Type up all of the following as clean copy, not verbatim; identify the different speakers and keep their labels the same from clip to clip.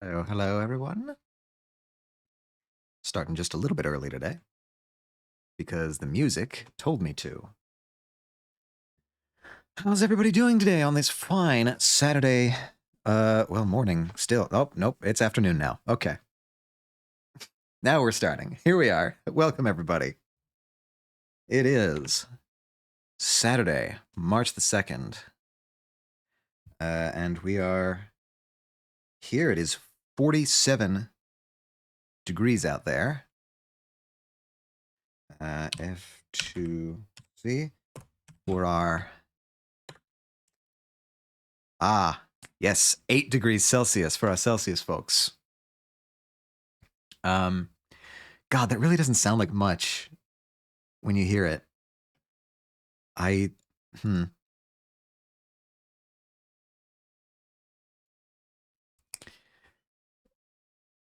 Speaker 1: Oh, hello, everyone. Starting just a little bit early today because the music told me to. How's everybody doing today on this fine Saturday? Well, morning still. Oh, nope, it's afternoon now. Okay. Now we're starting. Here we are. Welcome, everybody. It is Saturday, March the 2nd. And we are here. It is 47 degrees out there. F2C for our... yes, 8 degrees Celsius for our Celsius folks. God, that really doesn't sound like much when you hear it.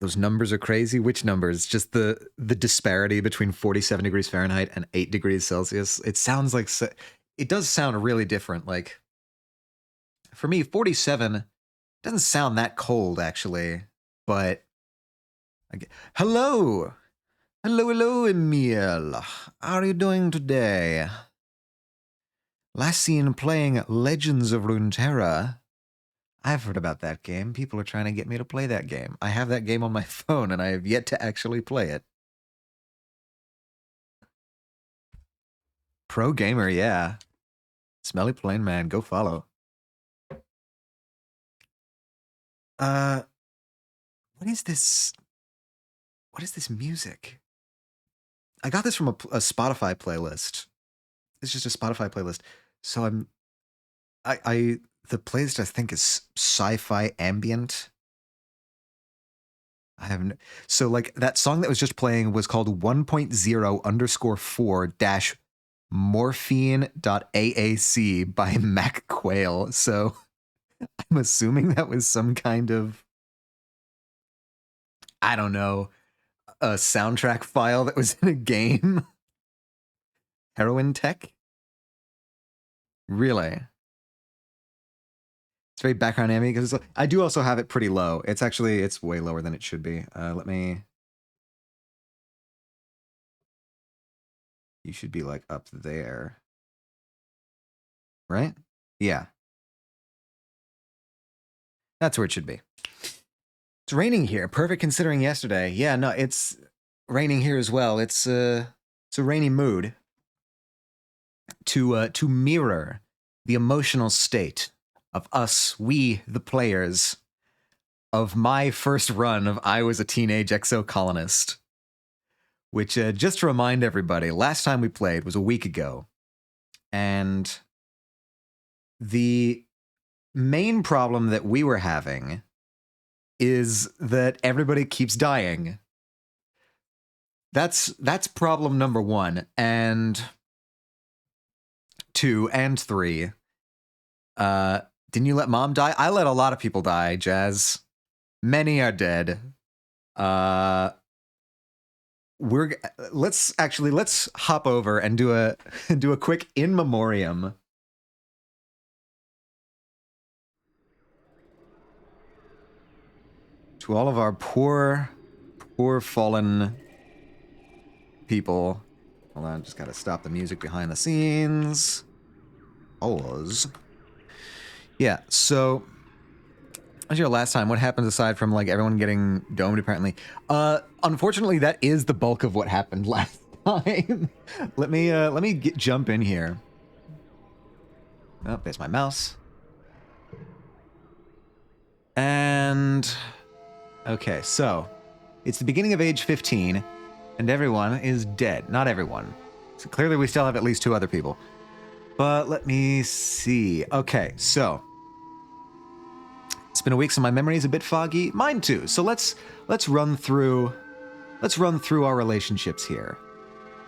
Speaker 1: Those numbers are crazy. Which numbers? Just the disparity between 47 degrees Fahrenheit and 8 degrees Celsius. It sounds like... It does sound really different. Like, for me, 47 doesn't sound that cold, actually. But... Hello! Hello, Emil. How are you doing today? Last seen playing Legends of Runeterra. I've heard about that game. People are trying to get me to play that game. I have that game on my phone, and I have yet to actually play it. Pro gamer, yeah. Smelly Plain Man, go follow. What is this? What is this music? I got this from a Spotify playlist. It's just a Spotify playlist. So the playlist I think is sci-fi ambient. So like that song that was just playing was called 1.0_4- morphine.aac by Mac Quail. So I'm assuming that was some kind of, I don't know, a soundtrack file that was in a game. Heroin Tech? Really? It's very background ambient because I do also have it pretty low. It's way lower than it should be. You should be like up there. Right? Yeah. That's where it should be. It's raining here. Perfect considering yesterday. Yeah, no, it's raining here as well. It's a rainy mood to mirror the emotional state of us, we, the players, of my first run of I Was a Teenage Exocolonist. Which, just to remind everybody, last time we played was a week ago. And the main problem that we were having is that everybody keeps dying. That's problem number 1. And 2 and 3. Didn't you let Mom die? I let a lot of people die, Jazz. Many are dead. Let's hop over and do a quick in memoriam. To all of our poor fallen people. Hold on, just gotta stop the music behind the scenes. Pause. Yeah, so as your last time, what happens aside from like everyone getting domed apparently? Unfortunately, that is the bulk of what happened last time. let me jump in here. Oh, there's my mouse. And okay, so it's the beginning of age 15, and everyone is dead. Not everyone. So clearly we still have at least 2 other people. But let me see. Okay, so it's been a week, so my memory is a bit foggy. Mine too. So let's run through our relationships here.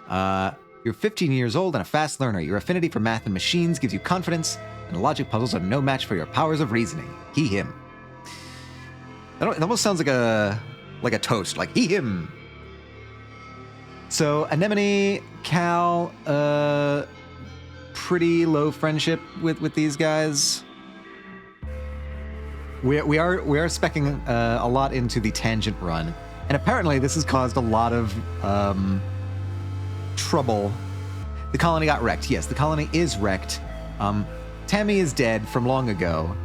Speaker 1: You're 15 years old and a fast learner. Your affinity for math and machines gives you confidence, and logic puzzles are no match for your powers of reasoning. He, him. It almost sounds like a toast, like he, him. So Anemone, Cal, pretty low friendship with these guys. we are speccing a lot into the tangent run, and apparently this has caused a lot of trouble. The colony got wrecked. Yes, the colony is wrecked. Tammy is dead from long ago.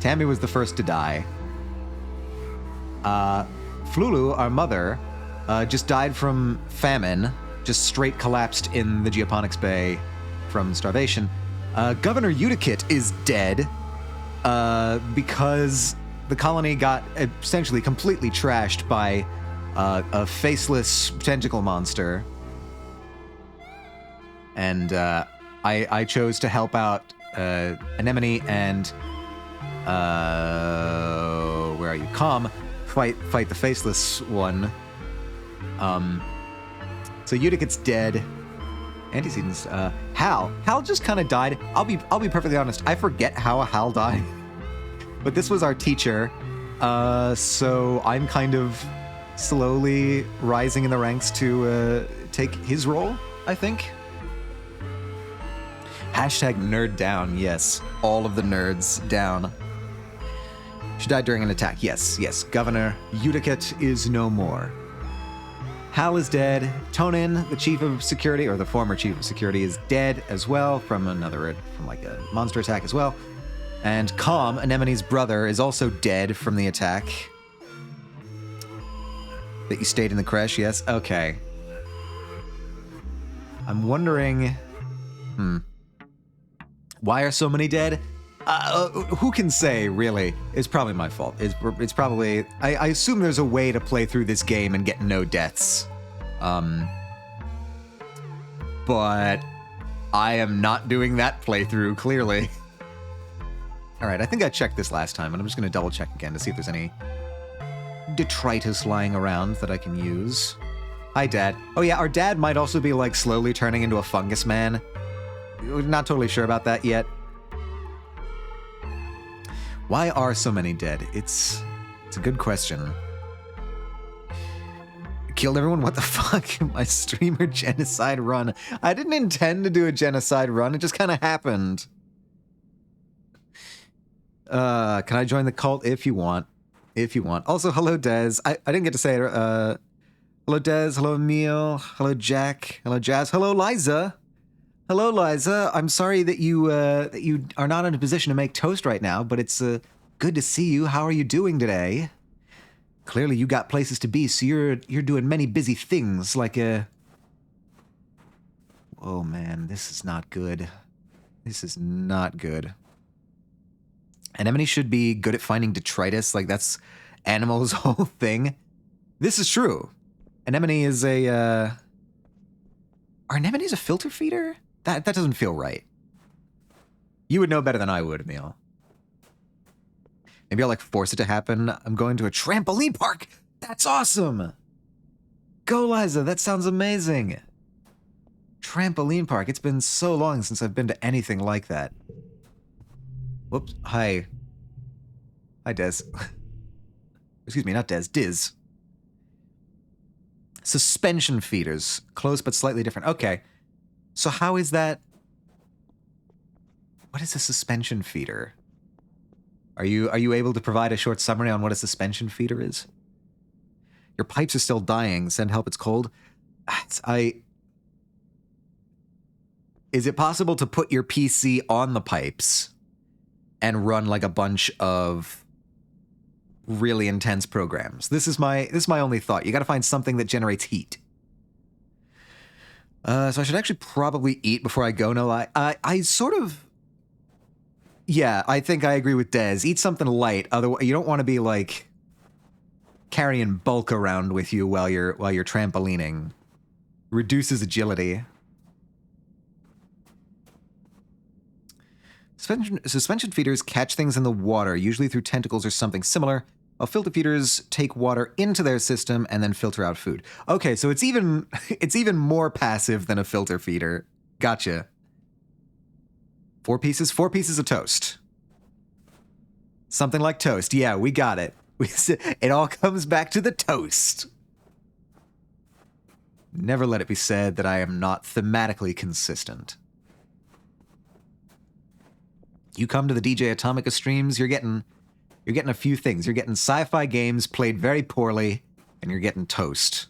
Speaker 1: Tammy was the first to die. Flulu, our mother, just died from famine, just straight collapsed in the Geoponics Bay from starvation. Governor Utikit is dead because the colony got essentially completely trashed by a faceless tentacle monster. And I chose to help out Anemone and where are you? Calm fight the faceless one. So Utikit's dead. Antecedents. Hal just kind of died. I'll be perfectly honest. I forget how Hal died, but this was our teacher. So I'm kind of slowly rising in the ranks to take his role, I think. Hashtag nerd down. Yes, all of the nerds down. She died during an attack. Yes. Governor Utikit is no more. Hal is dead. Tonin, the chief of security, or the former chief of security, is dead as well from like a monster attack as well. And Calm, Anemone's brother, is also dead from the attack. That you stayed in the crash, yes? Okay. I'm wondering... Why are so many dead? Who can say, really? It's probably my fault. It's probably... I assume there's a way to play through this game and get no deaths. But I am not doing that playthrough, clearly. Alright, I think I checked this last time, and I'm just going to double check again to see if there's any detritus lying around that I can use. Hi, Dad. Oh yeah, our dad might also be, like, slowly turning into a fungus man. We're not totally sure about that yet. Why are so many dead? It's a good question. Killed everyone? What the fuck? My streamer genocide run. I didn't intend to do a genocide run. It just kind of happened. Can I join the cult? If you want. Also, hello, Dez. I didn't get to say it. Hello, Dez. Hello, Emil. Hello, Jack. Hello, Jazz. Hello, Liza. Hello, Liza. I'm sorry that you are not in a position to make toast right now, but it's good to see you. How are you doing today? Clearly, you got places to be, so you're doing many busy things, like Oh man, this is not good. This is not good. Anemone should be good at finding detritus. Like that's Animal's whole thing. This is true. Anemone is a. Are anemones a filter feeder? That doesn't feel right. You would know better than I would, Emil. Maybe I'll like force it to happen. I'm going to a trampoline park. That's awesome. Go, Liza. That sounds amazing. Trampoline park. It's been so long since I've been to anything like that. Whoops. Hi. Hi, Dez. Excuse me, not Dez. Diz. Suspension feeders. Close but slightly different. Okay. So how is that? What is a suspension feeder? Are you able to provide a short summary on what a suspension feeder is? Your pipes are still dying. Send help, it's cold. Is it possible to put your PC on the pipes and run like a bunch of really intense programs? This is my only thought. You got to find something that generates heat. So I should actually probably eat before I go. No, I sort of. Yeah, I think I agree with Dez. Eat something light. Otherwise, you don't want to be like carrying bulk around with you while you're trampolining. Reduces agility. Suspension feeders catch things in the water, usually through tentacles or something similar, while filter feeders take water into their system and then filter out food. Okay, so it's even more passive than a filter feeder. Gotcha. 4 pieces? 4 pieces of toast. Something like toast. Yeah, we got it. It all comes back to the toast. Never let it be said that I am not thematically consistent. You come to the DJ Atomica streams, you're getting You're getting a few things. You're getting sci-fi games played very poorly, and you're getting toast.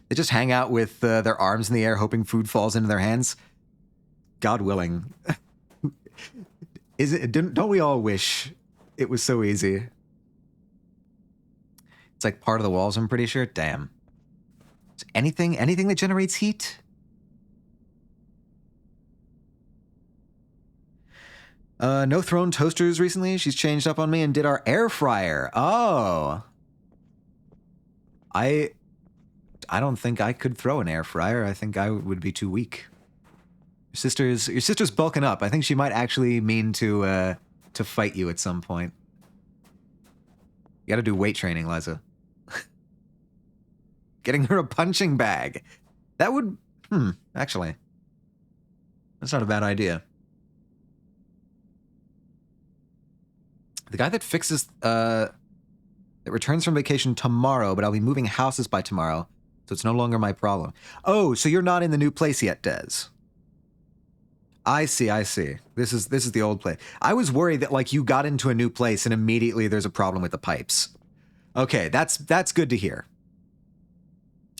Speaker 1: They just hang out with their arms in the air, hoping food falls into their hands. God willing. Don't we all wish it was so easy? It's like part of the walls, I'm pretty sure. Damn. Anything that generates heat? No thrown toasters recently. She's changed up on me and did our air fryer. Oh. I don't think I could throw an air fryer. I think I would be too weak. Your sister's bulking up. I think she might actually mean to fight you at some point. You gotta do weight training, Liza. Getting her a punching bag. That would... actually. That's not a bad idea. The guy that fixes... that returns from vacation tomorrow, but I'll be moving houses by tomorrow, so it's no longer my problem. Oh, so you're not in the new place yet, Des. I see. This is the old place. I was worried that, like, you got into a new place and immediately there's a problem with the pipes. Okay, that's good to hear.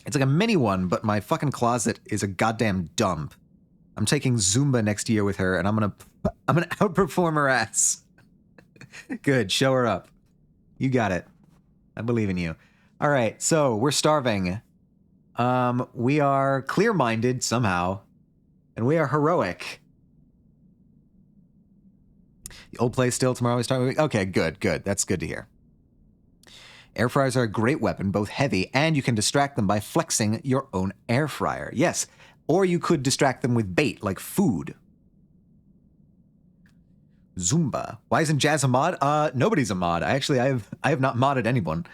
Speaker 1: It's like a mini one, but my fucking closet is a goddamn dump. I'm taking Zumba next year with her, and I'm gonna outperform her ass. Good, show her up. You got it. I believe in you. All right, so we're starving. We are clear-minded somehow, and we are heroic. The old place still tomorrow we start moving. Okay, good. That's good to hear. Air fryers are a great weapon, both heavy, and you can distract them by flexing your own air fryer. Yes, or you could distract them with bait, like food. Zumba. Why isn't Jazz a mod? Nobody's a mod. I have not modded anyone.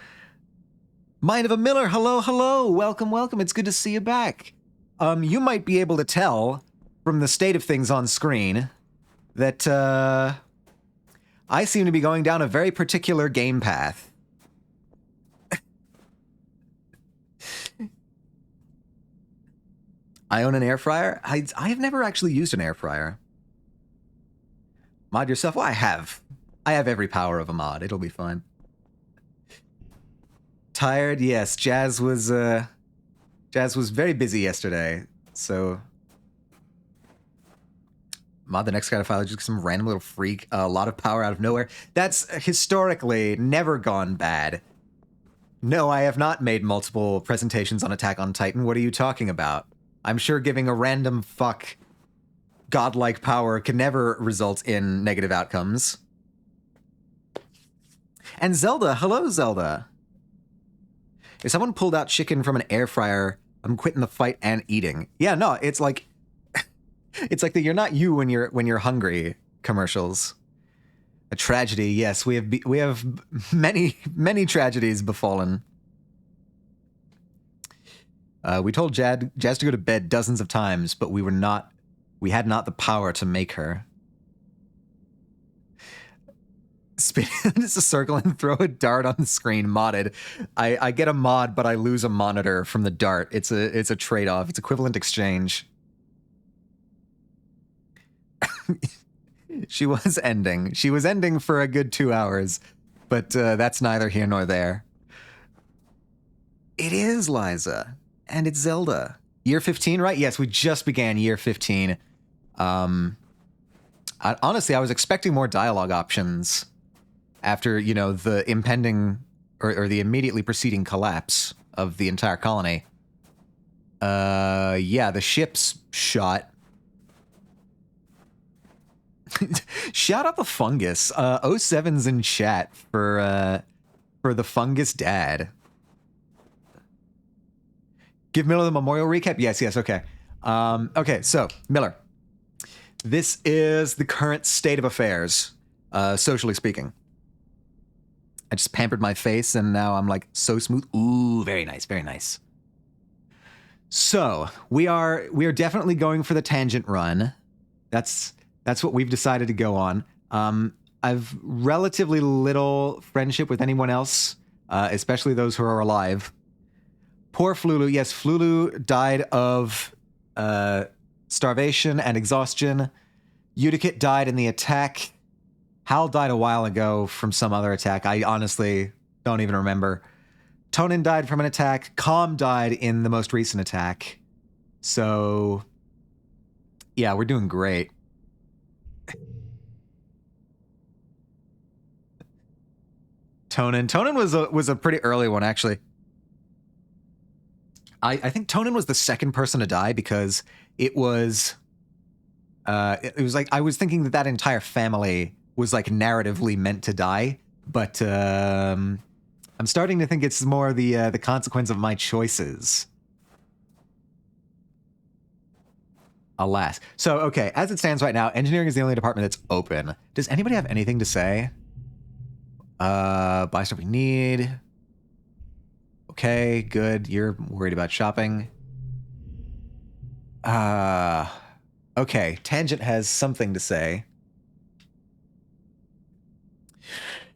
Speaker 1: Mind of a Miller, hello. Welcome. It's good to see you back. You might be able to tell from the state of things on screen that, I seem to be going down a very particular game path. I own an air fryer. I have never actually used an air fryer. Mod yourself? Well, I have. I have every power of a mod. It'll be fine. Tired? Yes. Jazz was very busy yesterday, so mod the next kind of file, just some random little freak, a lot of power out of nowhere. That's historically never gone bad. No, I have not made multiple presentations on Attack on Titan. What are you talking about? I'm sure giving a random fuck godlike power can never result in negative outcomes. And Zelda, hello Zelda. If someone pulled out chicken from an air fryer, I'm quitting the fight and eating. Yeah, no, it's like it's like the "you're not you when you're hungry" commercials. A tragedy, yes. We have many tragedies befallen. We told Jazz to go to bed dozens of times, but we had not the power to make her. Spin just a circle and throw a dart on the screen. Modded. I get a mod, but I lose a monitor from the dart. It's a trade-off. It's equivalent exchange. She was ending for a good 2 hours, but that's neither here nor there. It is Liza, and it's Zelda. Year 15, right? Yes, we just began year 15. Honestly, I was expecting more dialogue options after, the impending or the immediately preceding collapse of the entire colony. Yeah, the ship's shot. Shout out the fungus. 07's in chat for the fungus dad. Give Miller the memorial recap? Yes, okay. Okay, so, Miller. This is the current state of affairs, socially speaking. I just pampered my face, and now I'm, like, so smooth. Ooh, very nice, very nice. So, we are definitely going for the tangent run. That's what we've decided to go on. I've relatively little friendship with anyone else, especially those who are alive. Poor Flulu. Yes, Flulu died of starvation and exhaustion. Udikit died in the attack. Hal died a while ago from some other attack. I honestly don't even remember. Tonin died from an attack. Calm died in the most recent attack. So, yeah, we're doing great. Tonin was a pretty early one, actually. I think Tonin was the second person to die because it was like I was thinking that entire family was like narratively meant to die, but I'm starting to think it's more the consequence of my choices. Alas. So, okay, as it stands right now, engineering is the only department that's open. Does anybody have anything to say? Buy stuff we need. Okay, good. You're worried about shopping. Okay, Tangent has something to say.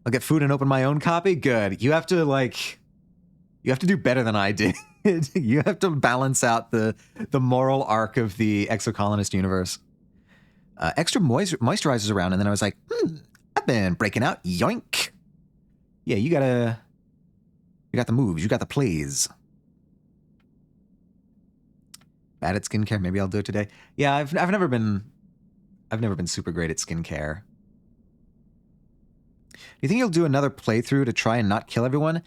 Speaker 1: I'll get food and open my own copy? Good. You have to, like... You have to do better than I did. You have to balance out the moral arc of the exocolonist universe. Extra moisturizers around, and then I was like, I've been breaking out. Yoink. Yeah, you got the moves. You got the plays. Bad at skincare. Maybe I'll do it today. Yeah, I've never been super great at skincare. Do you think you'll do another playthrough to try and not kill everyone?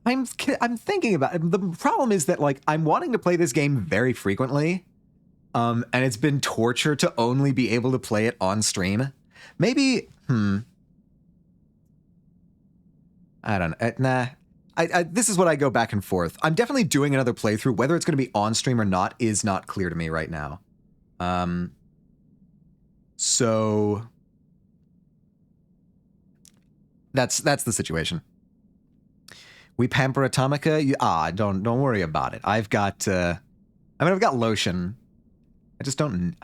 Speaker 1: I'm thinking about it. The problem is that, like, I'm wanting to play this game very frequently, and it's been torture to only be able to play it on stream. Maybe, I don't know. Nah. This is what I go back and forth. I'm definitely doing another playthrough. Whether it's going to be on stream or not is not clear to me right now. So that's the situation. We pamper Atomica. Don't worry about it. I've got I've got lotion. I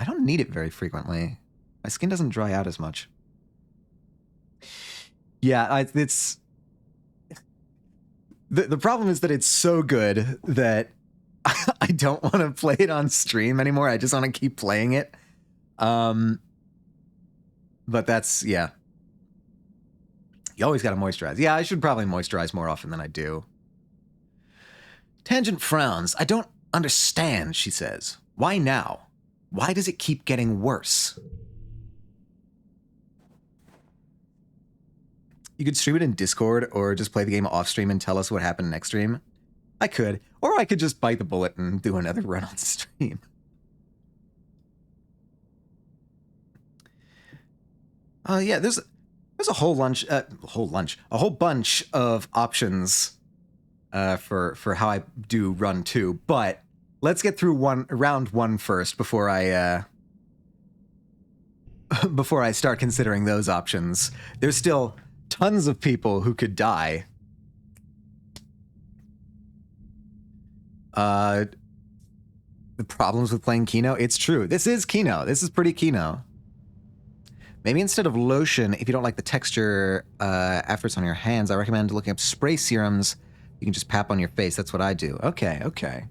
Speaker 1: don't need it very frequently. My skin doesn't dry out as much. Yeah, it's the problem is that it's so good that I don't want to play it on stream anymore. I just want to keep playing it. But that's, yeah. You always got to moisturize. Yeah, I should probably moisturize more often than I do. Tangent frowns. I don't understand, she says. Why now? Why does it keep getting worse? You could stream it in Discord or just play the game off stream and tell us what happened next stream. I could. Or I could just bite the bullet and do another run on stream. Yeah, there's a whole bunch of options for how I do run 2, but let's get through round 1 first before I start considering those options. There's still tons of people who could die. The problems with playing Kino? It's true. This is Kino. This is pretty Kino. Maybe instead of lotion, if you don't like the texture after it's on your hands, I recommend looking up spray serums. You can just pap on your face. That's what I do. Okay.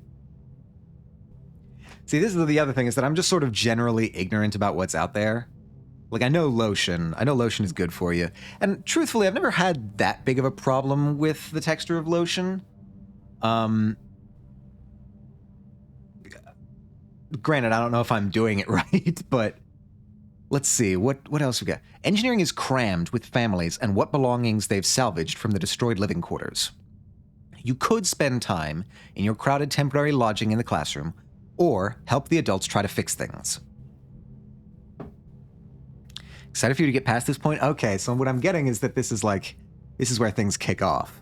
Speaker 1: See, this is the other thing, is that I'm just sort of generally ignorant about what's out there. Like, I know lotion is good for you. And truthfully, I've never had that big of a problem with the texture of lotion. Granted, I don't know if I'm doing it right, but let's see, what else we got? Engineering is crammed with families and what belongings they've salvaged from the destroyed living quarters. You could spend time in your crowded temporary lodging in the classroom, or help the adults try to fix things. Excited for you to get past this point? Okay, so what I'm getting is that this is where things kick off.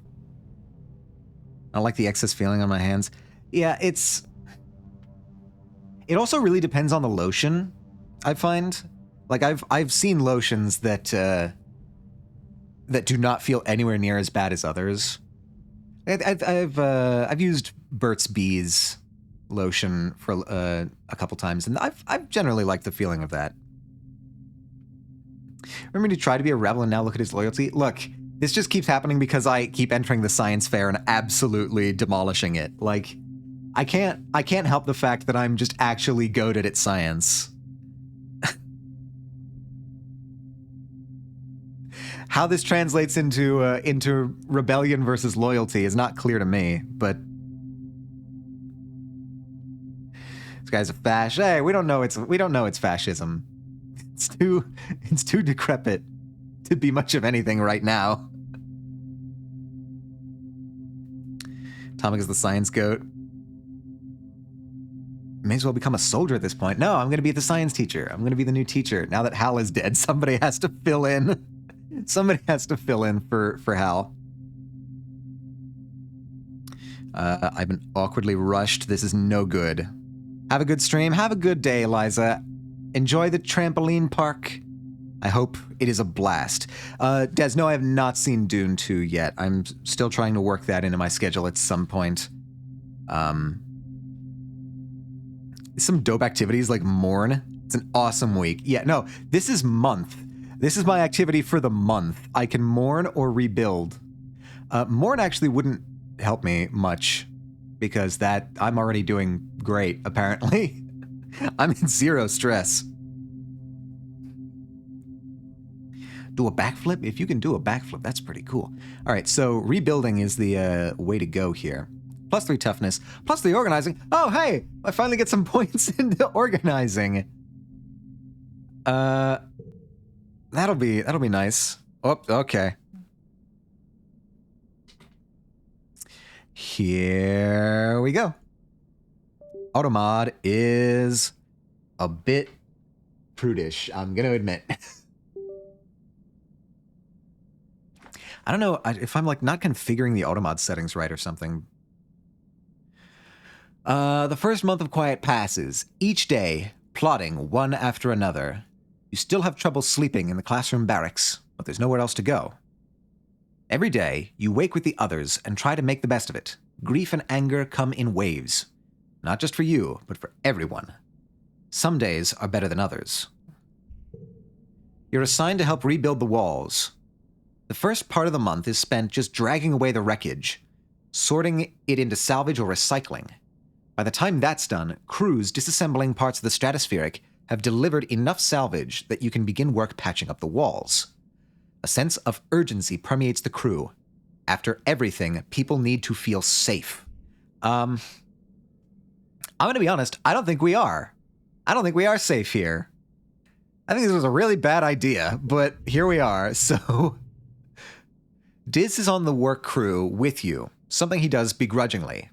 Speaker 1: I don't like the excess feeling on my hands. Yeah, it also really depends on the lotion, I find. Like, I've seen lotions that do not feel anywhere near as bad as others. I've used Burt's Bees lotion for a couple times, and I've generally liked the feeling of that. Remember to try to be a rebel and now look at his loyalty? Look, this just keeps happening because I keep entering the science fair and absolutely demolishing it. Like, I can't help the fact that I'm just actually goated at science. How this translates into rebellion versus loyalty is not clear to me, but this guy's a fash. Hey, we don't know it's fascism. It's too decrepit to be much of anything right now. Tomek is the science goat. May as well become a soldier at this point. No, I'm going to be the science teacher. I'm going to be the new teacher. Now that Hal is dead, somebody has to fill in. Somebody has to fill in for Hal. I've been awkwardly rushed. This is no good. Have a good stream. Have a good day, Eliza. Enjoy the trampoline park. I hope it is a blast. Des, no, I have not seen Dune 2 yet. I'm still trying to work that into my schedule at some point. Some dope activities like Mourn. It's an awesome week. Yeah, no, this is month. This is my activity for the month. I can mourn or rebuild. Mourn actually wouldn't help me much because that I'm already doing great, apparently. I'm in zero stress. Do a backflip? If you can do a backflip, that's pretty cool. All right, so rebuilding is the way to go here. +3 toughness, +3 organizing. Oh, hey, I finally get some points into organizing. That'll be nice. Oh, okay. Here we go. Automod is a bit prudish, I'm gonna admit. I don't know if I'm like not configuring the Automod settings right or something. The first month of quiet passes, each day plodding one after another. You still have trouble sleeping in the classroom barracks, but there's nowhere else to go. Every day, you wake with the others and try to make the best of it. Grief and anger come in waves. Not just for you, but for everyone. Some days are better than others. You're assigned to help rebuild the walls. The first part of the month is spent just dragging away the wreckage, sorting it into salvage or recycling. By the time that's done, crews disassembling parts of the stratospheric have delivered enough salvage that you can begin work patching up the walls. A sense of urgency permeates the crew. After everything, people need to feel safe. I'm going to be honest, I don't think we are. I don't think we are safe here. I think this was a really bad idea, but here we are, so... Diz is on the work crew with you, something he does begrudgingly.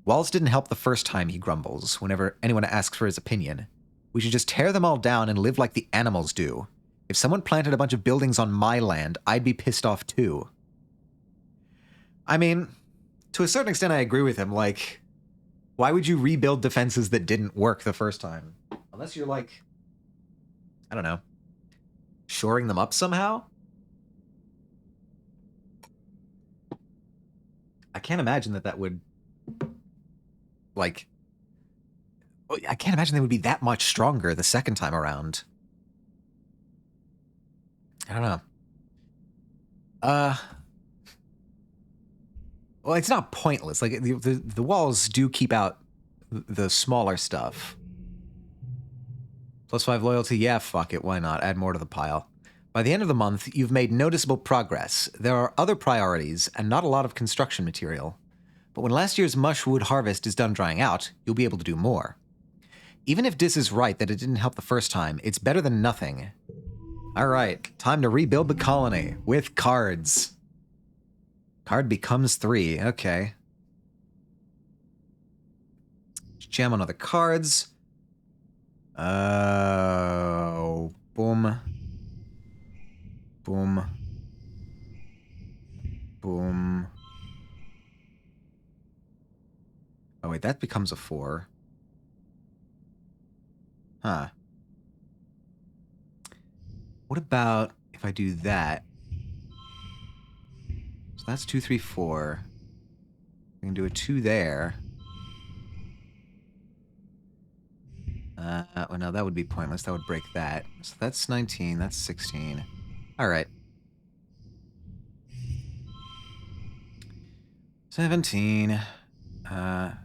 Speaker 1: Walls didn't help the first time, he grumbles, whenever anyone asks for his opinion. We should just tear them all down and live like the animals do. If someone planted a bunch of buildings on my land, I'd be pissed off too. I mean, to a certain extent I agree with him, like, why would you rebuild defenses that didn't work the first time? Unless you're like, I don't know, shoring them up somehow? I can't imagine that would, like, I can't imagine they would be that much stronger the second time around. I don't know. Well, it's not pointless. Like, the walls do keep out the smaller stuff. +5 loyalty, yeah, fuck it, why not? Add more to the pile. By the end of the month, you've made noticeable progress. There are other priorities and not a lot of construction material. But when last year's mushwood harvest is done drying out, you'll be able to do more. Even if Dis is right that it didn't help the first time, it's better than nothing. All right, time to rebuild the colony with cards. Card becomes 3, okay. Jam on other cards. Oh, boom. Boom. Boom. Oh wait, that becomes a 4. Huh. What about if I do that? So that's 2, 3, 4. We can do a 2 there. Well, no, that would be pointless. That would break that. So that's 19. That's 16. All right. 17. What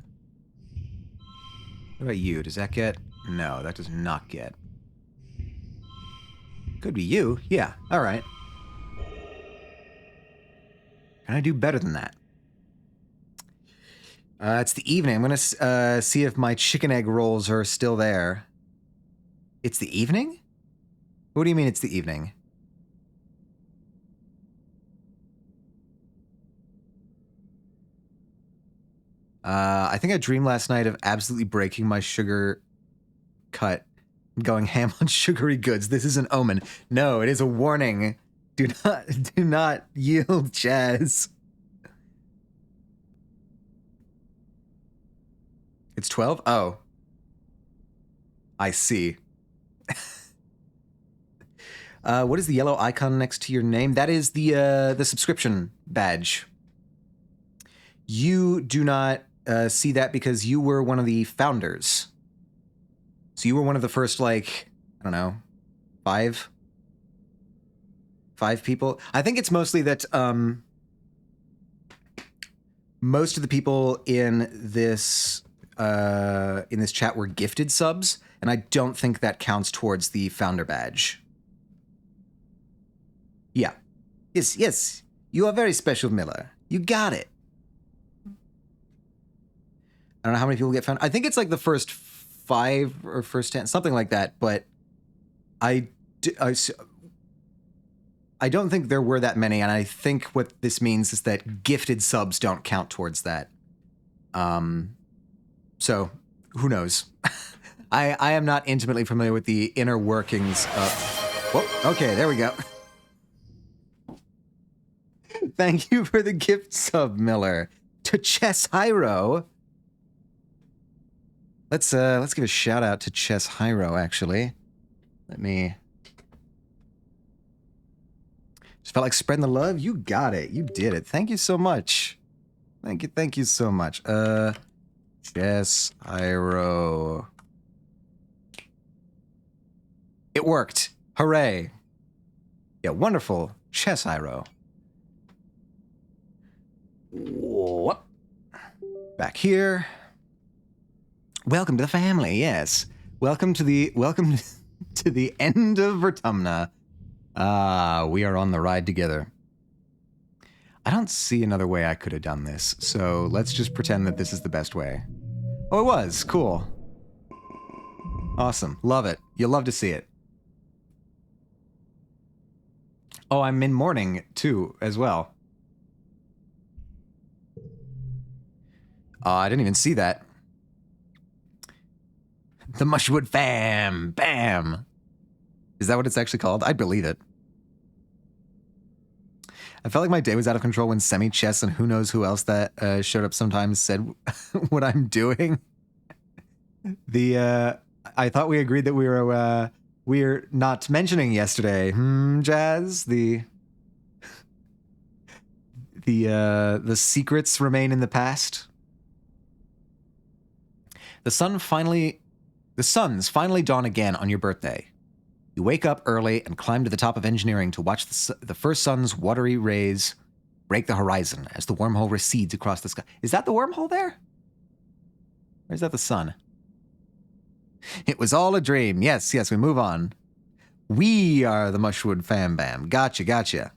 Speaker 1: about you? Does that get? No, that does not get. Could be you. Yeah. All right. Can I do better than that? It's the evening. I'm going to see if my chicken egg rolls are still there. It's the evening? What do you mean it's the evening? I think I dreamed last night of absolutely breaking my sugar cut, going ham on sugary goods. This is an omen. No, it is a warning. Do not yield, Chaz. It's 12? Oh. I see. What is the yellow icon next to your name? That is the subscription badge. You do not see that because you were one of the founders. So you were one of the first, like, I don't know, five people. I think it's mostly that most of the people in this chat were gifted subs, and I don't think that counts towards the founder badge. Yeah. Yes. You are very special, Miller. You got it. I don't know how many people get found. I think it's like the first 5 or first 10, something like that. But I don't think there were that many, and I think what this means is that gifted subs don't count towards that. So who knows? I am not intimately familiar with the inner workings of. Whoa, okay, there we go. Thank you for the gift sub, Miller. To Chess Hyro. Let's give a shout out to Chess Hyro, actually. Let me. Just felt like spreading the love. You got it. You did it. Thank you so much. Thank you so much. Chess Hyro. It worked. Hooray. Yeah, wonderful. Chess Hyro. Whoop. Back here. Welcome to the family, yes. Welcome to the end of Vertumna. We are on the ride together. I don't see another way I could have done this, so let's just pretend that this is the best way. Oh, it was. Cool. Awesome. Love it. You'll love to see it. Oh, I'm in mourning, too, as well. I didn't even see that. The Mushwood Fam! Bam! Is that what it's actually called? I believe it. I felt like my day was out of control when Semi-Chess and who knows who else that showed up sometimes said what I'm doing. I thought we agreed that we're not mentioning yesterday. Jazz? The secrets remain in the past. The suns finally dawn again on your birthday. You wake up early and climb to the top of engineering to watch the first sun's watery rays break the horizon as the wormhole recedes across the sky. Is that the wormhole there? Or is that the sun? It was all a dream. Yes, we move on. We are the Mushwood Fam Bam. Gotcha.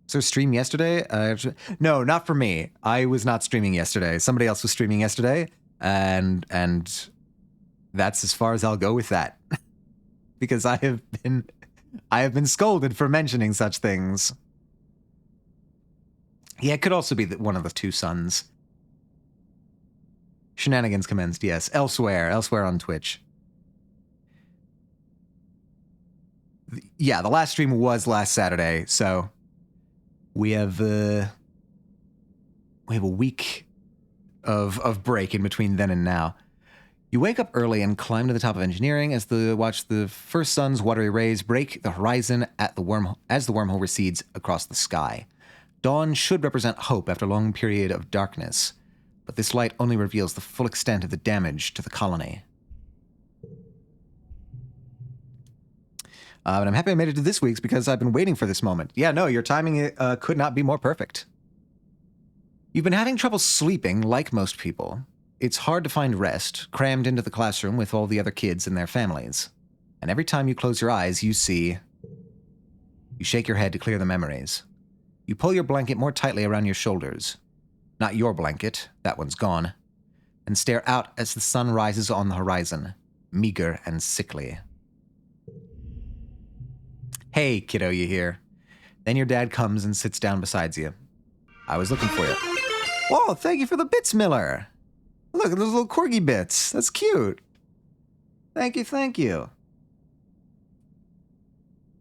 Speaker 1: So stream yesterday? No, not for me. I was not streaming yesterday. Somebody else was streaming yesterday, and that's as far as I'll go with that. Because I have been scolded for mentioning such things. Yeah, it could also be one of the two sons. Shenanigans commenced, yes. Elsewhere on Twitch. Yeah, the last stream was last Saturday, so we have a week of break in between then and now. You wake up early and climb to the top of engineering as watch the first sun's watery rays break the horizon as the wormhole recedes across the sky. Dawn should represent hope after a long period of darkness, but this light only reveals the full extent of the damage to the colony. And I'm happy I made it to this week's because I've been waiting for this moment. Yeah, no, your timing could not be more perfect. You've been having trouble sleeping, like most people. It's hard to find rest, crammed into the classroom with all the other kids and their families. And every time you close your eyes, you shake your head to clear the memories. You pull your blanket more tightly around your shoulders. Not your blanket, that one's gone. And stare out as the sun rises on the horizon, meager and sickly. Hey, kiddo, you hear? Then your dad comes and sits down beside you. I was looking for you. Whoa, thank you for the bits, Miller. Look at those little corgi bits. That's cute. Thank you, thank you.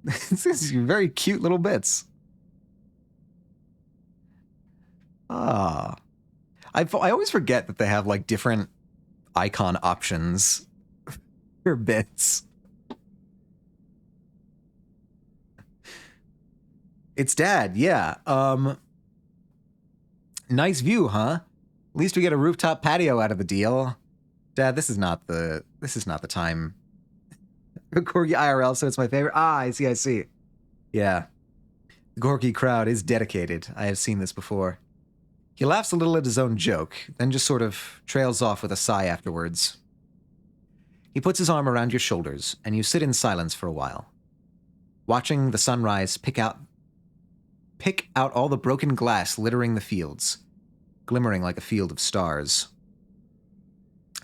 Speaker 1: This is very cute little bits. Ah. I always forget that they have, like, different icon options for bits. It's Dad, yeah. Nice view, huh? At least we get a rooftop patio out of the deal. Dad, this is not the time. Corgi IRL, so it's my favorite. Ah, I see. Yeah. The Corgi crowd is dedicated. I have seen this before. He laughs a little at his own joke, then just sort of trails off with a sigh afterwards. He puts his arm around your shoulders, and you sit in silence for a while, watching the sunrise pick out all the broken glass littering the fields, glimmering like a field of stars.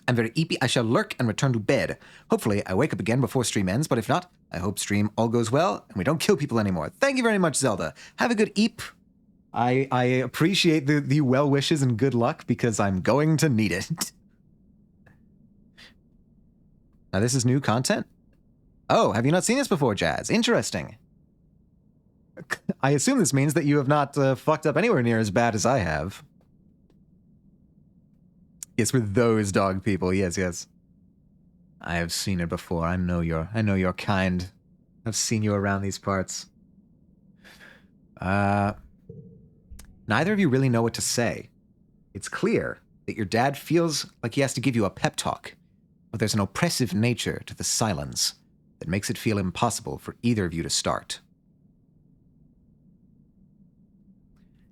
Speaker 1: I'm very eepy. I shall lurk and return to bed. Hopefully, I wake up again before stream ends, but if not, I hope stream all goes well and we don't kill people anymore. Thank you very much, Zelda. Have a good eep. I appreciate the well wishes and good luck because I'm going to need it. Now, this is new content? Oh, have you not seen this before, Jazz? Interesting. I assume this means that you have not fucked up anywhere near as bad as I have. Yes, with those dog people. Yes. I have seen it before. I know your kind. I've seen you around these parts. Neither of you really know what to say. It's clear that your dad feels like he has to give you a pep talk, but there's an oppressive nature to the silence that makes it feel impossible for either of you to start.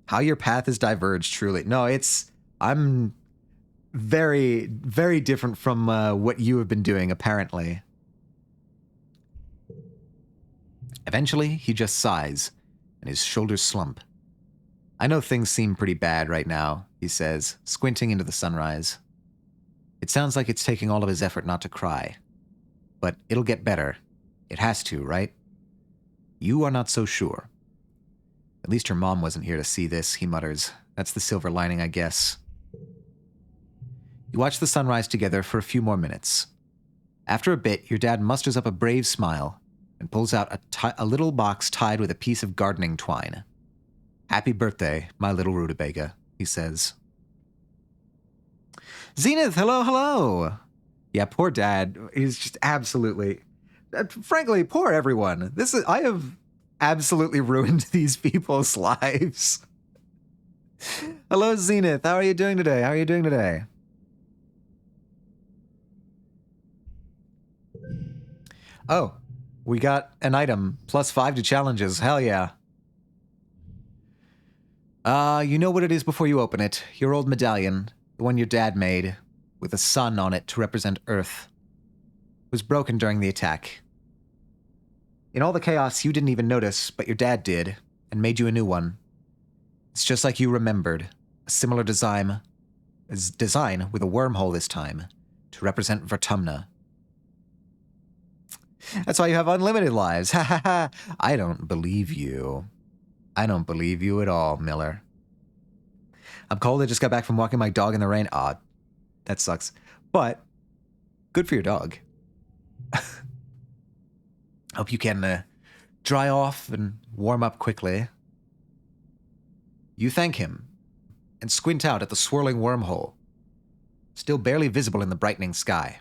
Speaker 1: How your path has diverged, truly. No, I'm very, very different from what you have been doing, apparently. Eventually, he just sighs, and his shoulders slump. I know things seem pretty bad right now, he says, squinting into the sunrise. It sounds like it's taking all of his effort not to cry. But it'll get better. It has to, right? You are not so sure. At least your mom wasn't here to see this, he mutters. That's the silver lining, I guess. You watch the sunrise together for a few more minutes. After a bit, your dad musters up a brave smile and pulls out a little box tied with a piece of gardening twine. Happy birthday, my little rutabaga, he says. Zenith, hello. Yeah, poor Dad. He's just absolutely... frankly, poor everyone. I have absolutely ruined these people's lives. Hello, Zenith. How are you doing today? Oh, we got an item. +5 to challenges. Hell yeah. You know what it is before you open it. Your old medallion, the one your dad made, with a sun on it to represent Earth, was broken during the attack. In all the chaos, you didn't even notice, but your dad did, and made you a new one. It's just like you remembered, a similar design with a wormhole this time, to represent Vertumna. That's why you have unlimited lives. Ha ha ha. I don't believe you. I don't believe you at all, Miller. I'm cold. I just got back from walking my dog in the rain. Ah, that sucks. But good for your dog. Hope you can dry off and warm up quickly. You thank him and squint out at the swirling wormhole, still barely visible in the brightening sky.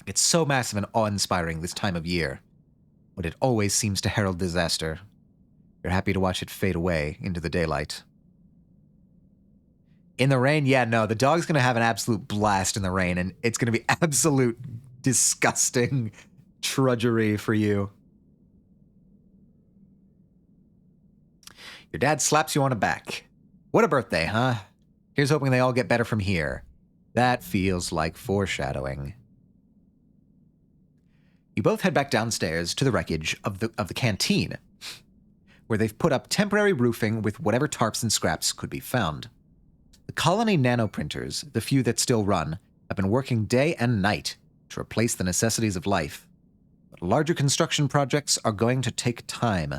Speaker 1: It's so massive and awe-inspiring this time of year, but it always seems to herald disaster. You're happy to watch it fade away into the daylight. In the rain? Yeah, no, the dog's going to have an absolute blast in the rain, and it's going to be absolute disgusting trudgery for you. Your dad slaps you on the back. What a birthday, huh? Here's hoping they all get better from here. That feels like foreshadowing. You both head back downstairs to the wreckage of the canteen, where they've put up temporary roofing with whatever tarps and scraps could be found. The colony nanoprinters, the few that still run, have been working day and night to replace the necessities of life. But larger construction projects are going to take time.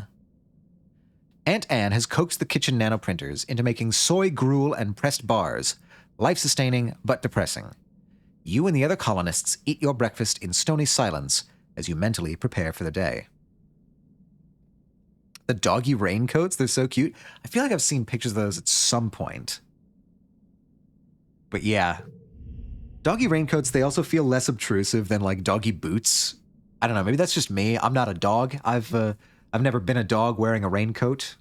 Speaker 1: Aunt Anne has coaxed the kitchen nanoprinters into making soy gruel and pressed bars, life-sustaining but depressing. You and the other colonists eat your breakfast in stony silence as you mentally prepare for the day. The doggy raincoats, they're so cute. I feel like I've seen pictures of those at some point. But yeah. Doggy raincoats, they also feel less obtrusive than like doggy boots. I don't know, maybe that's just me. I'm not a dog. I've never been a dog wearing a raincoat.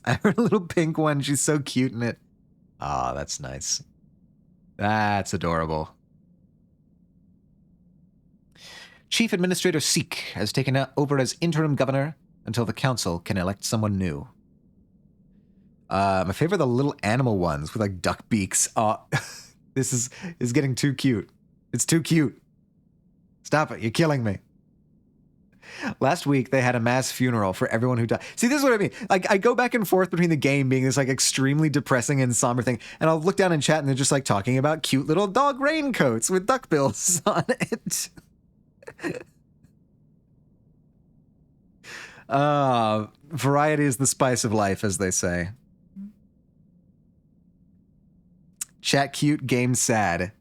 Speaker 1: I heard a little pink one. She's so cute in it. Ah, that's nice. That's adorable. Chief Administrator Seek has taken over as interim governor until the council can elect someone new. My favorite are the little animal ones with like duck beaks. This is getting too cute. It's too cute. Stop it. You're killing me. Last week, they had a mass funeral for everyone who died. See, this is what I mean. Like, I go back and forth between the game being this, like, extremely depressing and somber thing, and I'll look down in chat and they're just, like, talking about cute little dog raincoats with duckbills on it. Variety is the spice of life, as they say. Chat cute, game sad.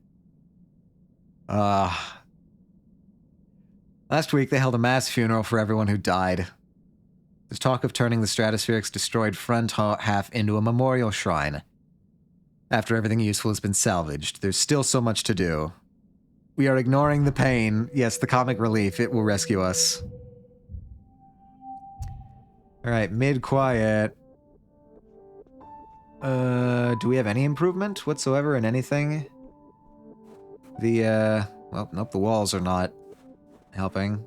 Speaker 1: Last week, they held a mass funeral for everyone who died. There's talk of turning the Stratospheric's destroyed front half into a memorial shrine. After everything useful has been salvaged, there's still so much to do. We are ignoring the pain. Yes, the comic relief. It will rescue us. Alright, mid-quiet. Do we have any improvement whatsoever in anything? Well, nope, the walls are not helping.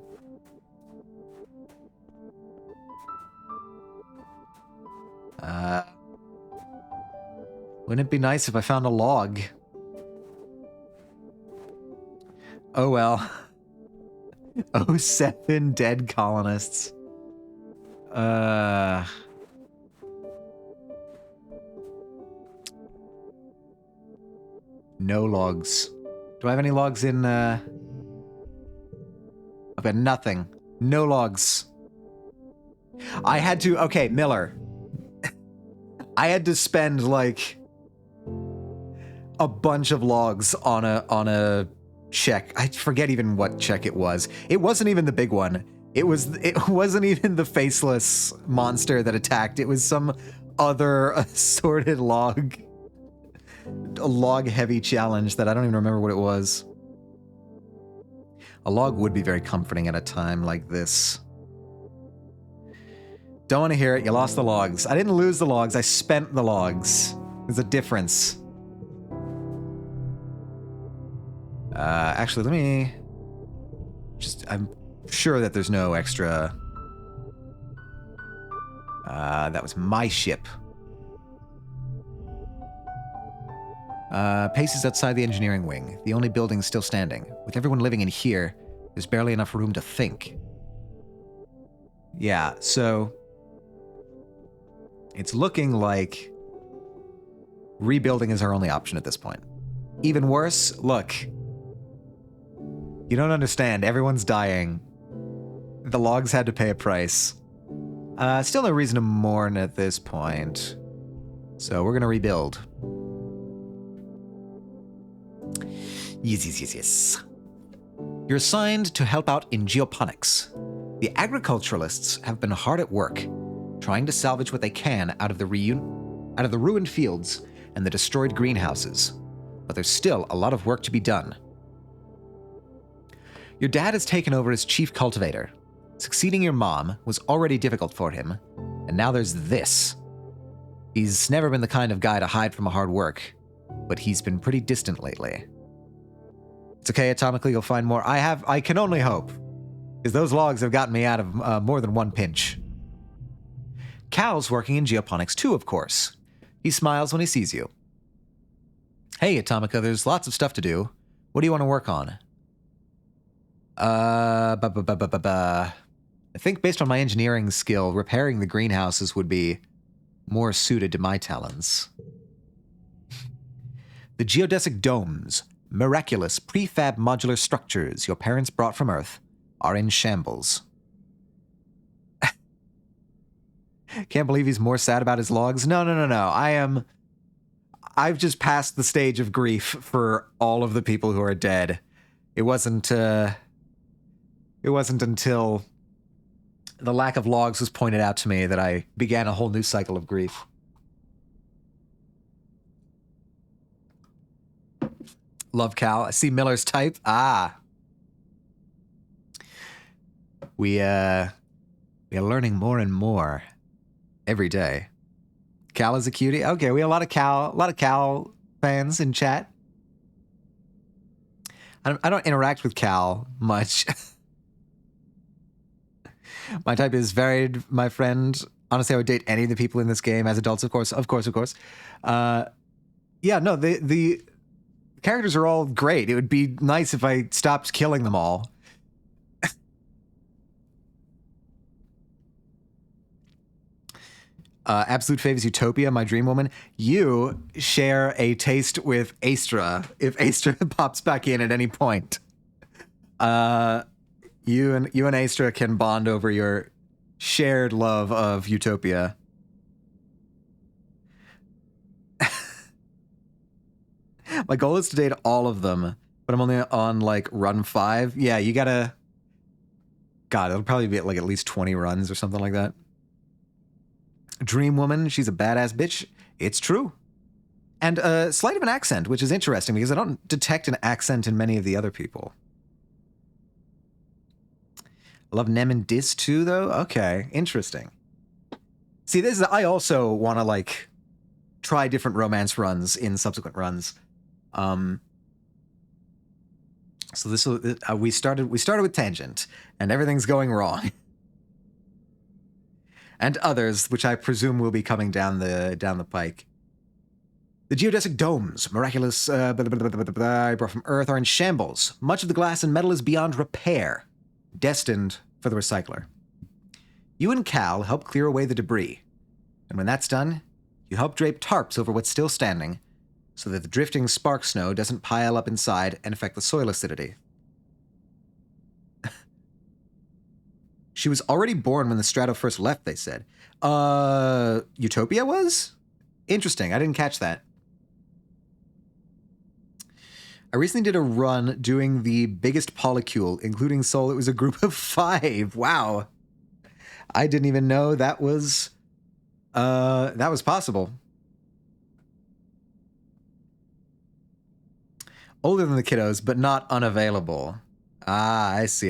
Speaker 1: Wouldn't it be nice if I found a log? Oh well. 07 dead colonists. No logs. Do I have any logs in, I've got nothing. No logs. I had to, okay, Miller. I had to spend, like, a bunch of logs on a check. I forget even what check it was. It wasn't even the big one. It wasn't even the faceless monster that attacked. It was some other assorted log. A log-heavy challenge that I don't even remember what it was. A log would be very comforting at a time like this. Don't want to hear it. You lost the logs. I didn't lose the logs. I spent the logs. There's a difference. Actually, let me... I'm sure that there's no extra... that was my ship. Paces outside the engineering wing. The only building still standing. With everyone living in here, there's barely enough room to think. Yeah, so... it's looking like rebuilding is our only option at this point. Even worse, look. You don't understand. Everyone's dying. The logs had to pay a price. Still no reason to mourn at this point. So we're gonna rebuild. Yes. You're assigned to help out in geoponics. The agriculturalists have been hard at work, trying to salvage what they can out of the ruined fields and the destroyed greenhouses. But there's still a lot of work to be done. Your dad has taken over as chief cultivator. Succeeding your mom was already difficult for him, and now there's this. He's never been the kind of guy to hide from hard work, but he's been pretty distant lately. It's okay, atomically you'll find more. I can only hope, because those logs have gotten me out of more than one pinch. Cal's working in geoponics too, of course. He smiles when he sees you. Hey, Atomica, there's lots of stuff to do. What do you want to work on? I think based on my engineering skill, repairing the greenhouses would be more suited to my talents. The geodesic domes, miraculous prefab modular structures your parents brought from Earth, are in shambles. Can't believe he's more sad about his logs. No. I've just passed the stage of grief for all of the people who are dead. It wasn't until the lack of logs was pointed out to me that I began a whole new cycle of grief. Love Cal. I see Miller's type. Ah. We are learning more and more every day. Cal is a cutie. Okay, we have a lot of Cal fans in chat. I don't interact with Cal much. My type is varied, my friend. Honestly, I would date any of the people in this game as adults, of course. Yeah, no, the characters are all great. It would be nice if I stopped killing them all. Absolute fave is Utopia, my dream woman. You share a taste with Astra if Astra pops back in at any point. You and Astra can bond over your shared love of Utopia. My goal is to date all of them, but I'm only on like run 5. Yeah, you gotta. God, it'll probably be like at least 20 runs or something like that. Dream woman, she's a badass bitch. It's true. And slight of an accent, which is interesting because I don't detect an accent in many of the other people. I love Nem and Dis too, though. Okay, interesting. See, I also want to like try different romance runs in subsequent runs. So we started with Tangent, and everything's going wrong. And others, which I presume will be coming down the pike. The geodesic domes, miraculous I brought from Earth, are in shambles. Much of the glass and metal is beyond repair, destined for the recycler. You and Cal help clear away the debris, and when that's done, you help drape tarps over what's still standing, so that the drifting spark snow doesn't pile up inside and affect the soil acidity. She was already born when the Strato first left, they said. Utopia was? Interesting, I didn't catch that. I recently did a run doing the biggest polycule, including Soul. It was a group of 5. Wow. I didn't even know that was possible. Older than the kiddos, but not unavailable. Ah, I see.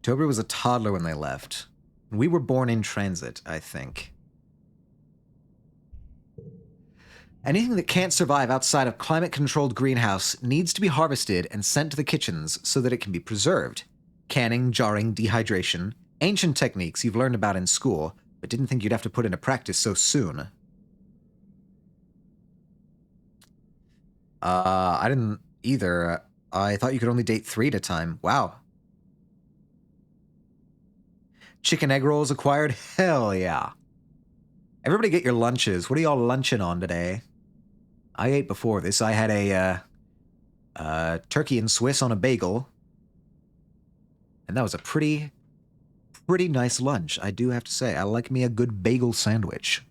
Speaker 1: Utopia was a toddler when they left. We were born in transit, I think. Anything that can't survive outside of climate-controlled greenhouse needs to be harvested and sent to the kitchens so that it can be preserved. Canning, jarring, dehydration, ancient techniques you've learned about in school, but didn't think you'd have to put into practice so soon. I didn't either. I thought you could only date 3 at a time. Wow. Chicken egg rolls acquired? Hell yeah. Everybody get your lunches. What are y'all lunching on today? I ate before this. I had a turkey and Swiss on a bagel. And that was a pretty nice lunch, I do have to say. I like me a good bagel sandwich.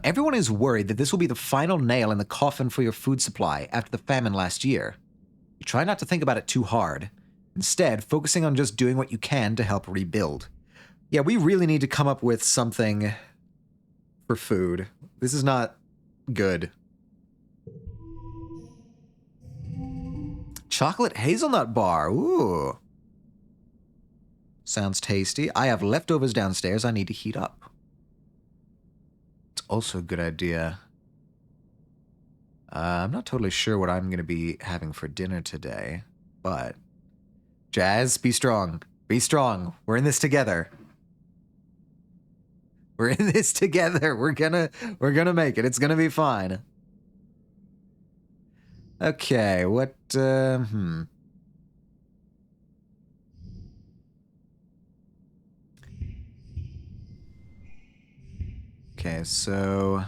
Speaker 1: Everyone is worried that this will be the final nail in the coffin for your food supply after the famine last year. You try not to think about it too hard. Instead, focusing on just doing what you can to help rebuild. Yeah, we really need to come up with something for food. This is not good. Chocolate hazelnut bar. Ooh. Sounds tasty. I have leftovers downstairs I need to heat up. It's also a good idea. I'm not totally sure what I'm going to be having for dinner today, but... Jazz, be strong. Be strong. We're in this together. We're in this together. We're gonna make it. It's gonna be fine. Okay, what, Okay, so...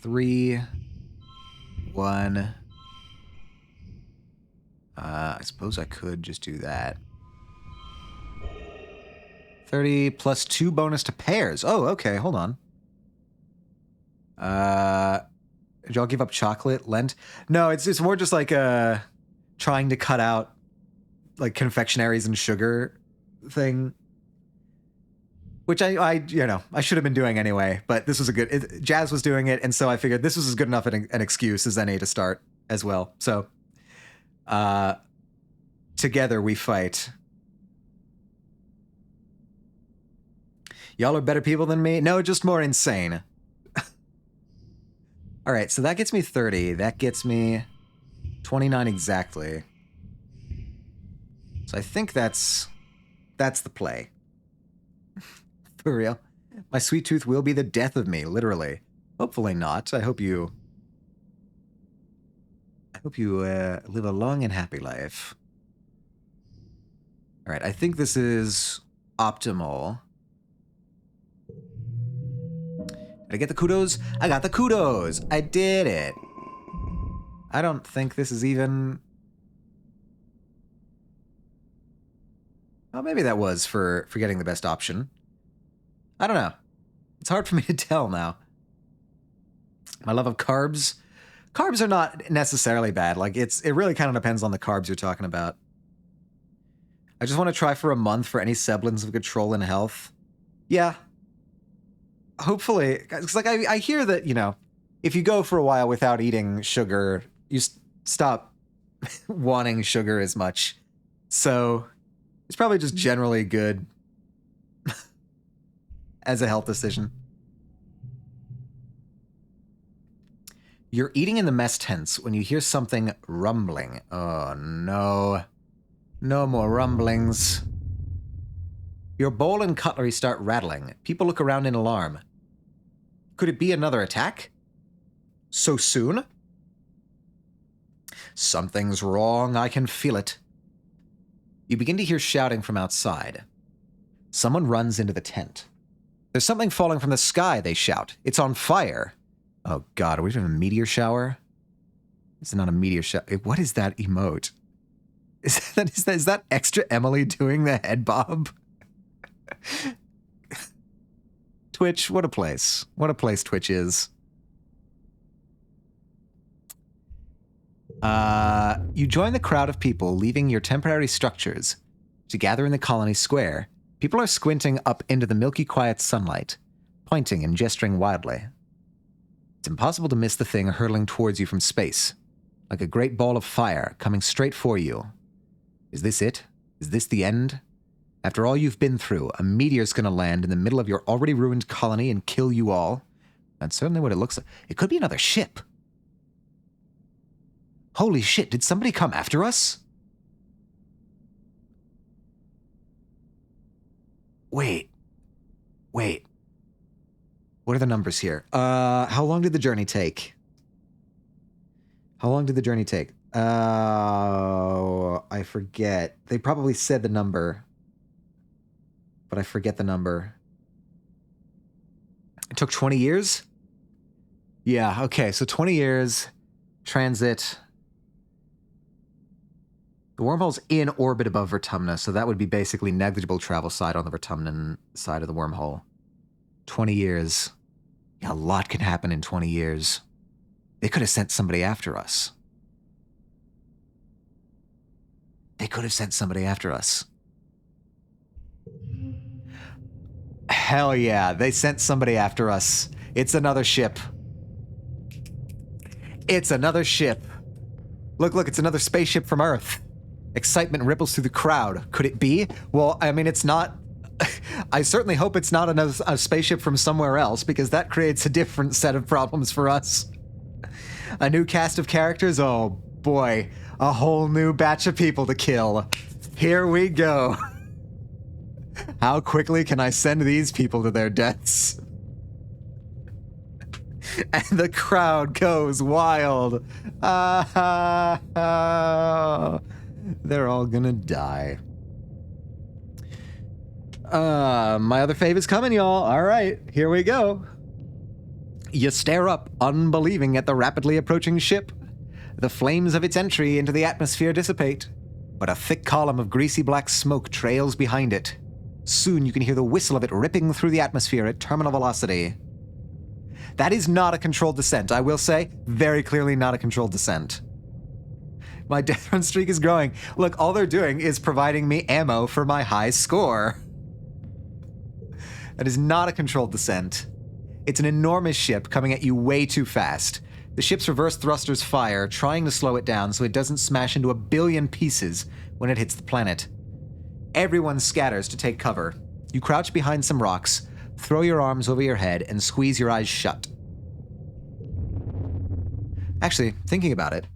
Speaker 1: 3, 1... I suppose I could just do that. 30 plus 2 bonus to pairs. Oh, okay, hold on. Did y'all give up chocolate? Lent? No, it's more just like trying to cut out like confectionaries and sugar thing. Which I should have been doing anyway, but this was Jazz was doing it, and so I figured this was as good enough an excuse as any to start as well. So, together we fight. Y'all are better people than me? No, just more insane. All right, so that gets me 30. That gets me 29 exactly. So I think that's the play. For real. My sweet tooth will be the death of me, literally. Hopefully not. I hope you live a long and happy life. All right, I think this is optimal. Did I get the kudos? I got the kudos! I did it! I don't think this is even... Oh, maybe that was for getting the best option. I don't know. It's hard for me to tell now. My love of carbs. Carbs are not necessarily bad. Like, it really kind of depends on the carbs you're talking about. I just want to try for a month for any semblance of control and health. Yeah. Hopefully. Because, like, I hear that, if you go for a while without eating sugar, you stop wanting sugar as much. So, it's probably just generally good as a health decision. You're eating in the mess tents when you hear something rumbling. Oh, no. No more rumblings. Your bowl and cutlery start rattling. People look around in alarm. Could it be another attack? So soon? Something's wrong. I can feel it. You begin to hear shouting from outside. Someone runs into the tent. There's something falling from the sky, they shout. It's on fire. Oh god, are we having a meteor shower? It's not a meteor shower. What is that emote? Is that extra Emily doing the head bob? Twitch, what a place. What a place Twitch is. You join the crowd of people leaving your temporary structures to gather in the colony square. People are squinting up into the milky quiet sunlight, pointing and gesturing wildly. It's impossible to miss the thing hurtling towards you from space, like a great ball of fire coming straight for you. Is this it? Is this the end? After all you've been through, a meteor's gonna land in the middle of your already ruined colony and kill you all? That's certainly what it looks like. It could be another ship. Holy shit, did somebody come after us? Wait. What are the numbers here? How long did the journey take? I forget. They probably said the number, but I forget the number. It took 20 years? Yeah, okay, so 20 years, transit. The wormhole's in orbit above Vertumna, so that would be basically negligible travel side on the Vertumnan side of the wormhole. 20 years. Yeah, a lot can happen in 20 years. They could have sent somebody after us. Hell yeah, they sent somebody after us. It's another ship. Look, it's another spaceship from Earth. Excitement ripples through the crowd. Could it be? Well, I mean, it's not... I certainly hope it's not a spaceship from somewhere else, because that creates a different set of problems for us. A new cast of characters? Oh boy, a whole new batch of people to kill. Here we go. How quickly can I send these people to their deaths? And the crowd goes wild. They're all gonna die. My other fave is coming, y'all. All right, here we go. You stare up, unbelieving at the rapidly approaching ship. The flames of its entry into the atmosphere dissipate, but a thick column of greasy black smoke trails behind it. Soon you can hear the whistle of it ripping through the atmosphere at terminal velocity. That is not a controlled descent, I will say. Very clearly not a controlled descent. My death run streak is growing. Look, all they're doing is providing me ammo for my high score. That is not a controlled descent. It's an enormous ship coming at you way too fast. The ship's reverse thrusters fire, trying to slow it down so it doesn't smash into a billion pieces when it hits the planet. Everyone scatters to take cover. You crouch behind some rocks, throw your arms over your head, and squeeze your eyes shut. Actually, thinking about it,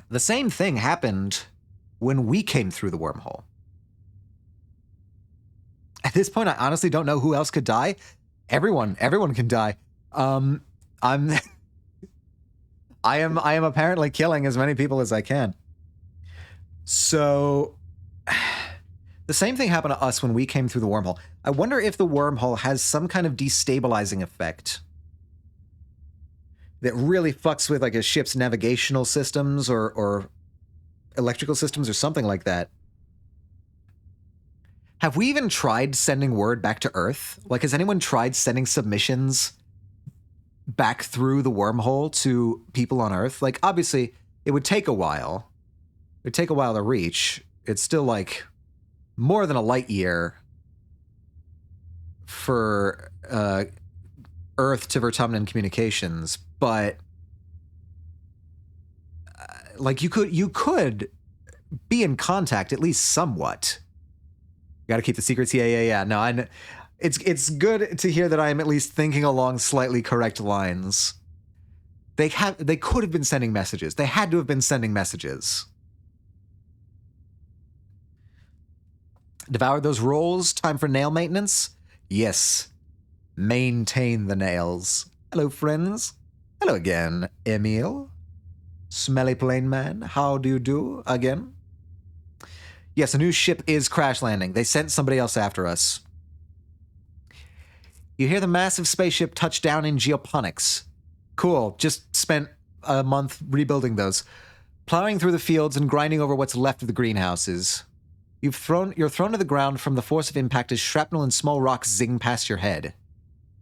Speaker 1: the same thing happened when we came through the wormhole. At this point, I honestly don't know who else could die. Everyone can die. I am apparently killing as many people as I can. So, the same thing happened to us when we came through the wormhole. I wonder if the wormhole has some kind of destabilizing effect that really fucks with like a ship's navigational systems or electrical systems or something like that. Have we even tried sending word back to Earth? Like, has anyone tried sending submissions back through the wormhole to people on Earth? Like, obviously, it would take a while. It would take a while to reach. It's still, like, more than a light year for Earth to Vertumnan communications, but like, you could be in contact at least somewhat. Got to keep the secrets. Yeah. No, I know. It's good to hear that I am at least thinking along slightly correct lines. They could have been sending messages. They had to have been sending messages. Devoured those rolls. Time for nail maintenance? Yes. Maintain the nails. Hello, friends. Hello again, Emil. Smelly plain man. How do you do again? Yes, a new ship is crash landing. They sent somebody else after us. You hear the massive spaceship touch down in geoponics. Cool. Just spent a month rebuilding those. Plowing through the fields and grinding over what's left of the greenhouses. You're thrown to the ground from the force of impact as shrapnel and small rocks zing past your head.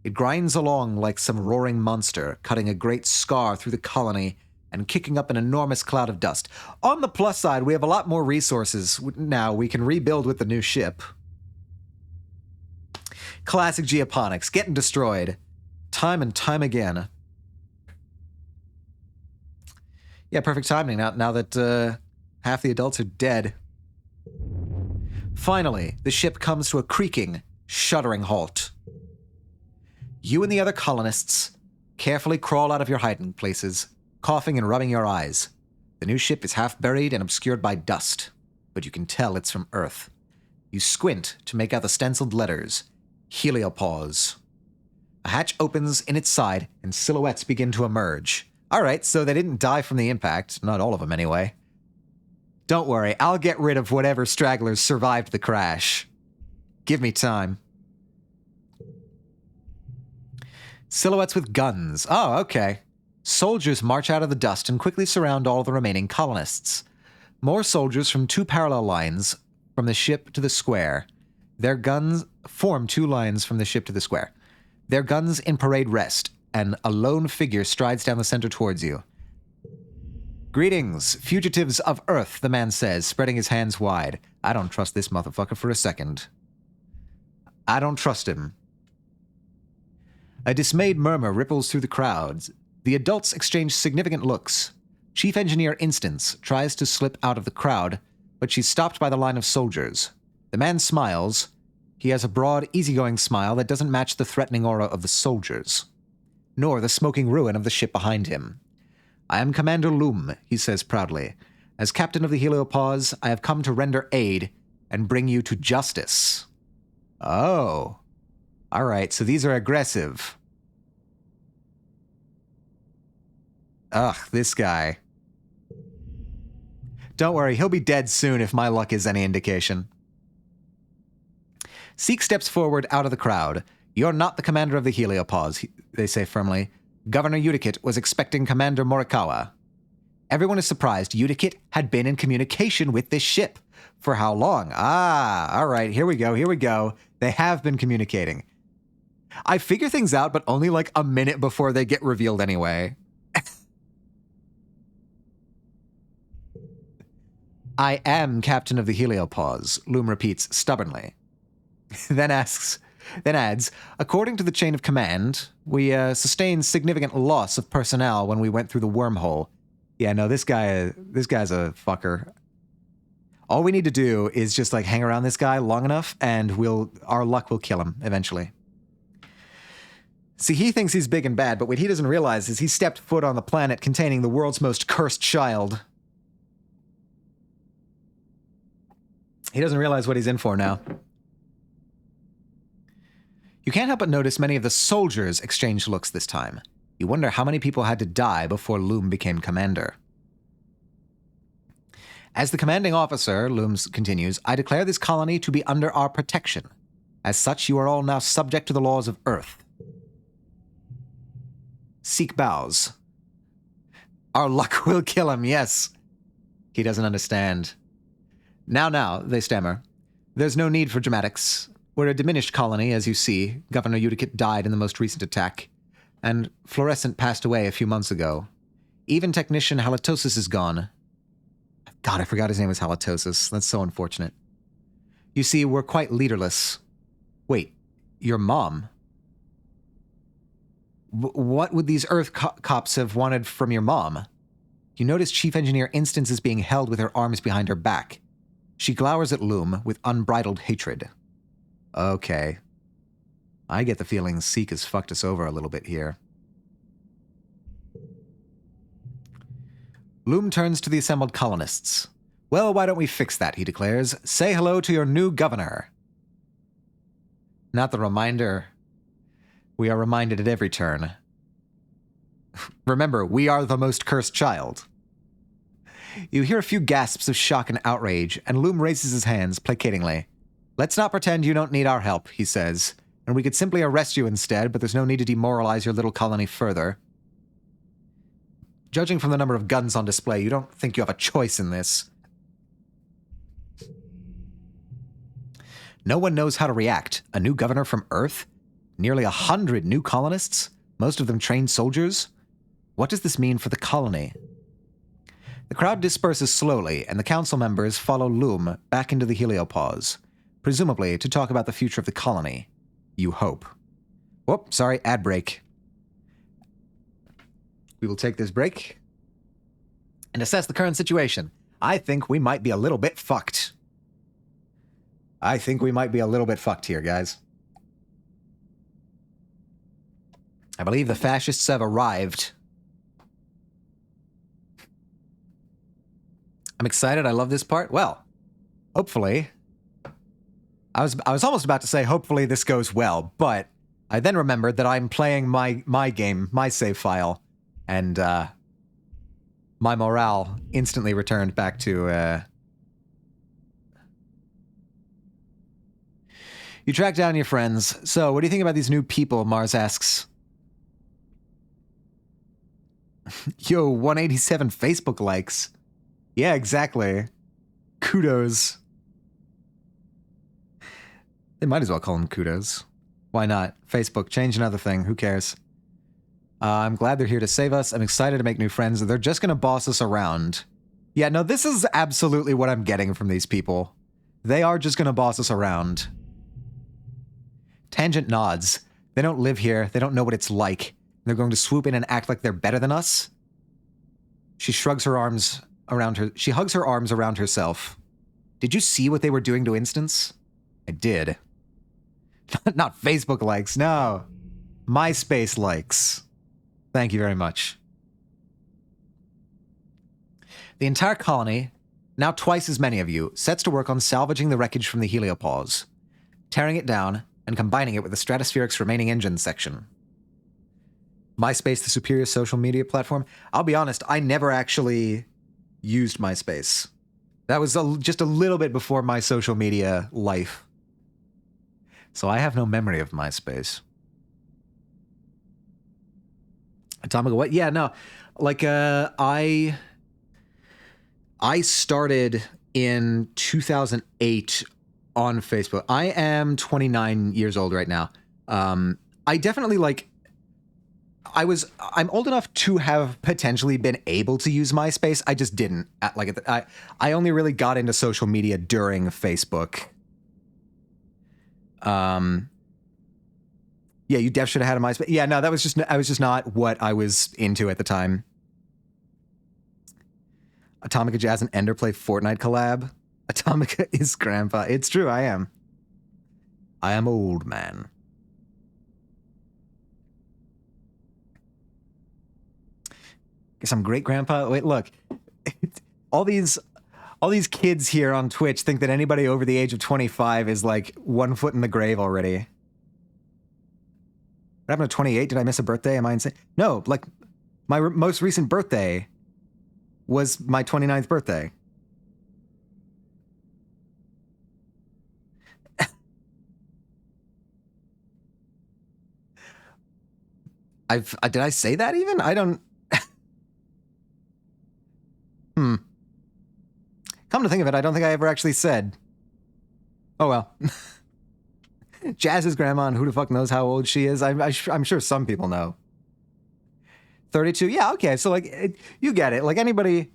Speaker 1: It grinds along like some roaring monster, cutting a great scar through the colony and kicking up an enormous cloud of dust. On the plus side, we have a lot more resources now. We can rebuild with the new ship. Classic geoponics, getting destroyed. Time and time again. Yeah, perfect timing now that half the adults are dead. Finally, the ship comes to a creaking, shuddering halt. You and the other colonists carefully crawl out of your hiding places, coughing and rubbing your eyes. The new ship is half buried and obscured by dust, but you can tell it's from Earth. You squint to make out the stenciled letters, Heliopause. A hatch opens in its side, and silhouettes begin to emerge. All right, so they didn't die from the impact. Not all of them, anyway. Don't worry, I'll get rid of whatever stragglers survived the crash. Give me time. Silhouettes with guns. Oh, okay. Soldiers march out of the dust and quickly surround all the remaining colonists. More soldiers from two parallel lines from the ship to the square. Their guns form two lines from the ship to the square. Their guns in parade rest, and a lone figure strides down the center towards you. Greetings, fugitives of Earth, the man says, spreading his hands wide. I don't trust this motherfucker for a second. I don't trust him. A dismayed murmur ripples through the crowds. The adults exchange significant looks. Chief Engineer Instance tries to slip out of the crowd, but she's stopped by the line of soldiers. The man smiles. He has a broad, easygoing smile that doesn't match the threatening aura of the soldiers, nor the smoking ruin of the ship behind him. I am Commander Loom, he says proudly. As captain of the Heliopause, I have come to render aid and bring you to justice. Oh. All right, so these are aggressive. Ugh, this guy. Don't worry, he'll be dead soon if my luck is any indication. Seek steps forward out of the crowd. You're not the commander of the Heliopause, they say firmly. Governor Udikit was expecting Commander Morikawa. Everyone is surprised. Udikit had been in communication with this ship. For how long? Ah, all right, here we go. They have been communicating. I figure things out, but only like a minute before they get revealed anyway. I am captain of the Heliopause, Loom repeats stubbornly. Then adds, according to the chain of command, we sustained significant loss of personnel when we went through the wormhole. Yeah, no, this guy's a fucker. All we need to do is just like hang around this guy long enough and our luck will kill him eventually. See, he thinks he's big and bad, but what he doesn't realize is he stepped foot on the planet containing the world's most cursed child. He doesn't realize what he's in for now. You can't help but notice many of the soldiers exchange looks this time. You wonder how many people had to die before Loom became commander. As the commanding officer, Looms continues, I declare this colony to be under our protection. As such, you are all now subject to the laws of Earth. Seek bows. Our luck will kill him, yes. He doesn't understand. Now, they stammer. There's no need for dramatics. We're a diminished colony, as you see. Governor Udikit died in the most recent attack, and Fluorescent passed away a few months ago. Even technician Halitosis is gone. God, I forgot his name was Halitosis. That's so unfortunate. You see, we're quite leaderless. Wait, your mom? What would these Earth cops have wanted from your mom? You notice Chief Engineer Instance is being held with her arms behind her back. She glowers at Loom with unbridled hatred. Okay. I get the feeling Seek has fucked us over a little bit here. Loom turns to the assembled colonists. Well, why don't we fix that, he declares. Say hello to your new governor. Not the reminder. We are reminded at every turn. Remember, we are the most cursed child. You hear a few gasps of shock and outrage, and Loom raises his hands placatingly. Let's not pretend you don't need our help, he says, and we could simply arrest you instead, but there's no need to demoralize your little colony further. Judging from the number of guns on display, you don't think you have a choice in this. No one knows how to react. A new governor from Earth? Nearly 100 new colonists? Most of them trained soldiers? What does this mean for the colony? The crowd disperses slowly, and the council members follow Loom back into the Heliopause, presumably to talk about the future of the colony. You hope. Whoop, sorry, ad break. We will take this break and assess the current situation. I think we might be a little bit fucked. Here, guys. I believe the fascists have arrived. I'm excited. I love this part. Well, hopefully. I was almost about to say hopefully this goes well, but I then remembered that I'm playing my game, my save file, and my morale instantly returned back to You track down your friends. So, what do you think about these new people? Mars asks. Yo, 187 Facebook likes. Yeah, exactly. Kudos. They might as well call them kudos. Why not? Facebook, change another thing. Who cares? I'm glad they're here to save us. I'm excited to make new friends. They're just going to boss us around. Yeah, no, this is absolutely what I'm getting from these people. They are just going to boss us around. Tangent nods. They don't live here. They don't know what it's like. They're going to swoop in and act like they're better than us. She shrugs her arms around her. She hugs her arms around herself. Did you see what they were doing to Instance? I did. Not Facebook likes, no. MySpace likes. Thank you very much. The entire colony, now twice as many of you, sets to work on salvaging the wreckage from the Heliopause, tearing it down and combining it with the Stratospheric's remaining engine section. MySpace, the superior social media platform. I'll be honest, I never actually used MySpace. That was just a little bit before my social media life. So I have no memory of MySpace. Atomica, what? Yeah, no. Like, I started in 2008 on Facebook. I am 29 years old right now. I definitely, like, I'm old enough to have potentially been able to use MySpace. I just didn't. I only really got into social media during Facebook. Yeah, you def should have had a MySpace. Yeah, no, I was just not what I was into at the time. Atomica Jazz and Ender play Fortnite collab. Atomica is grandpa. It's true, I am. I am old man. Guess I'm great grandpa. Wait, look. all these kids here on Twitch think that anybody over the age of 25 is like 1 foot in the grave already. What happened to 28? Did I miss a birthday? Am I insane? No, like my most recent birthday was my 29th birthday. Did I say that even? I don't. Come to think of it, I don't think I ever actually said. Oh well. Jazz's grandma, and who the fuck knows how old she is? I'm sure some people know. 32? Yeah, okay. So, like, you get it. Like, anybody...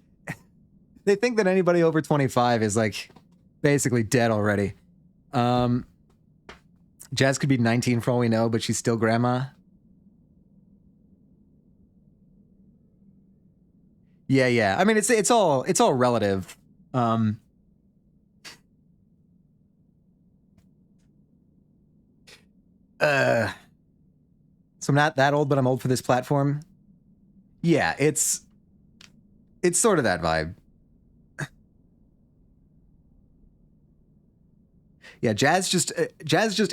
Speaker 1: They think that anybody over 25 is, like, basically dead already. Jazz could be 19 for all we know, but she's still grandma. Yeah. I mean, it's all relative. So I'm not that old, but I'm old for this platform. Yeah, it's sort of that vibe. Yeah, Jazz just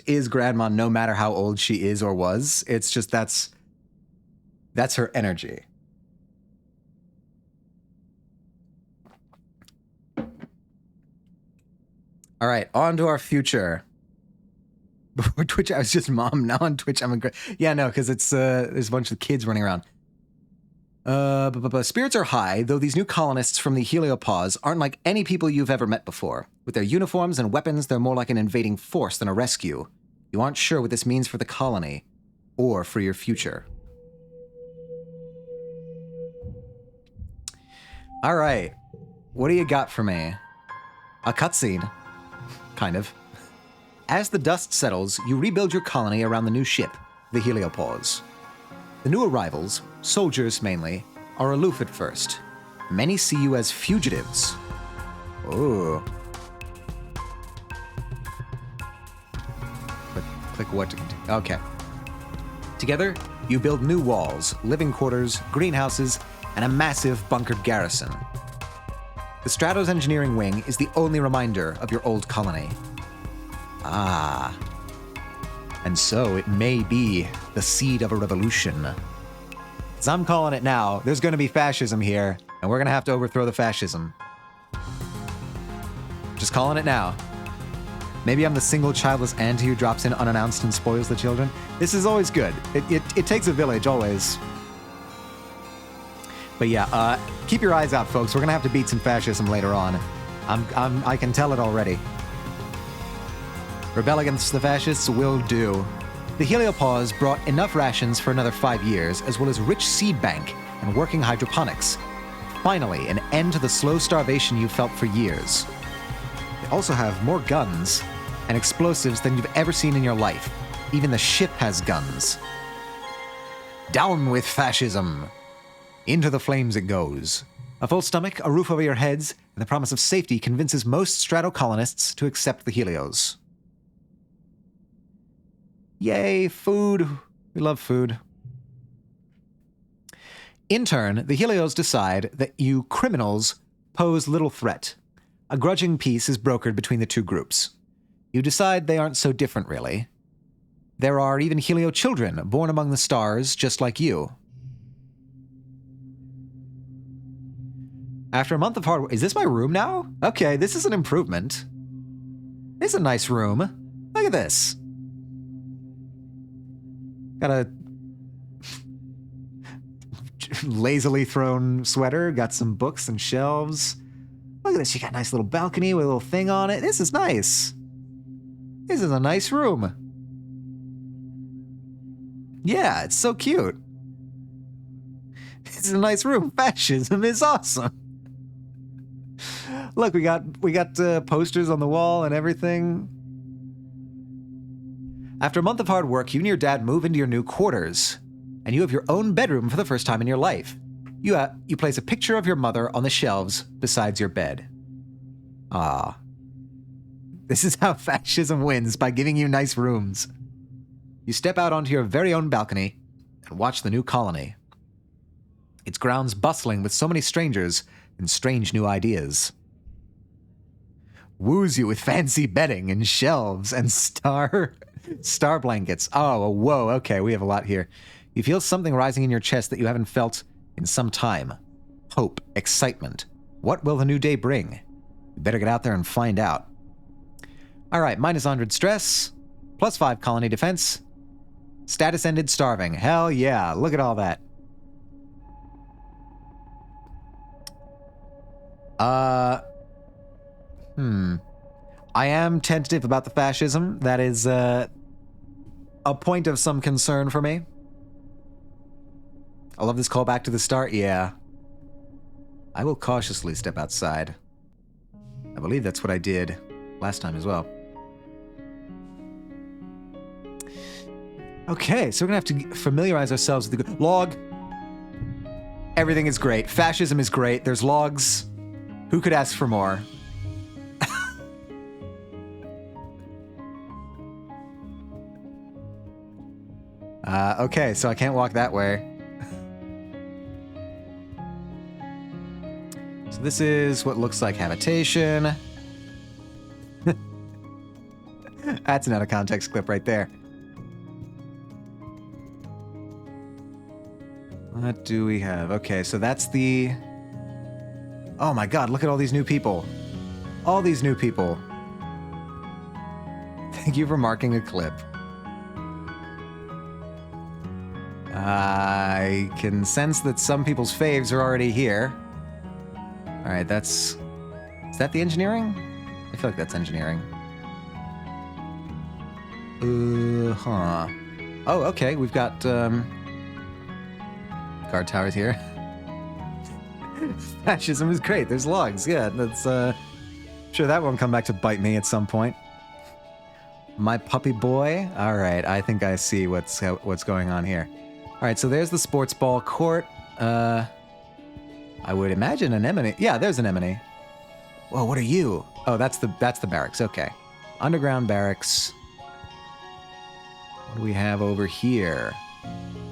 Speaker 1: is grandma no matter how old she is or was. It's just that's her energy. All right, on to our future. Before Twitch, I was just mom. Now on Twitch, I'm a great... Yeah, no, because it's there's a bunch of kids running around. Spirits are high, though these new colonists from the Heliopause aren't like any people you've ever met before. With their uniforms and weapons, they're more like an invading force than a rescue. You aren't sure what this means for the colony, or for your future. All right, what do you got for me? A cutscene. Kind of. As the dust settles, you rebuild your colony around the new ship, the Heliopause. The new arrivals, soldiers mainly, are aloof at first. Many see you as fugitives. Ooh. Click what to continue. Okay. Together, you build new walls, living quarters, greenhouses, and a massive bunkered garrison. The Stratos Engineering Wing is the only reminder of your old colony. Ah. And so it may be the seed of a revolution. As I'm calling it now, there's going to be fascism here, and we're going to have to overthrow the fascism. Just calling it now. Maybe I'm the single childless auntie who drops in unannounced and spoils the children. This is always good. It takes a village, always. But yeah, keep your eyes out, folks. We're going to have to beat some fascism later on. I can tell it already. Rebel against the fascists will do. The Heliopause brought enough rations for another 5 years, as well as rich seed bank and working hydroponics. Finally, an end to the slow starvation you felt for years. They also have more guns and explosives than you've ever seen in your life. Even the ship has guns. Down with fascism! Into the flames it goes. A full stomach, a roof over your heads, and the promise of safety convinces most Strato colonists to accept the Helios. Yay, food. We love food. In turn, the Helios decide that you criminals pose little threat. A grudging peace is brokered between the two groups. You decide they aren't so different, really. There are even Helio children born among the stars, just like you. After a month of hard work... Is this my room now? Okay, this is an improvement. It's a nice room. Look at this. Got a lazily thrown sweater. Got some books and shelves. Look at this. You got a nice little balcony with a little thing on it. This is nice. This is a nice room. Yeah, it's so cute. It's a nice room. Fascism is awesome. Look, we got posters on the wall and everything. After a month of hard work, you and your dad move into your new quarters, and you have your own bedroom for the first time in your life. You place a picture of your mother on the shelves beside your bed. Ah. This is how fascism wins, by giving you nice rooms. You step out onto your very own balcony and watch the new colony. Its grounds bustling with so many strangers and strange new ideas. Woos you with fancy bedding and shelves and star blankets. Oh, whoa, okay, we have a lot here. You feel something rising in your chest that you haven't felt in some time. Hope, excitement. What will the new day bring? You better get out there and find out. All right, minus 100 stress, plus 5 colony defense. Status ended starving. Hell yeah, look at all that. I am tentative about the fascism. That is, a point of some concern for me. I love this callback to the start. Yeah. I will cautiously step outside. I believe that's what I did last time as well. Okay, so we're gonna have to familiarize ourselves with the log. Everything is great. Fascism is great. There's logs. Who could ask for more? Okay, so I can't walk that way. So this is what looks like habitation. That's an out of context clip right there. What do we have? Okay, so that's the... Oh my god, look at all these new people. All these new people. Thank you for marking a clip. I can sense that some people's faves are already here. Alright, that's... Is that the engineering? I feel like that's engineering. Huh. Oh, okay, we've got, guard towers here. Fascism is great. There's logs. Yeah, that's, sure that won't come back to bite me at some point. My puppy boy. All right, I think I see what's going on here. All right, so there's the sports ball court. I would imagine an anemone. Yeah, there's an anemone. Whoa, what are you? Oh, that's the barracks. Okay, underground barracks. What do we have over here?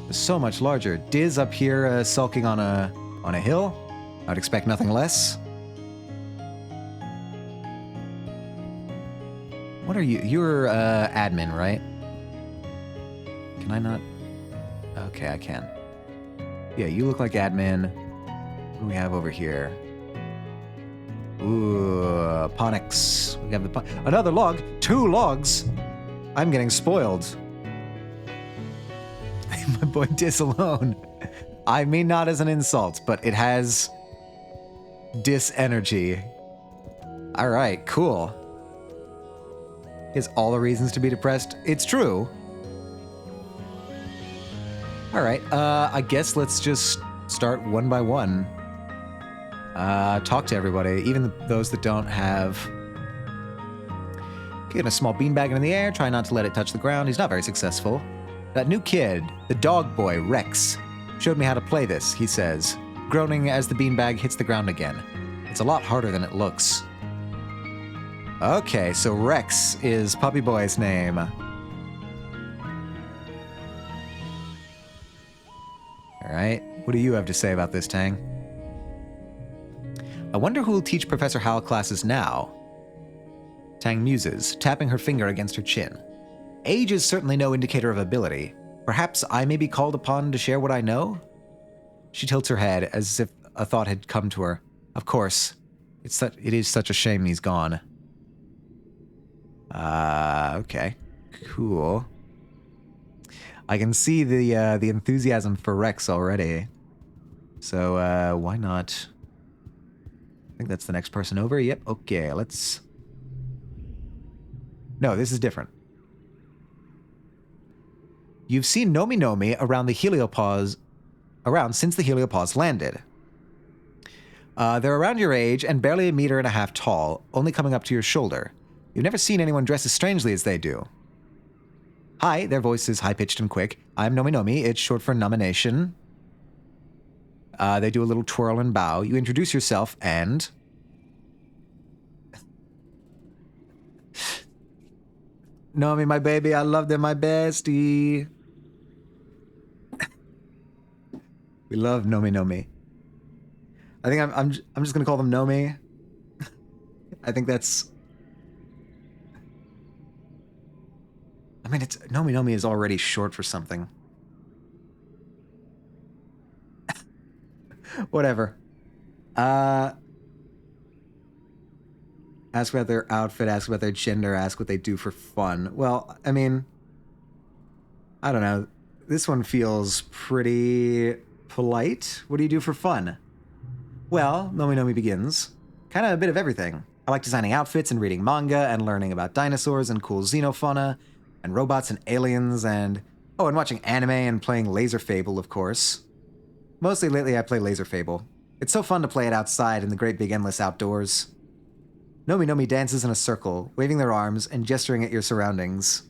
Speaker 1: It's so much larger. Diz up here, sulking on a hill. I'd expect nothing less. What are you? You're admin, right? Can I not? Okay, I can. Yeah, you look like admin. What do we have over here? Ooh, Ponix. We have the another log. 2 logs. I'm getting spoiled. My boy Dis alone. I mean, not as an insult, but it has Dis energy. All right, cool. Is all the reasons to be depressed? It's true. All right, I guess let's just start one by one. Talk to everybody, even those that don't have... Get a small beanbag in the air, try not to let it touch the ground. He's not very successful. That new kid, the dog boy, Rex, showed me how to play this, he says, groaning as the beanbag hits the ground again. It's a lot harder than it looks. Okay, so Rex is Puppy Boy's name. Alright, what do you have to say about this, Tang? I wonder who will teach Professor Howell classes now. Tang muses, tapping her finger against her chin. Age is certainly no indicator of ability. Perhaps I may be called upon to share what I know? She tilts her head as if a thought had come to her. Of course. It is such a shame he's gone. Okay. Cool. I can see the enthusiasm for Rex already. So, why not? I think that's the next person over. Yep, okay, let's... No, this is different. You've seen Nomi Nomi around since the heliopause landed. They're around your age and barely 1.5 meters tall, only coming up to your shoulder. You've never seen anyone dress as strangely as they do. Hi, their voice is high-pitched and quick. I'm Nomi Nomi. It's short for nomination. They do a little twirl and bow. You introduce yourself and... Nomi, my baby, I love them, my bestie. We love Nomi Nomi. I think I'm just gonna call them Nomi. I think that's... I mean, it's Nomi Nomi is already short for something. Whatever. Ask about their outfit, ask about their gender, ask what they do for fun. Well, I mean, I don't know. This one feels pretty polite. What do you do for fun? Well, Nomi Nomi begins. Kind of a bit of everything. I like designing outfits and reading manga and learning about dinosaurs and cool xenofauna and robots and aliens and... Oh, and watching anime and playing Laser Fable, of course. Mostly lately I play Laser Fable. It's so fun to play it outside in the great big endless outdoors. Nomi Nomi dances in a circle, waving their arms and gesturing at your surroundings.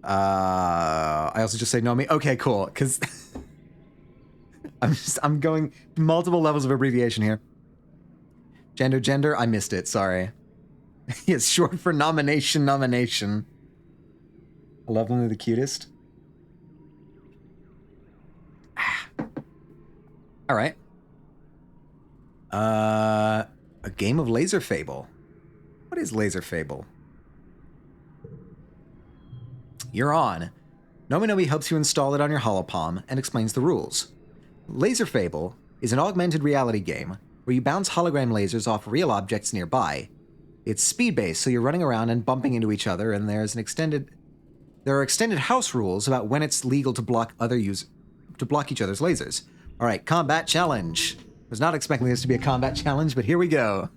Speaker 1: I also just say Nomi. Okay, cool, because I'm going multiple levels of abbreviation here. Gender, I missed it, sorry. It's short for nomination. I love them, they're the cutest. All right. A game of Laser Fable. What is Laser Fable? You're on. Nomi Nomi helps you install it on your holopalm and explains the rules. Laser Fable is an augmented reality game where you bounce hologram lasers off real objects nearby. It's speed-based, so you're running around and bumping into each other, and there are extended house rules about when it's legal to block each other's lasers. All right, combat challenge. Was not expecting this to be a combat challenge, but here we go.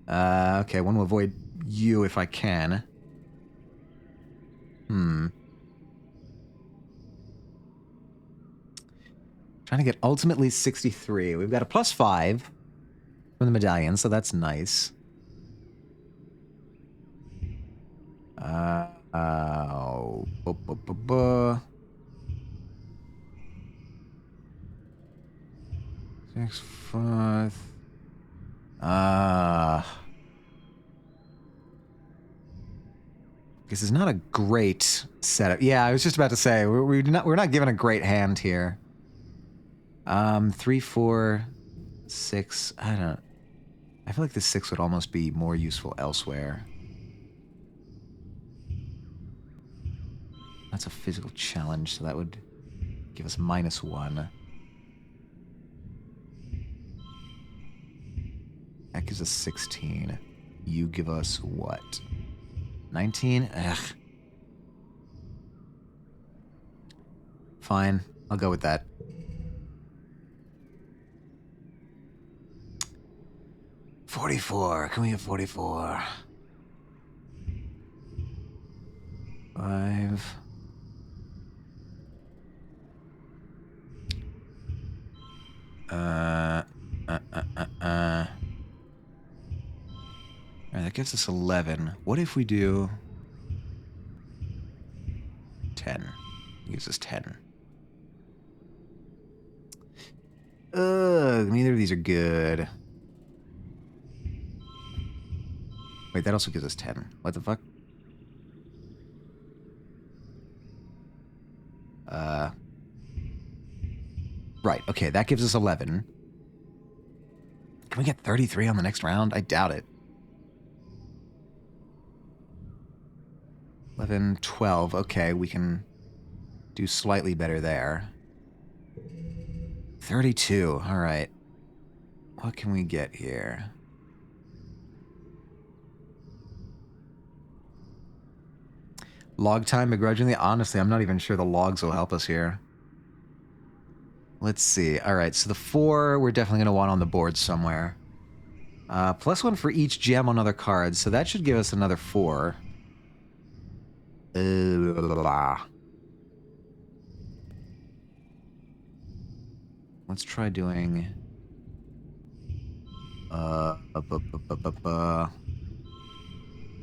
Speaker 1: Okay, I want to avoid you if I can. Trying to get ultimately 63. We've got a +5 from the medallion, so that's nice. Six, 5. This is not a great setup. Yeah, I was just about to say we're not given a great hand here. 3, 4, 6. I don't know. I feel like the 6 would almost be more useful elsewhere. That's a physical challenge, so that would give us -1. That gives us 16. You give us what? 19? Ugh. Fine. I'll go with that. $44. Can we get 44? 5. Alright, that gives us 11. What if we do 10? It gives us 10. Ugh, neither of these are good. Wait, that also gives us 10. What the fuck? Right, okay, that gives us 11. Can we get 33 on the next round? I doubt it. 11, 12. Okay, we can Do slightly better there. 32. All right. What can we get here? Log time begrudgingly? Honestly, I'm not even sure the logs will help us here. Let's see. All right, so the 4 we're definitely going to want on the board somewhere. +1 for each gem on other cards, so that should give us another 4. Let's try doing...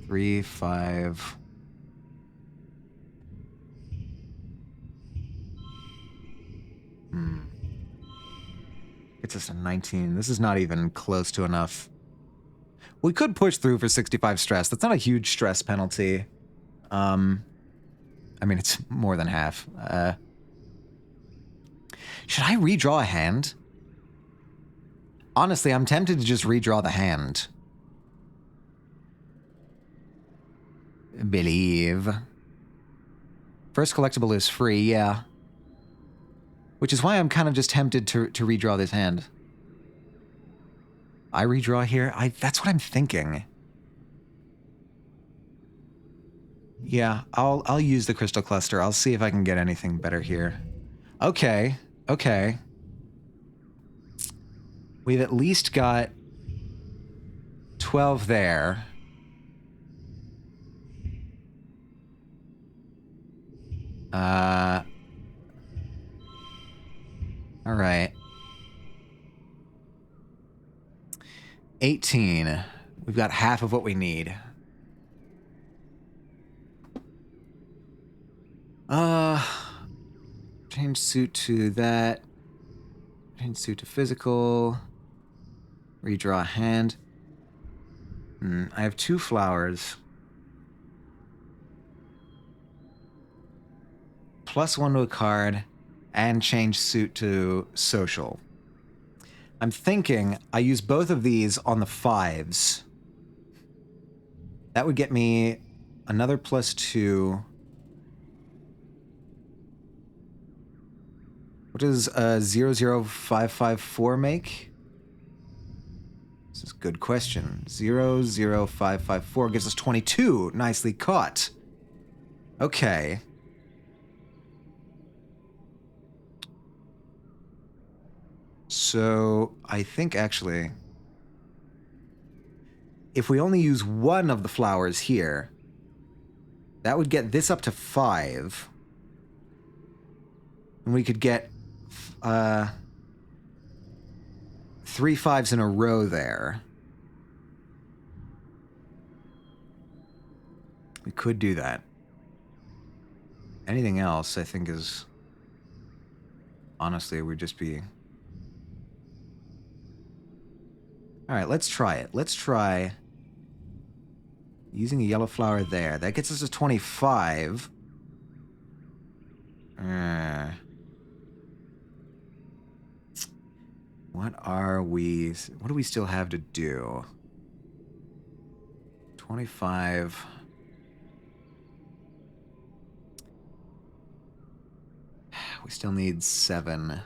Speaker 1: 3, 5... It's just a 19. This is not even close to enough. We could push through for 65 stress. That's not a huge stress penalty. I mean, it's more than half. Should I redraw a hand? Honestly, I'm tempted to just redraw the hand. Believe. First collectible is free, yeah. Which is why I'm kind of just tempted to redraw this hand. I redraw here? That's what I'm thinking. Yeah, I'll use the crystal cluster. I'll see if I can get anything better here. Okay, okay. We've at least got 12 there. All right. 18. We've got half of what we need. Change suit to that. Change suit to physical. Redraw a hand. I have 2 flowers. +1 to a card. And change suit to social. I'm thinking I use both of these on the 5s. That would get me another +2. What does 00554 make? This is a good question. 00554 gives us 22. Nicely caught. Okay. So, I think actually, if we only use 1 of the flowers here, that would get this up to 5. And we could get 3 5s in a row there. We could do that. Anything else, I think, is... Honestly, would just be... Alright, let's try it. Let's try using a yellow flower there. That gets us to 25. What do we still have to do? 25. We still need 7.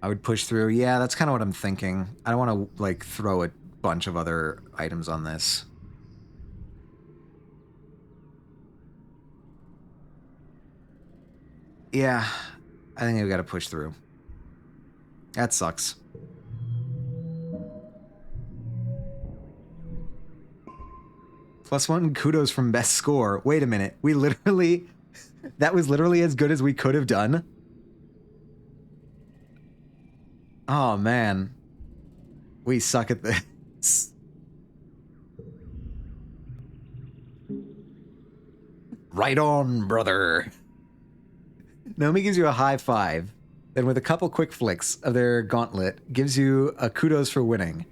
Speaker 1: I would push through. Yeah, that's kind of what I'm thinking. I don't want to, like, throw a bunch of other items on this. Yeah, I think I've got to push through. That sucks. +1 kudos from best score. Wait a minute. We literally... That was literally as good as we could have done. Oh, man. We suck at this. Right on, brother. Nomi gives you a high 5. Then with a couple quick flicks of their gauntlet, gives you a kudos for winning.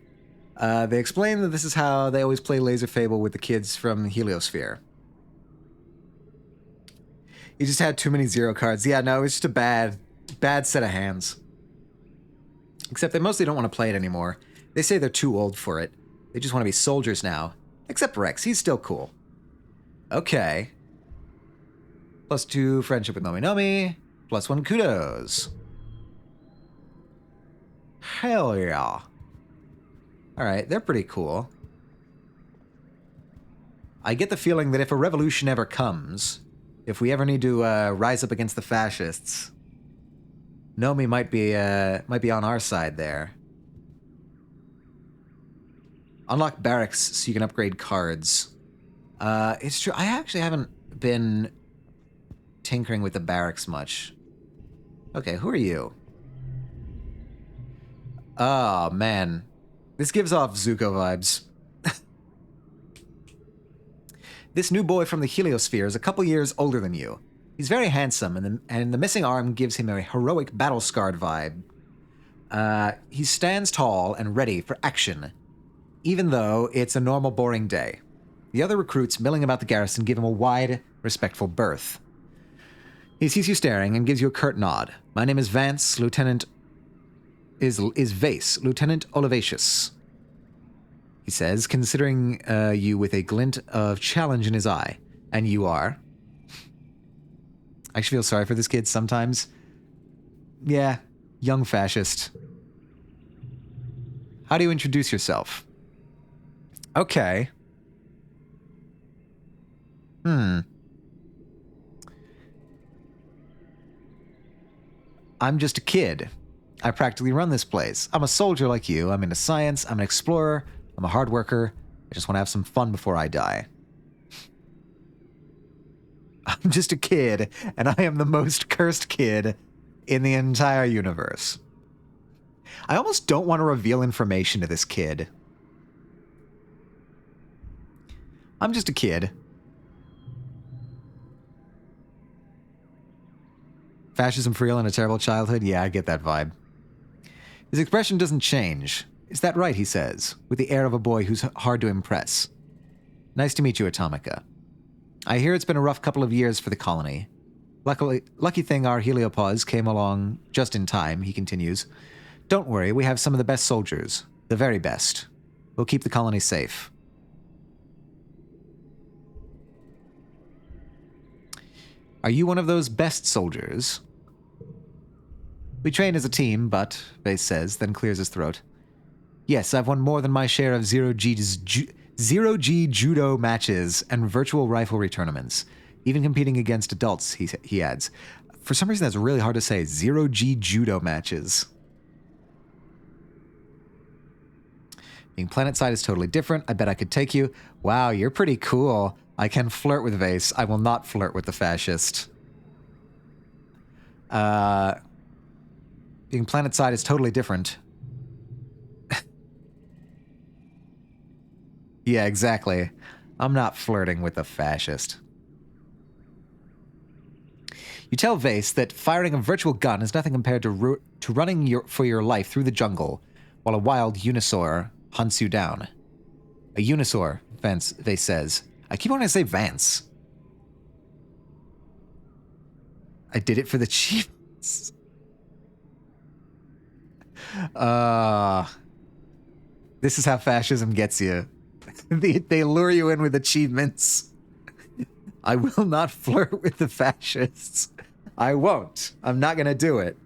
Speaker 1: They explain that this is how they always play Laser Fable with the kids from Heliosphere. You just had too many 0 cards. Yeah, no, it was just a bad set of hands. Except they mostly don't want to play it anymore. They say they're too old for it. They just want to be soldiers now. Except Rex, he's still cool. Okay. +2 friendship with Nomi Nomi. +1 kudos. Hell yeah. Alright, they're pretty cool. I get the feeling that if a revolution ever comes, if we ever need to rise up against the fascists, Nomi might be on our side there. Unlock barracks so you can upgrade cards. It's true. I actually haven't been tinkering with the barracks much. Okay, who are you? Oh, man. This gives off Zuko vibes. This new boy from the Heliosphere is a couple years older than you. He's very handsome, and the missing arm gives him a heroic battle-scarred vibe. He stands tall and ready for action, even though it's a normal, boring day. The other recruits milling about the garrison give him a wide, respectful berth. He sees you staring and gives you a curt nod. My name is Vance, Lieutenant... is Vace, Lieutenant Olivacious. He says, considering you with a glint of challenge in his eye. And you are? I actually feel sorry for this kid sometimes. Yeah, young fascist. How do you introduce yourself? Okay. I'm just a kid. I practically run this place. I'm a soldier like you. I'm into science. I'm an explorer. I'm a hard worker. I just want to have some fun before I die. I'm just a kid, and I am the most cursed kid in the entire universe. I almost don't want to reveal information to this kid. I'm just a kid. Fascism for real and a terrible childhood? Yeah, I get that vibe. His expression doesn't change. Is that right, he says, with the air of a boy who's hard to impress. Nice to meet you, Atomica. I hear it's been a rough couple of years for the colony. Lucky thing our heliopause came along just in time, he continues. Don't worry, we have some of the best soldiers. The very best. We'll keep the colony safe. Are you one of those best soldiers? We train as a team, but, Vace says, then clears his throat. Yes, I've won more than my share of zero-G judo matches and virtual riflery tournaments, even competing against adults, he adds. For some reason, that's really hard to say. Zero-G judo matches. Being planetside is totally different. I bet I could take you. Wow, you're pretty cool. I can flirt with Vace. I will not flirt with the fascist. Being planetside is totally different. Yeah, exactly. I'm not flirting with the fascist. You tell Vace that firing a virtual gun is nothing compared to running for your life through the jungle while a wild Unisaur hunts you down. A Unisaur, Vace says. I keep wanting to say Vance. I did it for the Chiefs. This is how fascism gets you. They lure you in with achievements. I will not flirt with the fascists. I won't. I'm not going to do it.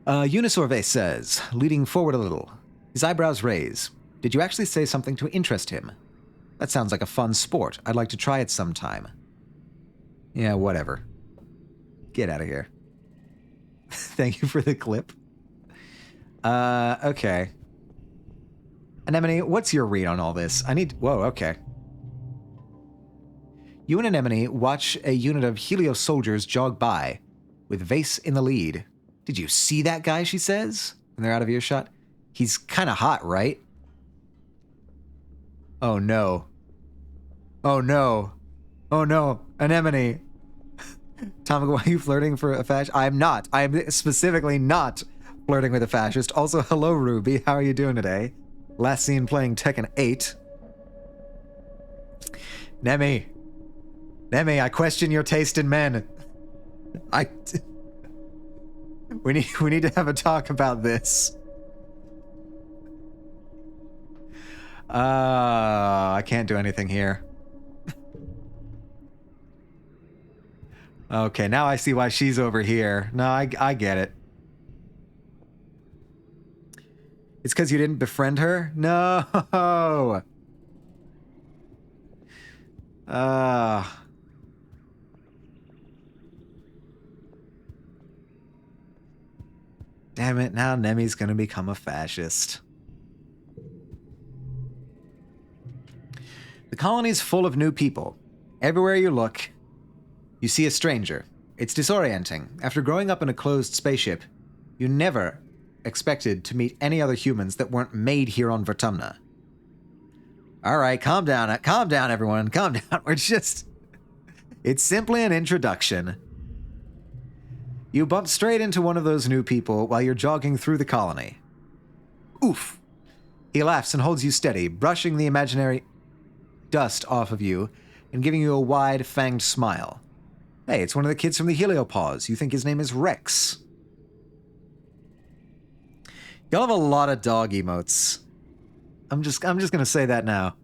Speaker 1: Unisaur Vace says, leaning forward a little. His eyebrows raise. Did you actually say something to interest him? That sounds like a fun sport. I'd like to try it sometime. Yeah, whatever. Get out of here. Thank you for the clip. Okay. Anemone, what's your read on all this? Whoa, okay. You and Anemone watch a unit of Helios soldiers jog by, with Vace in the lead. Did you see that guy, she says, when they're out of earshot? He's kind of hot, right? Oh, no. Oh, no. Oh, no. Anemone. Tomiko, why are you flirting for a fascist? I'm not. I'm specifically not flirting with a fascist. Also, hello, Ruby. How are you doing today? Last seen playing Tekken 8. Nemi, I question your taste in men. We need to have a talk about this. I can't do anything here. Okay, now I see why she's over here. No, I get it. It's because you didn't befriend her? No! Damn it, now Nemi's gonna become a fascist. The colony's full of new people. Everywhere you look, you see a stranger. It's disorienting. After growing up in a closed spaceship, you never expected to meet any other humans that weren't made here on Vertumna. Alright, calm down, everyone, calm down. It's simply an introduction. You bump straight into one of those new people while you're jogging through the colony. Oof. He laughs and holds you steady, brushing the imaginary dust off of you and giving you a wide, fanged smile. Hey, it's one of the kids from the Heliopause. You think his name is Rex. Y'all have a lot of dog emotes. I'm just gonna say that now.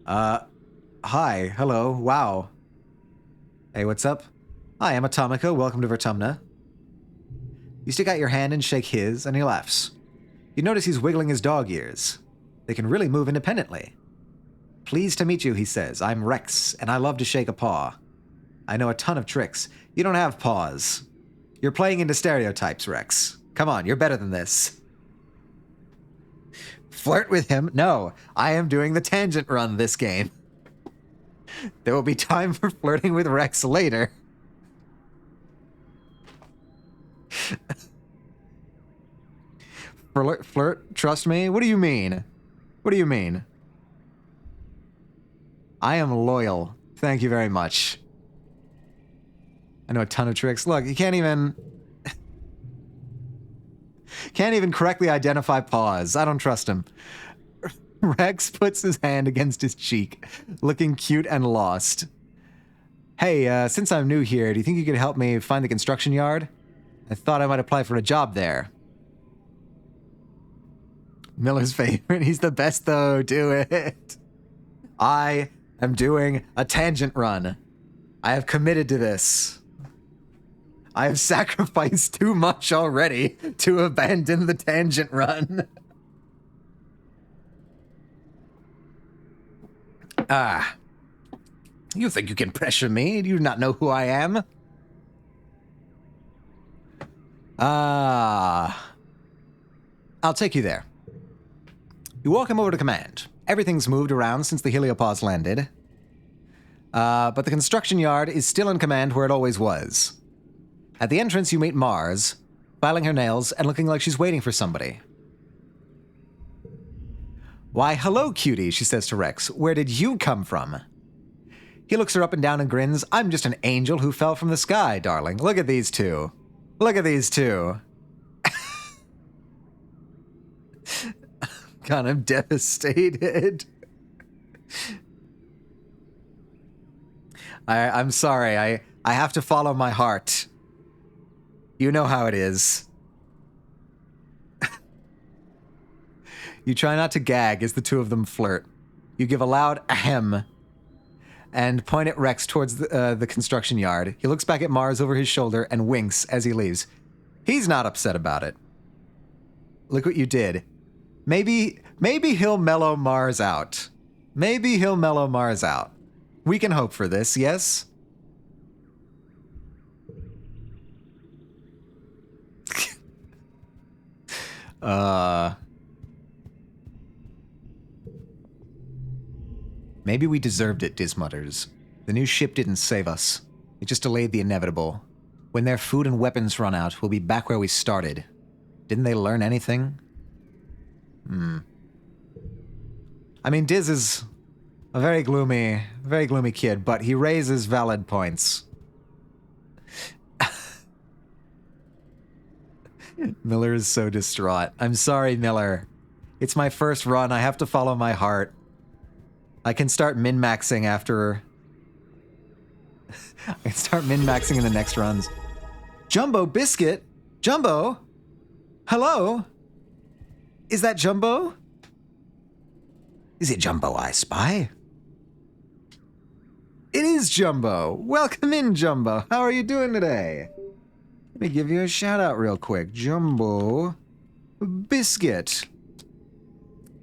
Speaker 1: Hi, hello, wow. Hey, what's up? Hi, I'm Atomica, welcome to Vertumna. You stick out your hand and shake his, and he laughs. You notice he's wiggling his dog ears. They can really move independently. Pleased to meet you, he says. I'm Rex, and I love to shake a paw. I know a ton of tricks. You don't have paws. You're playing into stereotypes, Rex. Come on, you're better than this. Flirt with him? No, I am doing the tangent run this game. There will be time for flirting with Rex later. Flirt? Trust me? What do you mean? What do you mean? I am loyal. Thank you very much. I know a ton of tricks. Look, you can't even correctly identify paws. I don't trust him. Rex puts his hand against his cheek, looking cute and lost. Hey, since I'm new here, do you think you could help me find the construction yard? I thought I might apply for a job there. Miller's favorite. He's the best, though. Do it. I am doing a tangent run. I have committed to this. I have sacrificed too much already to abandon the tangent run. You think you can pressure me? Do you not know who I am? I'll take you there. You walk him over to command. Everything's moved around since the Heliopause landed. But the construction yard is still in command where it always was. At the entrance, you meet Mars, filing her nails and looking like she's waiting for somebody. Why, hello, cutie, she says to Rex. Where did you come from? He looks her up and down and grins. I'm just an angel who fell from the sky, darling. Look at these two. Look at these two. God, I'm devastated. I'm sorry. I have to follow my heart. You know how it is. You try not to gag as the two of them flirt. You give a loud ahem and point at Rex towards the construction yard. He looks back at Mars over his shoulder and winks as he leaves. He's not upset about it. Look what you did. Maybe he'll mellow Mars out. Maybe he'll mellow Mars out. We can hope for this, yes? Maybe we deserved it, Diz mutters. The new ship didn't save us. It just delayed the inevitable. When their food and weapons run out, we'll be back where we started. Didn't they learn anything? I mean, Diz is a very gloomy kid, but he raises valid points. Miller is so distraught. I'm sorry, Miller. It's my first run. I have to follow my heart. I can start min-maxing after... I can start min-maxing in the next runs. Jumbo Biscuit? Jumbo? Hello? Is that Jumbo? Is it Jumbo I spy? It is Jumbo. Welcome in, Jumbo. How are you doing today? Let me give you a shout out real quick. Jumbo Biscuit.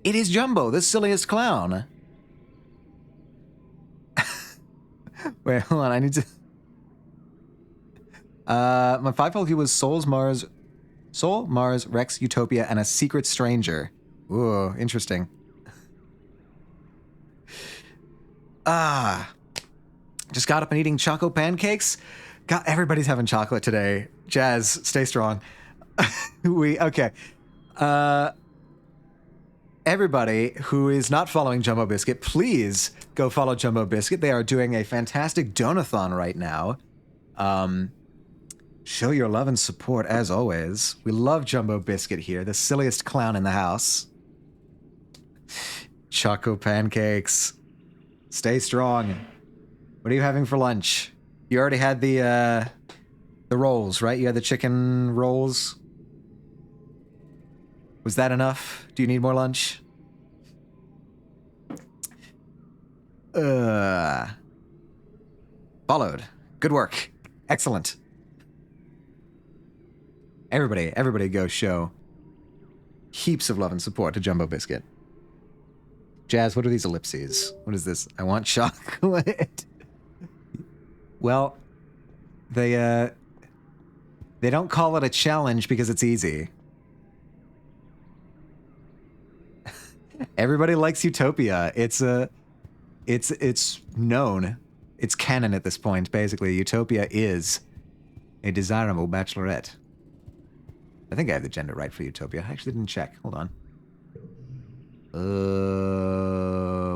Speaker 1: It is Jumbo, the silliest clown. Wait, hold on. I need to... my 5 was Soul, Mars, Rex, Utopia, and a secret stranger. Ooh, interesting. Just got up and eating choco pancakes. God, everybody's having chocolate today. Jazz, stay strong. Okay. Everybody who is not following Jumbo Biscuit, please go follow Jumbo Biscuit. They are doing a fantastic donathon right now. Show your love and support, as always. We love Jumbo Biscuit here, the silliest clown in the house. Choco pancakes. Stay strong. What are you having for lunch? You already had the rolls, right? You had the chicken rolls. Was that enough? Do you need more lunch? Followed. Good work. Excellent. Everybody go show heaps of love and support to Jumbo Biscuit. Jazz, what are these ellipses? What is this? I want chocolate. Well, they don't call it a challenge because it's easy. Everybody likes Utopia. It's known. It's canon at this point, basically. Utopia is a desirable bachelorette. I think I have the gender right for Utopia. I actually didn't check. Hold on.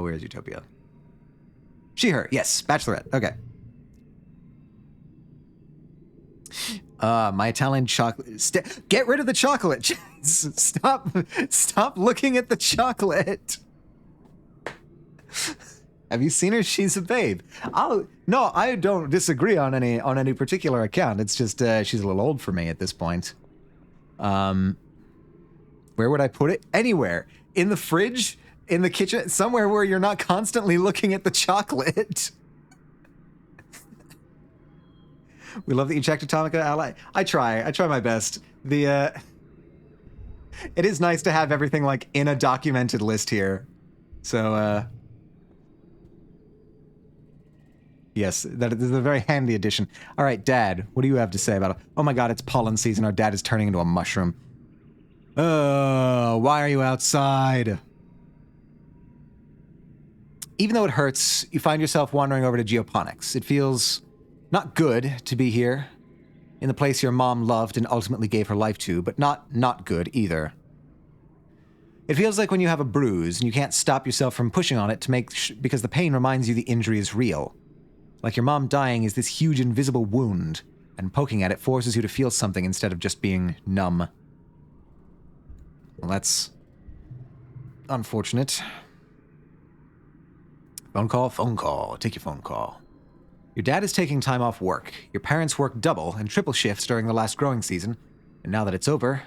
Speaker 1: Where's Utopia? She, her. Yes, bachelorette. Okay. My Italian chocolate. Get rid of the chocolate. Stop looking at the chocolate. Have you seen her? She's a babe. No, I don't disagree on any particular account. It's just she's a little old for me at this point. Where would I put it? Anywhere. In the fridge, in the kitchen, somewhere where you're not constantly looking at the chocolate. We love that you checked Atomica Ally. I try my best. It is nice to have everything like in a documented list here. So yes, that is a very handy addition. All right, Dad, what do you have to say about it? Oh my God, it's pollen season. Our dad is turning into a mushroom. Why are you outside? Even though it hurts, you find yourself wandering over to geoponics. It feels not good to be here, in the place your mom loved and ultimately gave her life to, but not good either. It feels like when you have a bruise and you can't stop yourself from pushing on it to because the pain reminds you the injury is real. Like your mom dying is this huge invisible wound, and poking at it forces you to feel something instead of just being numb. Well, that's unfortunate. Phone call. Take your phone call. Your dad is taking time off work. Your parents work double and triple shifts during the last growing season, and now that it's over,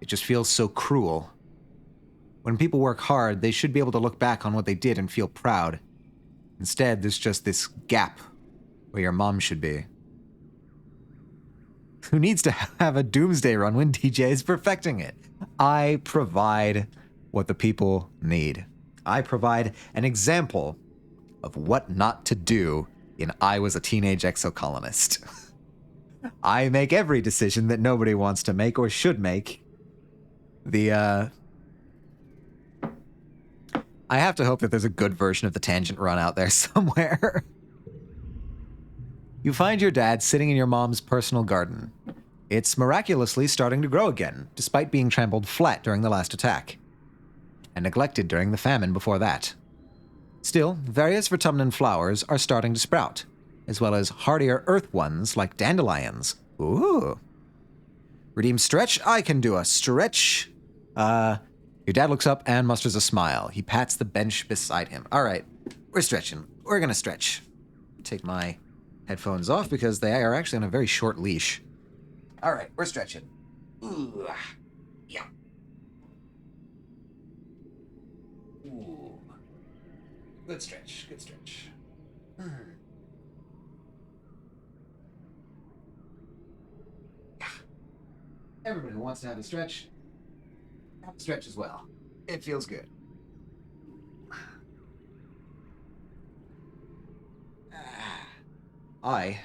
Speaker 1: it just feels so cruel. When people work hard, they should be able to look back on what they did and feel proud. Instead, there's just this gap where your mom should be. Who needs to have a doomsday run when DJ is perfecting it? I provide what the people need. I provide an example of what not to do in I Was a Teenage Exocolonist. I make every decision that nobody wants to make or should make. I have to hope that there's a good version of the tangent run out there somewhere. You find your dad sitting in your mom's personal garden. It's miraculously starting to grow again, despite being trampled flat during the last attack, and neglected during the famine before that. Still, various autumnal flowers are starting to sprout, as well as hardier earth ones like dandelions. Ooh. Redeem stretch? I can do a stretch. Your dad looks up and musters a smile. He pats the bench beside him. All right, we're stretching. We're gonna stretch. Take my headphones off because they are actually on a very short leash. All right, we're stretching. Ooh. Yeah. Ooh. Good stretch. Everybody who wants to have a stretch, have a stretch as well. It feels good. I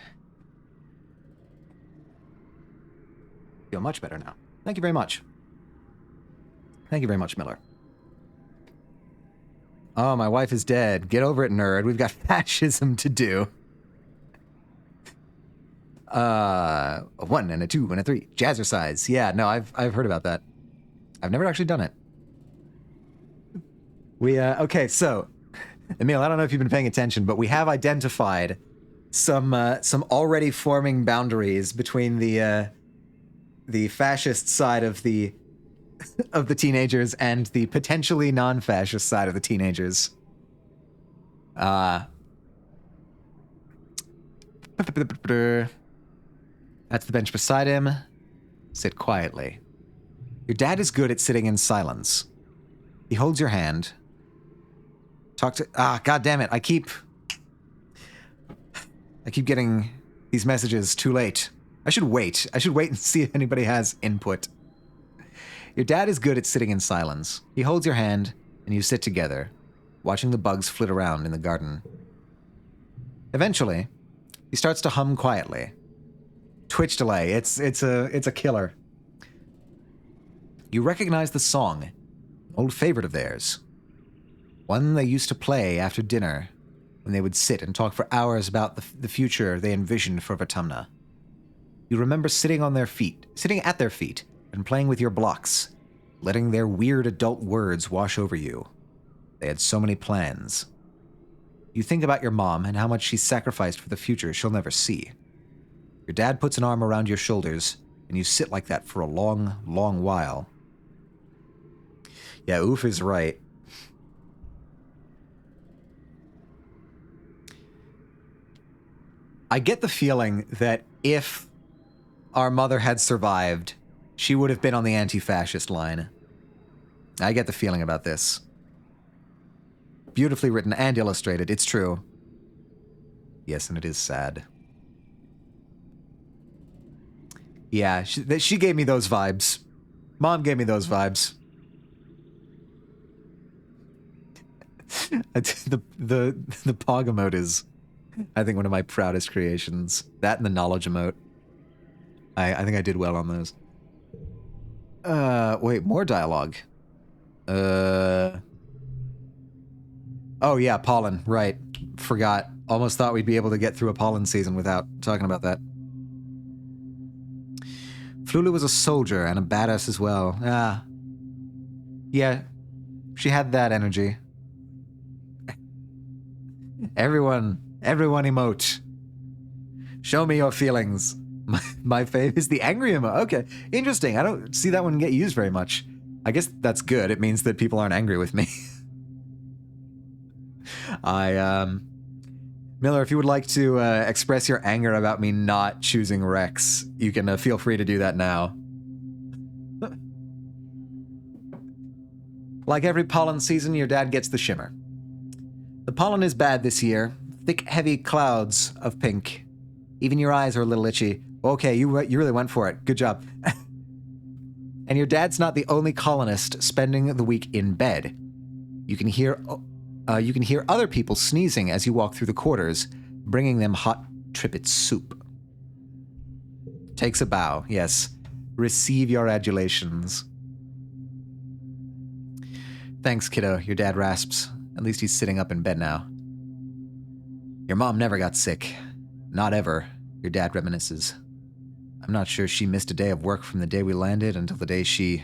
Speaker 1: feel much better now. Thank you very much. Thank you very much, Miller. Oh, my wife is dead. Get over it, nerd. We've got fascism to do. A 1 and a 2 and a 3. Jazzercise. Yeah, no, I've heard about that. I've never actually done it. Okay, so, Emil, I don't know if you've been paying attention, but we have identified some already forming boundaries between the fascist side of the teenagers and the potentially non-fascist side of the teenagers. That's the bench beside him. Sit quietly. Your dad is good at sitting in silence. He holds your hand. God damn it. I keep getting these messages too late. I should wait and see if anybody has input. Your dad is good at sitting in silence. He holds your hand, and you sit together, watching the bugs flit around in the garden. Eventually, he starts to hum quietly. Twitch delay, it's a killer. You recognize the song, an old favorite of theirs. One they used to play after dinner, when they would sit and talk for hours about the future they envisioned for Vertumna. You remember sitting at their feet, and playing with your blocks, letting their weird adult words wash over you. They had so many plans. You think about your mom and how much she sacrificed for the future she'll never see. Your dad puts an arm around your shoulders, and you sit like that for a long, long while. Yeah, Oof is right. I get the feeling that if our mother had survived, she would have been on the anti-fascist line. I get the feeling about this. Beautifully written and illustrated, it's true. Yes, and it is sad. Yeah, she gave me those vibes. Mom gave me those vibes. The Pog emote is, I think, one of my proudest creations. That and the knowledge emote. I think I did well on those. Wait, more dialogue. Oh yeah, pollen, right. Forgot. Almost thought we'd be able to get through a pollen season without talking about that. Flula was a soldier and a badass as well. Yeah, she had that energy. Everyone emote. Show me your feelings. My fave is the angry emote. Okay, interesting. I don't see that one get used very much. I guess that's good. It means that people aren't angry with me. Miller, if you would like to express your anger about me not choosing Rex, you can feel free to do that now. Like every pollen season, your dad gets the shimmer. The pollen is bad this year. Thick, heavy clouds of pink. Even your eyes are a little itchy. Okay, you really went for it. Good job. And your dad's not the only colonist spending the week in bed. You can hear other people sneezing as you walk through the quarters, bringing them hot trippet soup. Takes a bow, yes. Receive your adulations. Thanks, kiddo, your dad rasps. At least he's sitting up in bed now. Your mom never got sick. Not ever, your dad reminisces. I'm not sure she missed a day of work from the day we landed until the day she...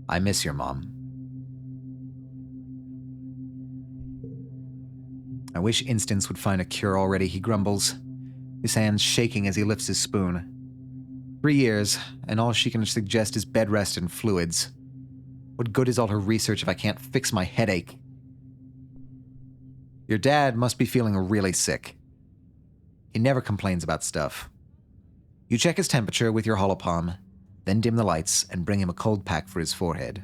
Speaker 1: I miss your mom. I wish Instance would find a cure already, he grumbles, his hands shaking as he lifts his spoon. 3 years, and all she can suggest is bed rest and fluids. What good is all her research if I can't fix my headache? Your dad must be feeling really sick. He never complains about stuff. You check his temperature with your holopalm, then dim the lights and bring him a cold pack for his forehead.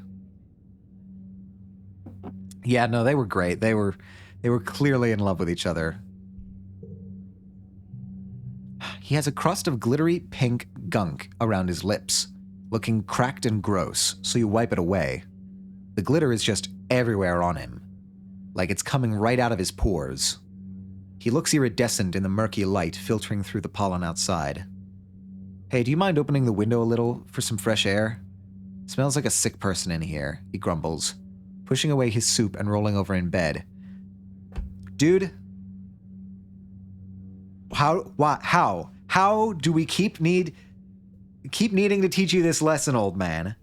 Speaker 1: Yeah, no, they were great. They were clearly in love with each other. He has a crust of glittery pink gunk around his lips, looking cracked and gross, so you wipe it away. The glitter is just everywhere on him, like it's coming right out of his pores. He looks iridescent in the murky light filtering through the pollen outside. Hey, do you mind opening the window a little for some fresh air? Smells like a sick person in here, he grumbles, pushing away his soup and rolling over in bed. Dude, how do we keep needing to teach you this lesson, old man?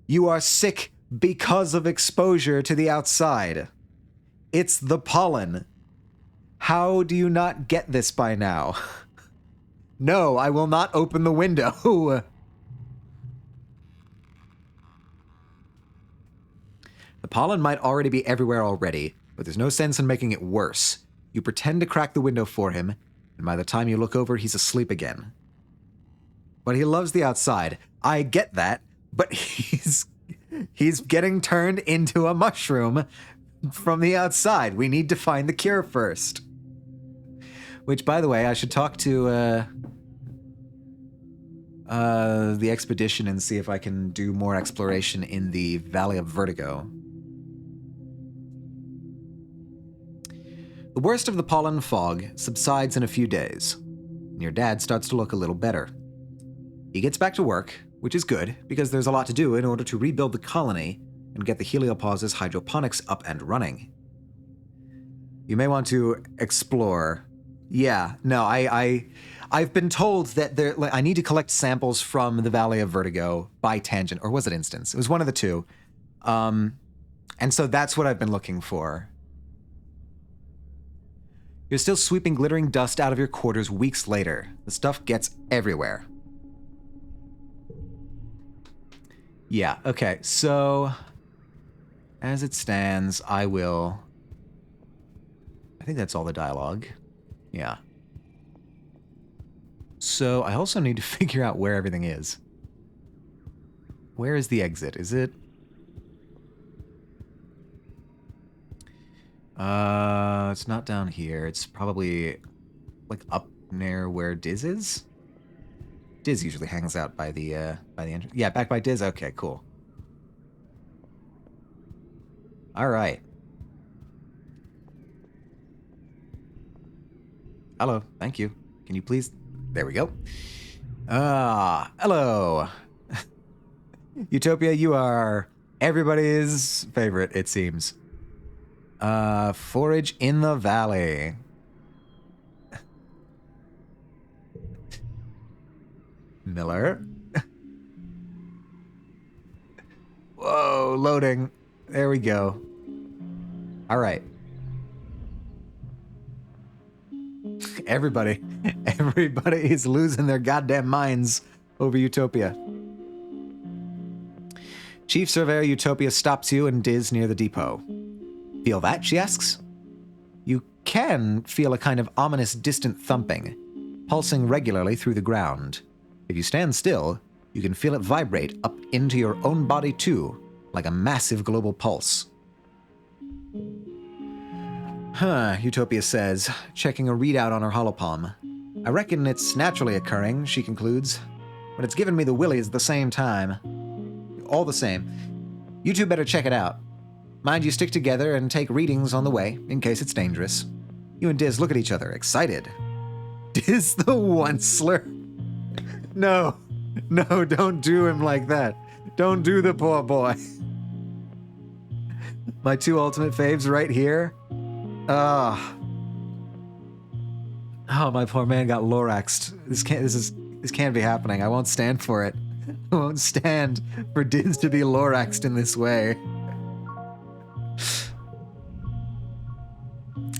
Speaker 1: You are sick because of exposure to the outside. It's the pollen. How do you not get this by now? No, I will not open the window. The pollen might already be everywhere already, but there's no sense in making it worse. You pretend to crack the window for him, and by the time you look over, he's asleep again. But he loves the outside. I get that, but he's getting turned into a mushroom from the outside. We need to find the cure first. Which, by the way, I should talk to the expedition and see if I can do more exploration in the Valley of Vertigo. The worst of the pollen fog subsides in a few days, and your dad starts to look a little better. He gets back to work, which is good, because there's a lot to do in order to rebuild the colony and get the Heliopause's hydroponics up and running. You may want to explore. Yeah, no, I've been told that I need to collect samples from the Valley of Vertigo by tangent, or was it instance? It was one of the two. And so that's what I've been looking for. You're still sweeping glittering dust out of your quarters weeks later. The stuff gets everywhere. Yeah, okay, so as it stands, I think that's all the dialogue. Yeah. So I also need to figure out where everything is. Where is the exit? Is it? It's not down here. It's probably like up near where Diz is. Diz usually hangs out by the entrance. Yeah, back by Diz. Okay, cool. All right. Hello. Thank you. Can you please? There we go. Hello. Utopia, you are everybody's favorite, it seems. Forage in the valley. Miller. Whoa, loading. There we go. All right. Everybody is losing their goddamn minds over Utopia. Chief Surveyor Utopia stops you and Diz near the depot. Feel that, she asks. You can feel a kind of ominous distant thumping, pulsing regularly through the ground. If you stand still, you can feel it vibrate up into your own body too, like a massive global pulse. Utopia says, checking a readout on her holopalm. I reckon it's naturally occurring, she concludes, but it's given me the willies at the same time. All the same, you two better check it out. Mind you stick together and take readings on the way, in case it's dangerous. You and Diz look at each other, excited. Diz the Onceler? No, don't do him like that. Don't do the poor boy. My two ultimate faves right here. Oh, my poor man got Loraxed. This can't be happening. I won't stand for it. I won't stand for Diz to be Loraxed in this way.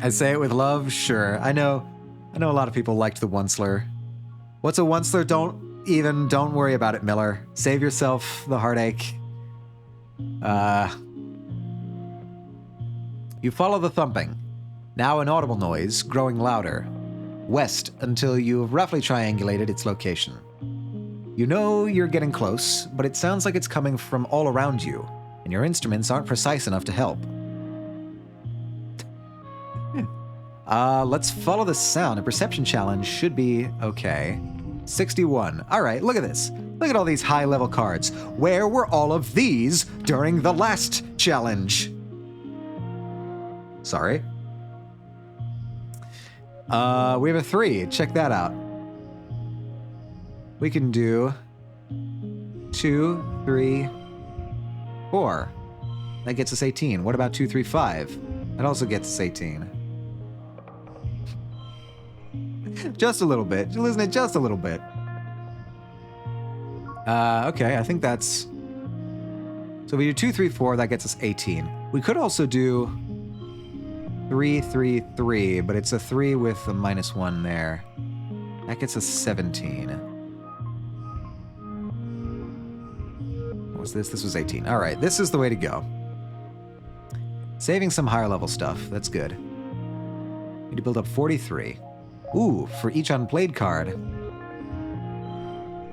Speaker 1: I say it with love, sure. I know a lot of people liked the Onceler. What's a Onceler? Don't worry about it, Miller. Save yourself the heartache. You follow the thumping. Now an audible noise, growing louder. West until you've roughly triangulated its location. You know you're getting close, but it sounds like it's coming from all around you, and your instruments aren't precise enough to help. Let's follow the sound. A perception challenge should be okay. 61. All right, look at this. Look at all these high-level cards. Where were all of these during the last challenge? Sorry. We have a 3. Check that out. We can do 2, 3, 4. That gets us 18. What about 2, 3, 5? That also gets us 18. Just a little bit. Isn't it? Just a little bit. Okay, I think that's... So we do 2, 3, 4. That gets us 18. We could also do 3, 3, 3, but it's a 3 with a -1 there. That gets us 17. What was this? This was 18. All right, this is the way to go. Saving some higher level stuff. That's good. Need to build up 43. Ooh, for each unplayed card.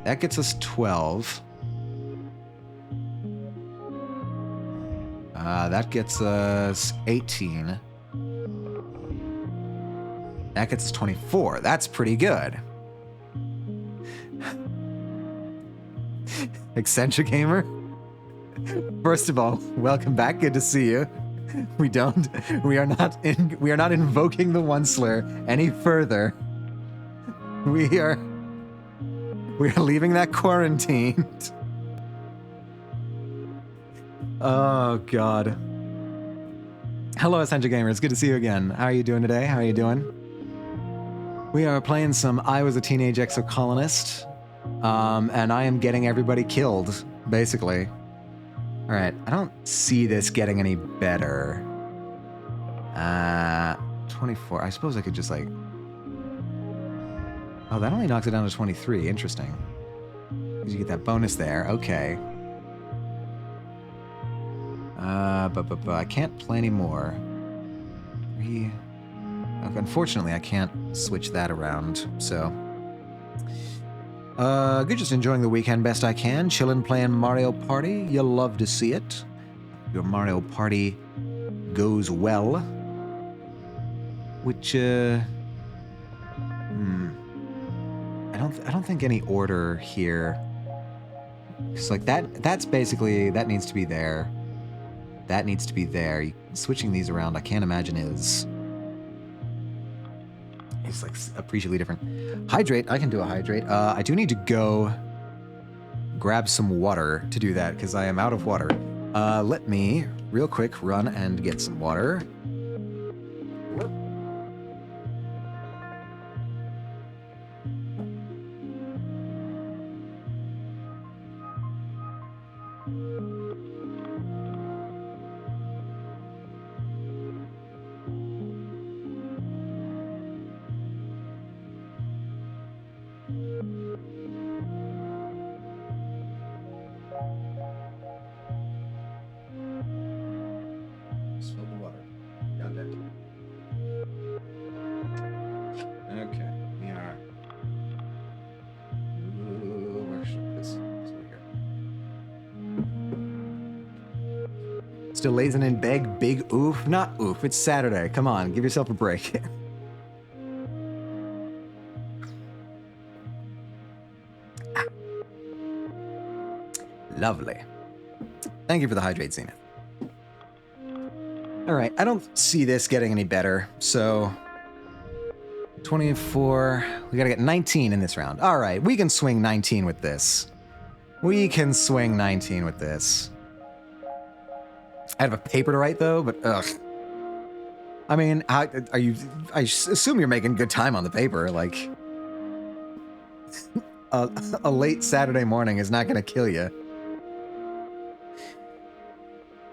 Speaker 1: That gets us 12. That gets us 18. That gets us 24. That's pretty good. Eccentric Gamer? First of all, welcome back. Good to see you. We are not invoking the Onceler any further. We are leaving that quarantined. Oh God. Hello, Eccentric Gamer. It's good to see you again. How are you doing today? How are you doing? We are playing some I Was a Teenage Exocolonist, and I am getting everybody killed, basically. All right, I don't see this getting any better. 24. I suppose I could just like... Oh, that only knocks it down to 23. Interesting. Because you get that bonus there. Okay. But I can't play anymore. Okay, unfortunately, I can't switch that around, so... Good, just enjoying the weekend best I can. Chillin' playing Mario Party. You'll love to see it. Your Mario Party goes well. Which, I don't think any order here. It's like that's basically, that needs to be there. That needs to be there. Switching these around, I can't imagine is... It's like appreciably different. Hydrate, I can do a hydrate. I do need to go grab some water to do that because I am out of water. Let me real quick run and get some water. Still lazing in bed, big oof? Not oof, it's Saturday. Come on, give yourself a break. Lovely. Thank you for the hydrate, Zenith. Alright, I don't see this getting any better, so... 24... We gotta get 19 in this round. Alright, we can swing 19 with this. We can swing 19 with this. I have a paper to write, though, but ugh. I mean, how are you... I assume you're making good time on the paper, like... a late Saturday morning is not gonna kill you.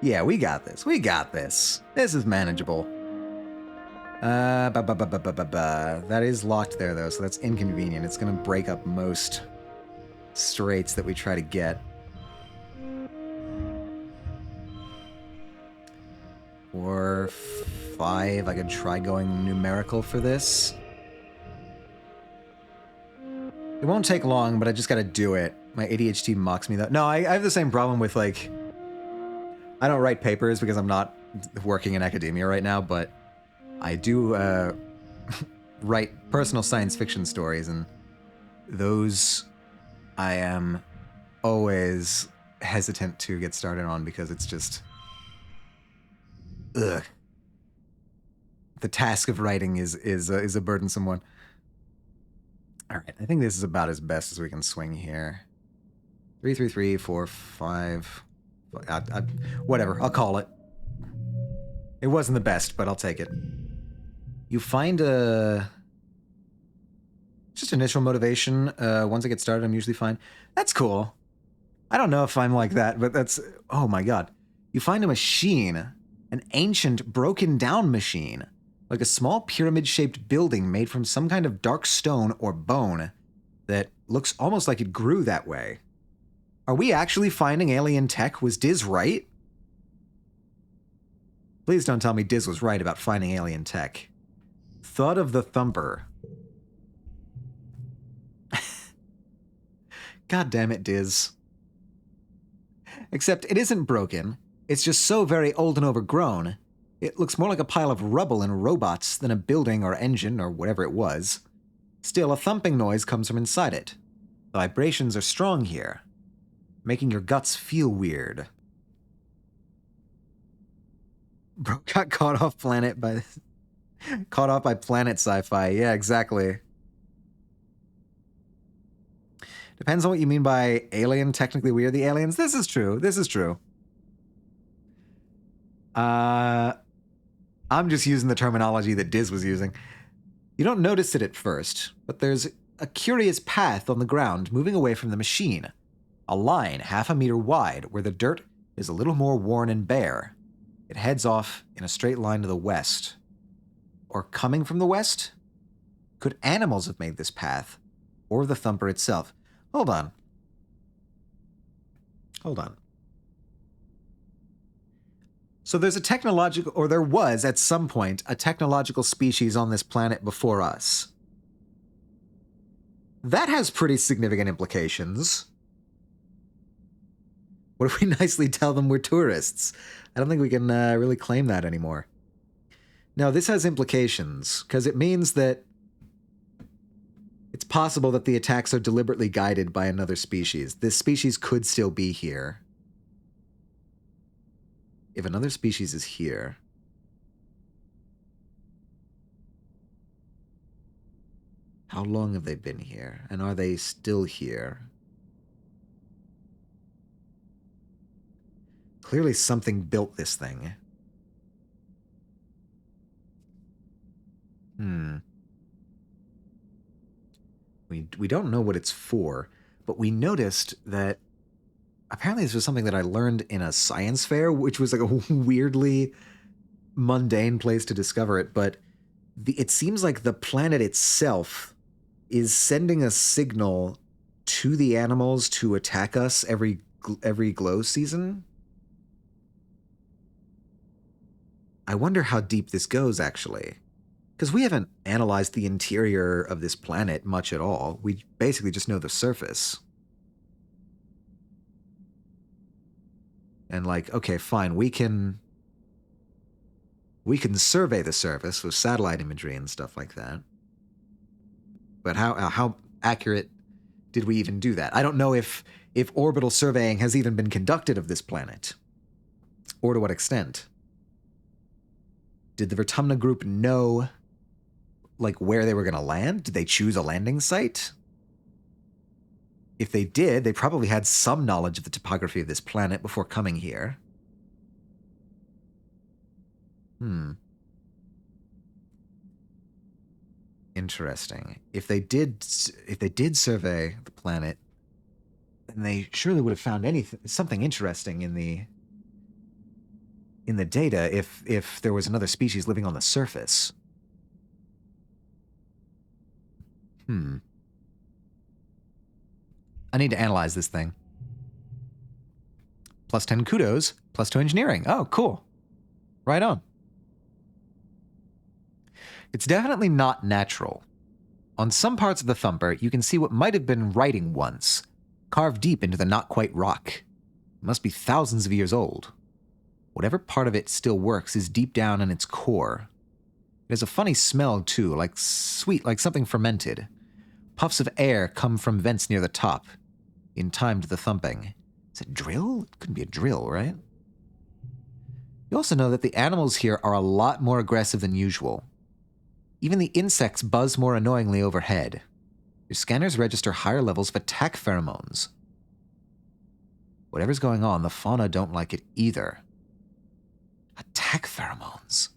Speaker 1: Yeah, we got this. We got this. This is manageable. That is locked there, though, so that's inconvenient. It's gonna break up most straights that we try to get. 4, 5. I could try going numerical for this. It won't take long, but I just gotta do it. My ADHD mocks me, though. No, I have the same problem with, like... I don't write papers because I'm not working in academia right now, but I do write personal science fiction stories, and those I am always hesitant to get started on because it's just... Ugh. The task of writing is a burdensome one. All right, I think this is about as best as we can swing here. 3, 3, 3, 4, 5. Whatever, I'll call it. It wasn't the best, but I'll take it. You find just initial motivation. Once I get started, I'm usually fine. That's cool. I don't know if I'm like that, but that's... Oh my god. You find a machine. An ancient, broken-down machine. Like a small pyramid-shaped building made from some kind of dark stone or bone that looks almost like it grew that way. Are we actually finding alien tech? Was Diz right? Please don't tell me Diz was right about finding alien tech. Thud of the Thumper. God damn it, Diz. Except it isn't broken. It's just so very old and overgrown. It looks more like a pile of rubble and robots than a building or engine or whatever it was. Still, a thumping noise comes from inside it. The vibrations are strong here, making your guts feel weird. Bro got caught off by planet sci-fi. Yeah, exactly. Depends on what you mean by alien. Technically, we are the aliens. This is true. This is true. I'm just using the terminology that Diz was using. You don't notice it at first, but there's a curious path on the ground moving away from the machine. A line 1/2 meter wide where the dirt is a little more worn and bare. It heads off in a straight line to the west. Or coming from the west? Could animals have made this path? Or the Thumper itself? Hold on. Hold on. So there's a technological, or there was at some point, a technological species on this planet before us. That has pretty significant implications. What if we nicely tell them we're tourists? I don't think we can really claim that anymore. No, this has implications, because it means that it's possible that the attacks are deliberately guided by another species. This species could still be here. If another species is here... How long have they been here? And are they still here? Clearly something built this thing. We don't know what it's for, but we noticed that apparently this was something that I learned in a science fair, which was like a weirdly mundane place to discover it, but it seems like the planet itself is sending a signal to the animals to attack us every glow season. I wonder how deep this goes, actually. Because we haven't analyzed the interior of this planet much at all. We basically just know the surface. And like, okay, fine, we can survey the surface with satellite imagery and stuff like that. But how accurate did we even do that? I don't know if orbital surveying has even been conducted of this planet. Or to what extent. Did the Vertumna group know, like, where they were going to land? Did they choose a landing site? If they did, they probably had some knowledge of the topography of this planet before coming here. Interesting. If they did survey the planet, then they surely would have found something interesting in the data if there was another species living on the surface. I need to analyze this thing. +10 kudos, +2 engineering. Oh, cool. Right on. It's definitely not natural. On some parts of the Thumper, you can see what might have been writing once, carved deep into the not-quite rock. It must be thousands of years old. Whatever part of it still works is deep down in its core. It has a funny smell, too, like sweet, like something fermented. Puffs of air come from vents near the top, in time to the thumping. Is it drill? It couldn't be a drill, right? You also know that the animals here are a lot more aggressive than usual. Even the insects buzz more annoyingly overhead. Your scanners register higher levels of attack pheromones. Whatever's going on, the fauna don't like it either. Attack pheromones.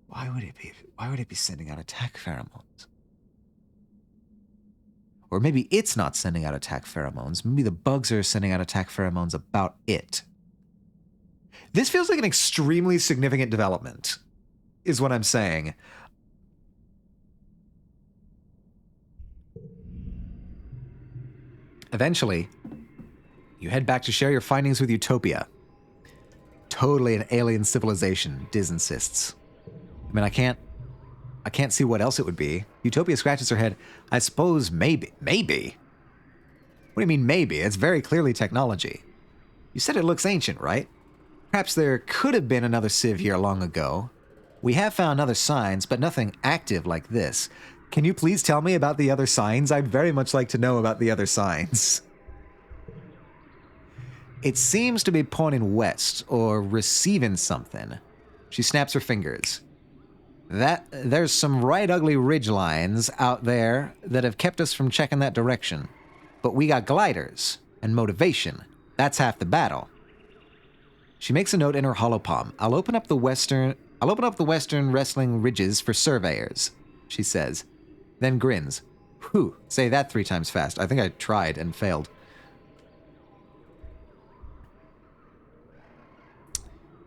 Speaker 1: Why would it be sending out attack pheromones? Or maybe it's not sending out attack pheromones. Maybe the bugs are sending out attack pheromones about it. This feels like an extremely significant development, is what I'm saying. Eventually, you head back to share your findings with Utopia. Totally an alien civilization, Diz insists. I mean, I can't see what else it would be. Utopia scratches her head. I suppose maybe. Maybe? What do you mean maybe? It's very clearly technology. You said it looks ancient, right? Perhaps there could have been another civ here long ago. We have found other signs, but nothing active like this. Can you please tell me about the other signs? I'd very much like to know about the other signs. It seems to be pointing west, or receiving something. She snaps her fingers. There's some right ugly ridge lines out there that have kept us from checking that direction. But we got gliders and motivation. That's half the battle. She makes a note in her holopalm. I'll open up the western wrestling ridges for surveyors, she says, then grins. Whew, say that 3 times fast. I think I tried and failed.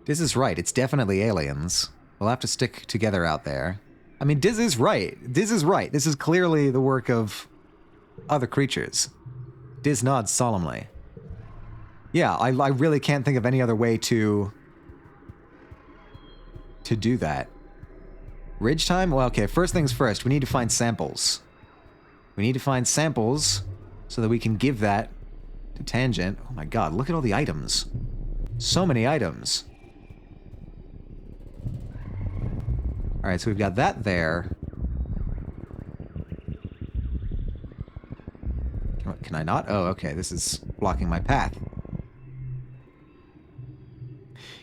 Speaker 1: Diz is right. It's definitely aliens. We'll have to stick together out there. I mean, Diz is right. Diz is right. This is clearly the work of other creatures. Diz nods solemnly. Yeah, I really can't think of any other way to do that. Ridge time? Well, okay, first things first. We need to find samples. We need to find samples so that we can give that to Tangent. Oh my god, look at all the items. So many items. Alright, so we've got that there. Can I not? Oh, okay, this is blocking my path.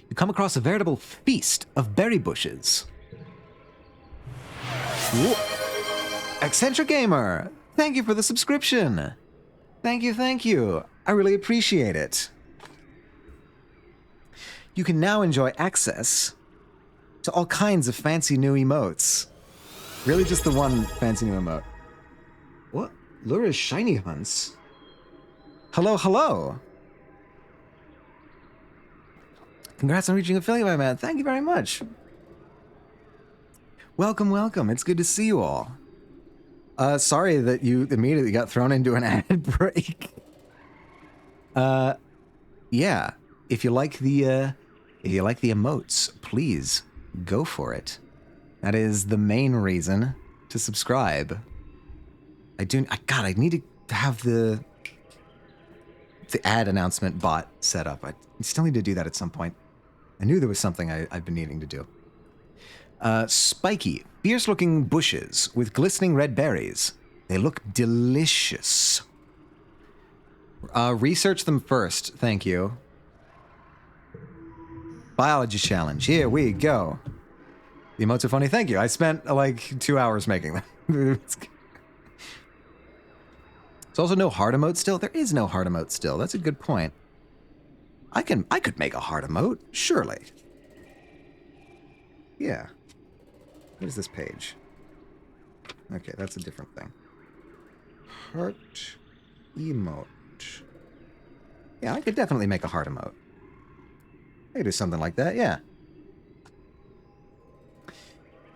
Speaker 1: You come across a veritable feast of berry bushes. Whoa. Eccentric Gamer, thank you for the subscription. Thank you. I really appreciate it. You can now enjoy access to all kinds of fancy new emotes. Really just the one fancy new emote. What? Lura's shiny hunts? Hello. Congrats on reaching affiliate, my man. Thank you very much. Welcome. It's good to see you all. Sorry that you immediately got thrown into an ad break. Yeah. If you like the emotes, please go for it. That is the main reason to subscribe. I need to have the ad announcement bot set up. I still need to do that at some point. I knew there was something I've been needing to do. Spiky, fierce-looking bushes with glistening red berries. They look delicious. Research them first, thank you. Biology challenge, here we go. The emotes are funny, thank you. I spent like 2 hours making them. There's also no heart emote still? There is no heart emote still. That's a good point. I could make a heart emote, surely. Yeah. What is this page? Okay, that's a different thing. Heart emote. Yeah, I could definitely make a heart emote. I could do something like that, yeah.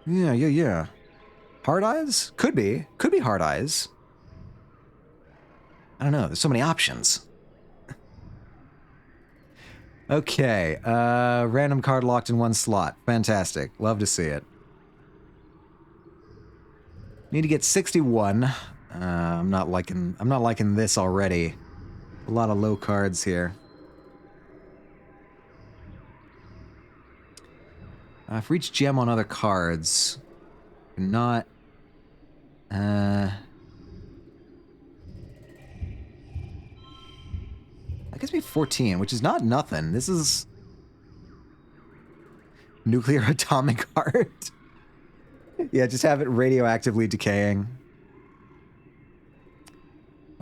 Speaker 1: Yeah. Hard eyes? Could be. Could be hard eyes. I don't know. There's so many options. Okay. Random card locked in one slot. Fantastic. Love to see it. Need to get 61. I'm not liking this already. A lot of low cards here. For each gem on other cards, not... That gives me 14, which is not nothing. This is... Nuclear atomic heart. Yeah, just have it radioactively decaying.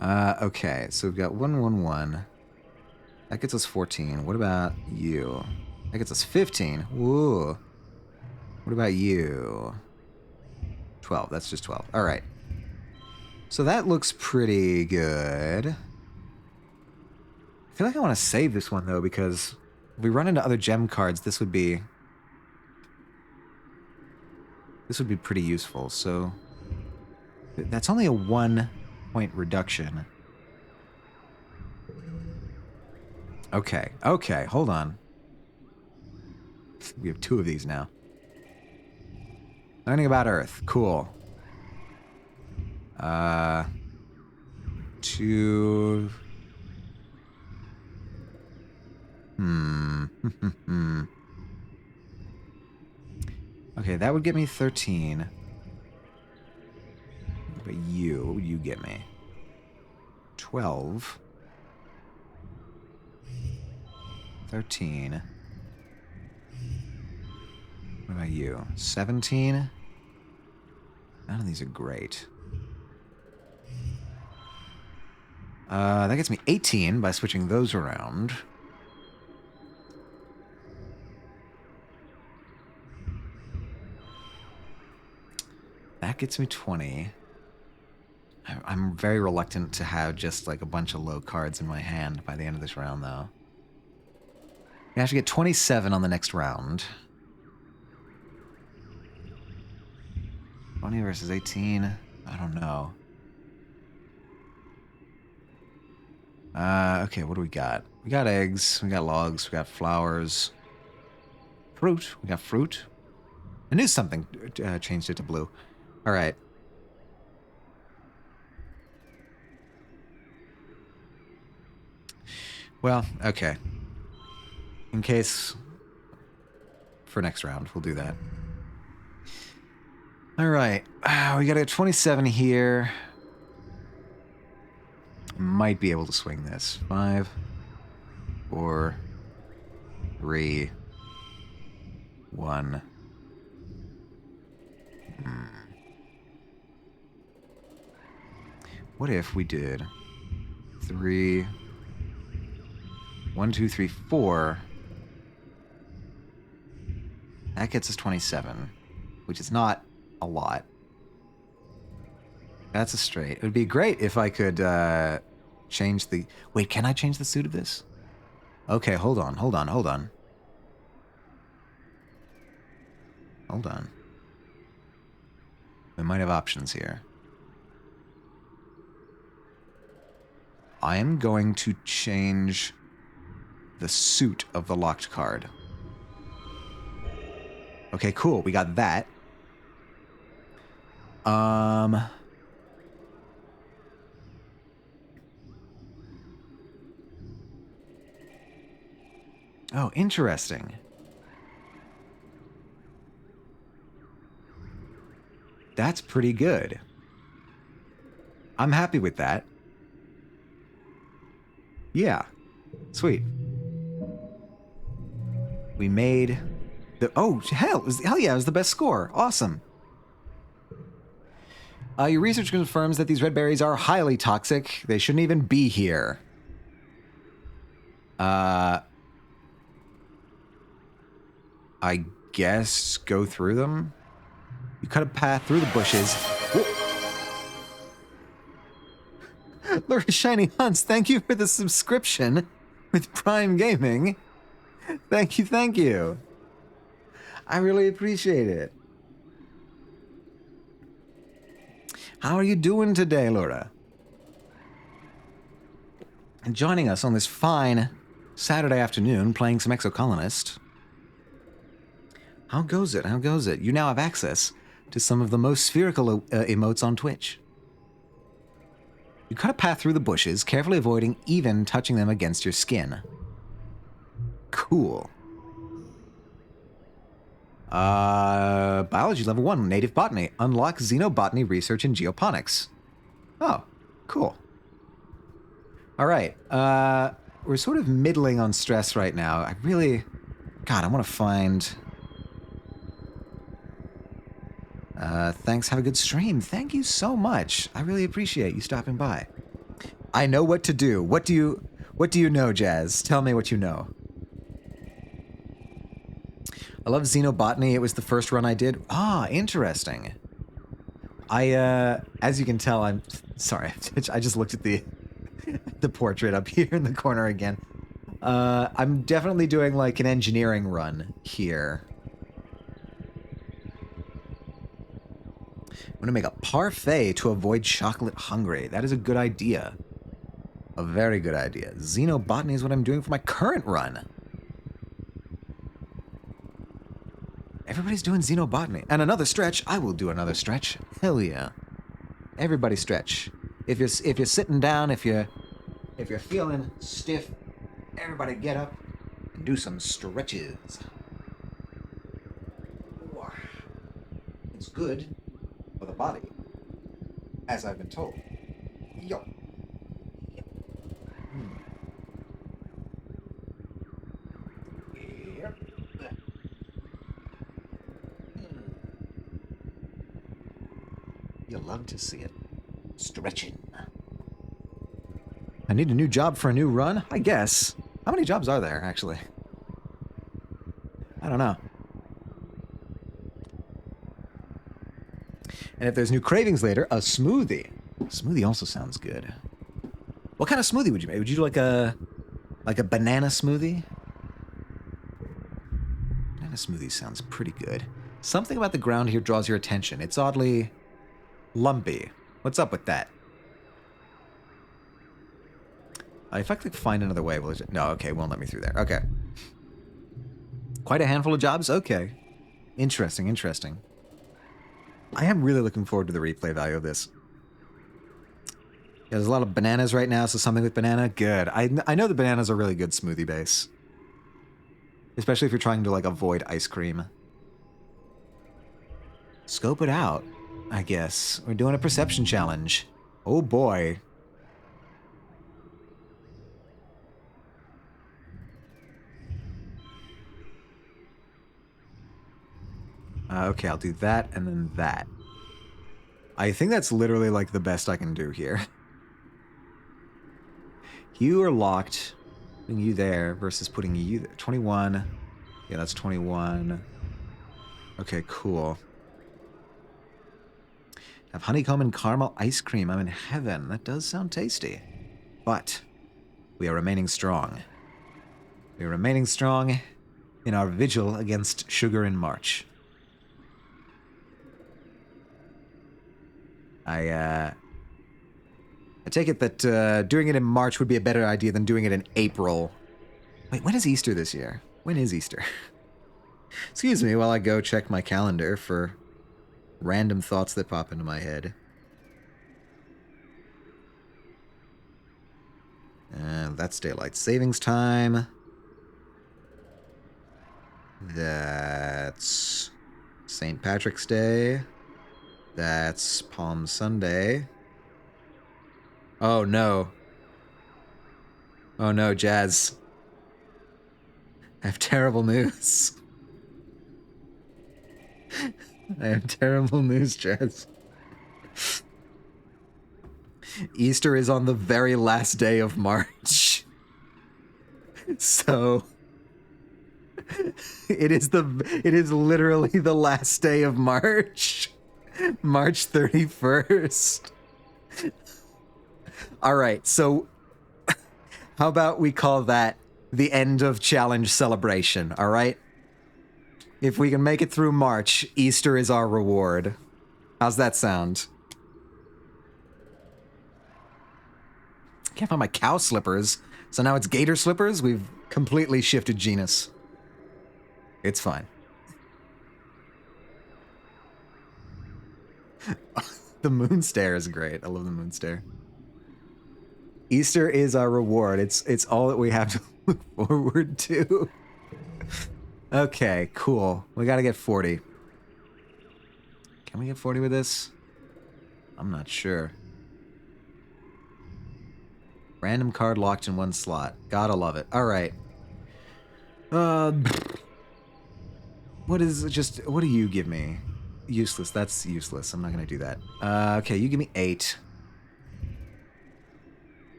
Speaker 1: Okay, so we've got 111. That gets us 14. What about you? That gets us 15. Whoa. What about you? 12. That's just 12. All right. So that looks pretty good. I feel like I want to save this one, though, because if we run into other gem cards, this would be pretty useful. So that's only a 1-point reduction. Okay, hold on. We have 2 of these now. Learning about Earth, cool. 2... Okay, that would get me 13. But what would you get me? 12. 13. What about you? 17? None of these are great. That gets me 18 by switching those around. That gets me 20. I'm very reluctant to have just like a bunch of low cards in my hand by the end of this round, though. I should get 27 on the next round. 20 versus 18? I don't know. Okay, what do we got? We got eggs, we got logs, we got flowers. Fruit, we got fruit. I knew something changed it to blue. All right. Well, okay. In case for next round, we'll do that. All right. We got a 27 here. Might be able to swing this. 5, 4, 3, 1. What if we did 3, 1, 2, 3, 4? That gets us 27, which is not a lot. That's a straight. It would be great if I could change the... Wait, can I change the suit of this? Okay, hold on. We might have options here. I am going to change the suit of the locked card. Okay, cool. We got that. Oh, interesting. That's pretty good. I'm happy with that. Yeah. Sweet. We made the... Oh, hell yeah, it was the best score. Awesome. Your research confirms that these red berries are highly toxic. They shouldn't even be here. I guess go through them? You cut a path through the bushes. Lord Shiny Hunts, thank you for the subscription with Prime Gaming. Thank you. I really appreciate it. How are you doing today, Laura? And joining us on this fine Saturday afternoon playing some Exocolonist. How goes it? You now have access to some of the most spherical emotes on Twitch. You cut a path through the bushes, carefully avoiding even touching them against your skin. Cool. Biology level 1, native botany. Unlock xenobotany research in geoponics. Oh, cool. All right. We're sort of middling on stress right now. I really... God, I want to find... Thanks. Have a good stream. Thank you so much. I really appreciate you stopping by. I know what to do. What do you know, Jazz? Tell me what you know. I love xenobotany. It was the first run I did. Ah, interesting. As you can tell, I'm sorry. I just looked at the portrait up here in the corner again. I'm definitely doing like an engineering run here. I'm gonna make a parfait to avoid chocolate hungry. That is a good idea. A very good idea. Xenobotany is what I'm doing for my current run. Everybody's doing xenobotany. And another stretch. I will do another stretch. Hell yeah. Everybody stretch. If you're sitting down, if you're feeling stiff, everybody get up and do some stretches. It's good for the body, as I've been told. Yo. Yep. You'll love to see it. Stretching. I need a new job for a new run? I guess. How many jobs are there, actually? I don't know. And if there's new cravings later, a smoothie. Smoothie also sounds good. What kind of smoothie would you make? Would you do like a banana smoothie? Banana smoothie sounds pretty good. Something about the ground here draws your attention. It's oddly lumpy. What's up with that? If I could find another way, will it... No, okay, won't let me through there. Okay. Quite a handful of jobs? Okay. Interesting, interesting. I am really looking forward to the replay value of this. Yeah, there's a lot of bananas right now, so something with banana, good. I know the bananas are really good smoothie base. Especially if you're trying to, like, avoid ice cream. Scope it out, I guess. We're doing a perception challenge. Oh boy. Okay, I'll do that and then that. I think that's literally like the best I can do here. You are locked. Putting you there versus putting you there. 21. Yeah, that's 21. Okay, cool. Have honeycomb and caramel ice cream. I'm in heaven. That does sound tasty. But we are remaining strong. We are remaining strong in our vigil against sugar in March. I take it that doing it in March would be a better idea than doing it in April. Wait, when is Easter this year? When is Easter? Excuse me while I go check my calendar for random thoughts that pop into my head. That's daylight savings time. That's St. Patrick's Day. That's Palm Sunday. Oh no. Oh no, Jazz. I have terrible news. I have terrible news, Jazz. Easter is on the very last day of March. So it is literally the last day of March. March 31st. All right, so how about we call that the end of challenge celebration, all right? If we can make it through March, Easter is our reward. How's that sound? Can't find my cow slippers, so now it's gator slippers? We've completely shifted genus. It's fine. The moon stare is great. I love the moon stare. Easter is our reward. It's all that we have to look forward to. Okay, cool. We gotta get 40. Can we get 40 with this? I'm not sure. Random card locked in one slot. Gotta love it. All right. Uh, what do you give me? Useless. That's useless. I'm not gonna do that. Okay, you give me 8.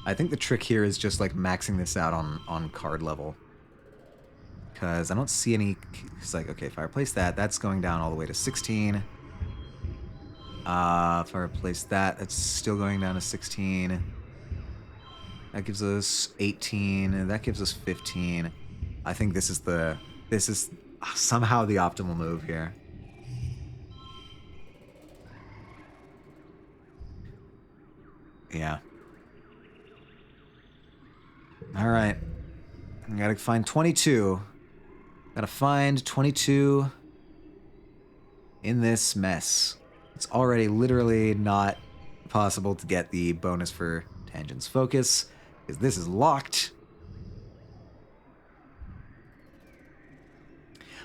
Speaker 1: I think the trick here is just like maxing this out on card level. Because I don't see any... It's like, okay, if I replace that, that's going down all the way to 16. If I replace that, that's still going down to 16. That gives us 18, and that gives us 15. I think this is somehow the optimal move here. Yeah. All right. I gotta find 22. Gotta find 22 in this mess. It's already literally not possible to get the bonus for Tangent's Focus, because this is locked.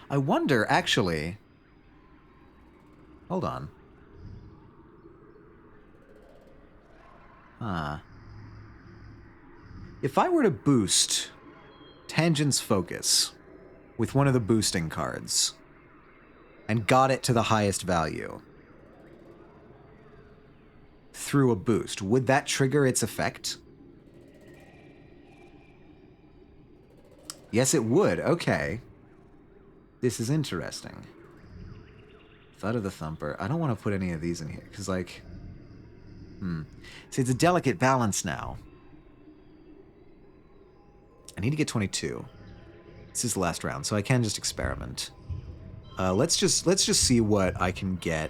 Speaker 1: I wonder, actually... Hold on. If I were to boost Tangent's Focus with one of the boosting cards and got it to the highest value through a boost, would that trigger its effect? Yes, it would. Okay. This is interesting. Thud of the Thumper. I don't want to put any of these in here, because, like... See, it's a delicate balance now. I need to get 22. This is the last round, so I can just experiment. Let's just see what I can get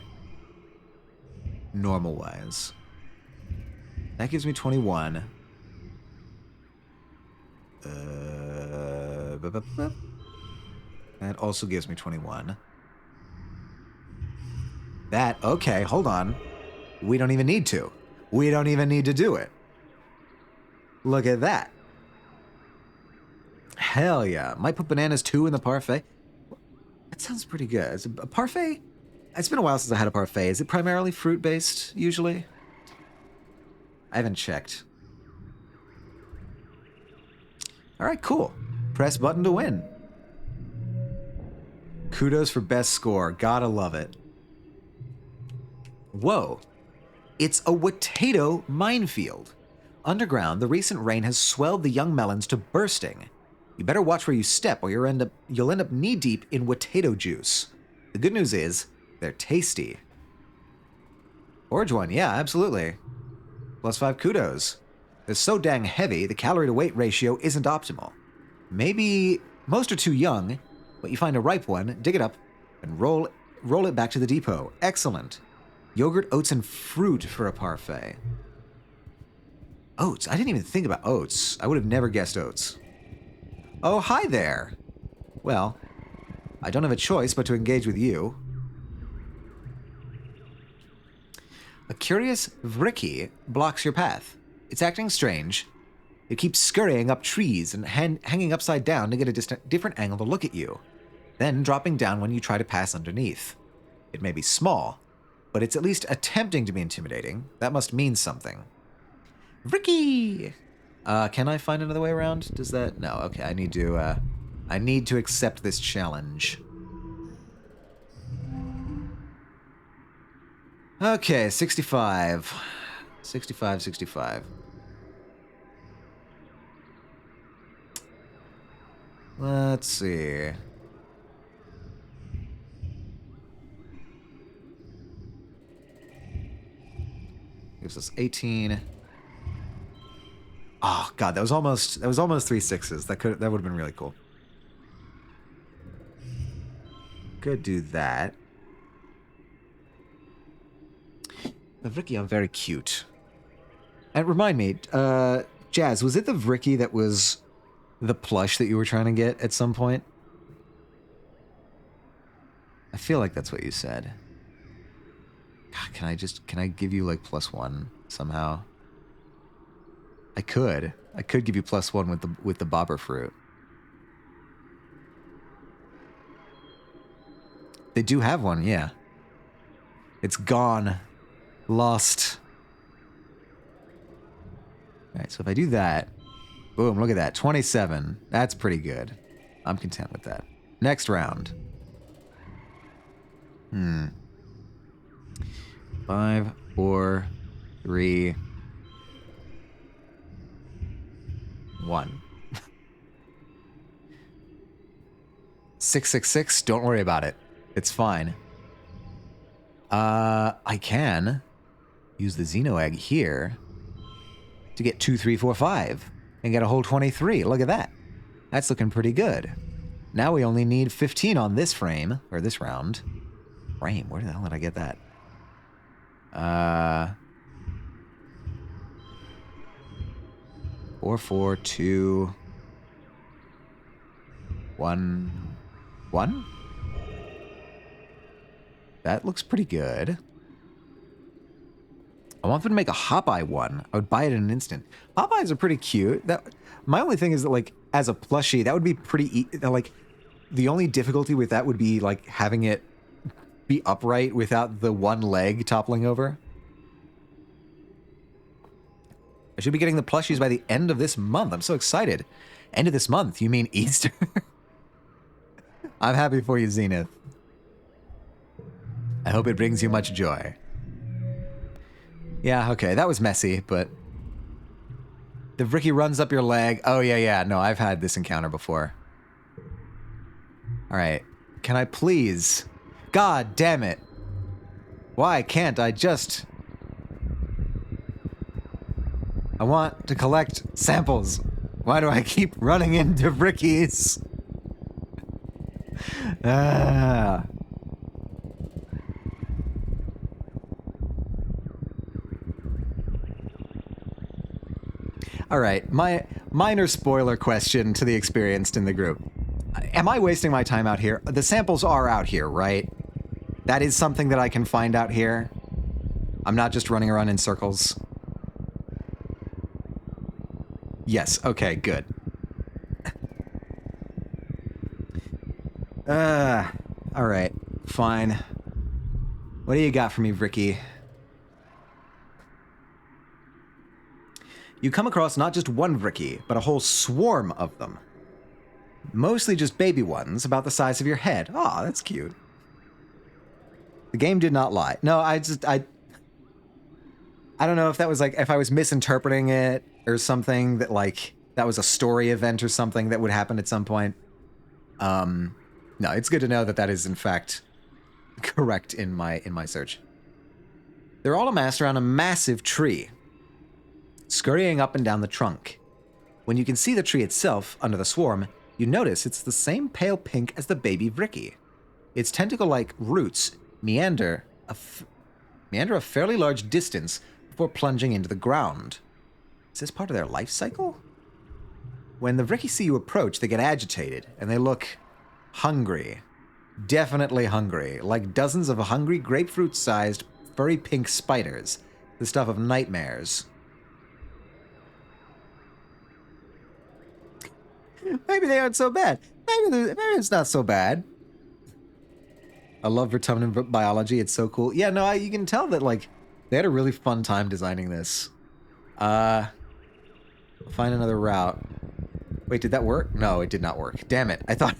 Speaker 1: normal-wise. That gives me 21. That also gives me 21. That, okay, hold on. We don't even need to. We don't even need to do it. Look at that. Hell yeah. Might put bananas 2 in the parfait. That sounds pretty good. Is a parfait? It's been a while since I had a parfait. Is it primarily fruit-based, usually? I haven't checked. Alright, cool. Press button to win. Kudos for best score. Gotta love it. Whoa. It's a Watato minefield. Underground, the recent rain has swelled the young melons to bursting. You better watch where you step, or you'll end up knee-deep in Watato juice. The good news is, they're tasty. Orange one, yeah, absolutely. +5 kudos. They're so dang heavy, the calorie-to-weight ratio isn't optimal. Maybe most are too young, but you find a ripe one, dig it up, and roll it back to the depot. Excellent. Yogurt, oats, and fruit for a parfait. Oats. I didn't even think about oats. I would have never guessed oats. Oh, hi there. Well, I don't have a choice but to engage with you. A curious Vricky blocks your path. It's acting strange. It keeps scurrying up trees and hanging upside down to get a different angle to look at you, then dropping down when you try to pass underneath. It may be small, but it's at least attempting to be intimidating. That must mean something. Vricky! Can I find another way around? Does that... No, okay, I need to accept this challenge. Okay, 65. 65. Let's see. Gives us 18. Oh god, that was almost 3 6s. That would have been really cool. Could do that. Vricky, I'm very cute. And remind me, Jazz, was it the Vricky that was the plush that you were trying to get at some point? I feel like that's what you said. God, can I give you like +1 somehow? I could give you +1 with the bobber fruit. They do have one, yeah. It's gone. Lost. Alright, so if I do that, boom, look at that. 27. That's pretty good. I'm content with that. Next round. 5, 4, 3, 1. 666, don't worry about it. It's fine. I can use the Xeno Egg here to get 2, 3, 4, 5 and get a whole 23. Look at that. That's looking pretty good. Now we only need 15 on this frame, or this round. Frame, where the hell did I get that? 4, 4, 2, 1, 1? That looks pretty good. I want them to make a Hop-Eye one. I would buy it in an instant. Hop-Eyes are pretty cute. My only thing is that, like, as a plushie, that would be pretty... like, the only difficulty with that would be, like, having it be upright without the one leg toppling over. I should be getting the plushies by the end of this month. I'm so excited. End of this month? You mean Easter? I'm happy for you, Zenith. I hope it brings you much joy. Yeah, okay, that was messy, but... The Ricky runs up your leg. Oh, yeah, no, I've had this encounter before. Alright, can I please... God damn it! Why can't I just... I want to collect samples. Why do I keep running into Rickies? Ah... All right, my minor spoiler question to the experienced in the group. Am I wasting my time out here? The samples are out here, right? That is something that I can find out here. I'm not just running around in circles. Yes, okay, good. All right, fine. What do you got for me, Ricky? You come across not just one Vricky, but a whole swarm of them. Mostly just baby ones, about the size of your head. Aw, that's cute. The game did not lie. No, I don't know if that was like, if I was misinterpreting it or something, that like, that was a story event or something that would happen at some point. No, it's good to know that that is in fact correct in my search. They're all amassed around a massive tree, scurrying up and down the trunk. When you can see the tree itself under the swarm, you notice it's the same pale pink as the baby Vricky. Its tentacle-like roots meander a fairly large distance before plunging into the ground. Is this part of their life cycle? When the Vricky see you approach, they get agitated, and they look hungry. Definitely hungry, like dozens of hungry grapefruit-sized furry pink spiders, the stuff of nightmares. Maybe they aren't so bad. Maybe it's not so bad. I love Vertumnum biology. It's so cool. Yeah, no, you can tell that, like, they had a really fun time designing this. Find another route. Wait, did that work? No, it did not work. Damn it. I thought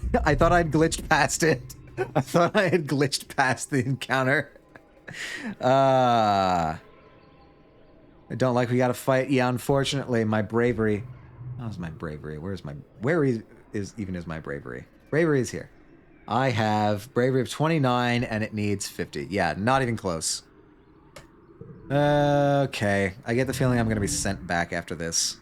Speaker 1: I'd glitched past it. I thought I had glitched past the encounter. I don't like we gotta fight. Yeah, unfortunately, my bravery... How's my bravery? Where is my bravery? Bravery is here. I have bravery of 29 and it needs 50. Yeah, not even close. Okay. I get the feeling I'm going to be sent back after this.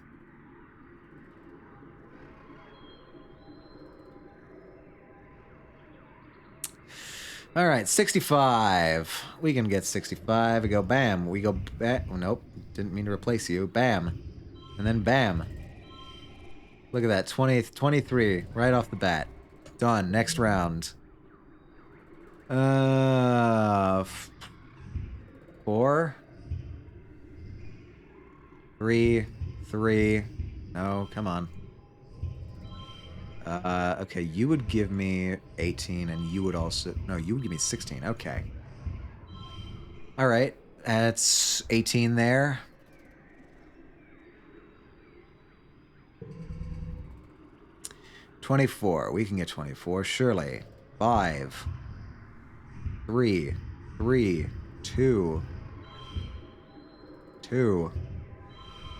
Speaker 1: All right, 65. We can get 65. We go bam. We go back. Oh, nope. Didn't mean to replace you. Bam. And then bam. Look at that, 23, right off the bat. Done, next round. 4? 3. No, come on. Okay, you would give me 18, and you would also... No, you would give me 16. Okay. All right. That's 18 there. $24. We can get 24, surely. 5, 3, 3, 2, 2.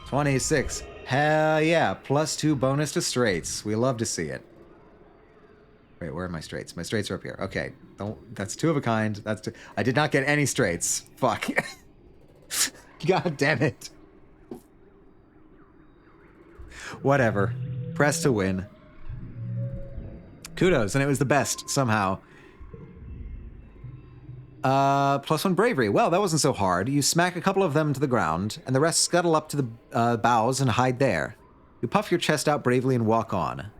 Speaker 1: 26. Hell yeah. +2 bonus to straights. We love to see it. Wait, where are my straights? My straights are up here. Okay. That's 2 of a kind. That's 2. I did not get any straights. Fuck. God damn it. Whatever. Press to win. Kudos, and it was the best, somehow. +1 bravery. Well, that wasn't so hard. You smack a couple of them to the ground, and the rest scuttle up to the boughs and hide there. You puff your chest out bravely and walk on.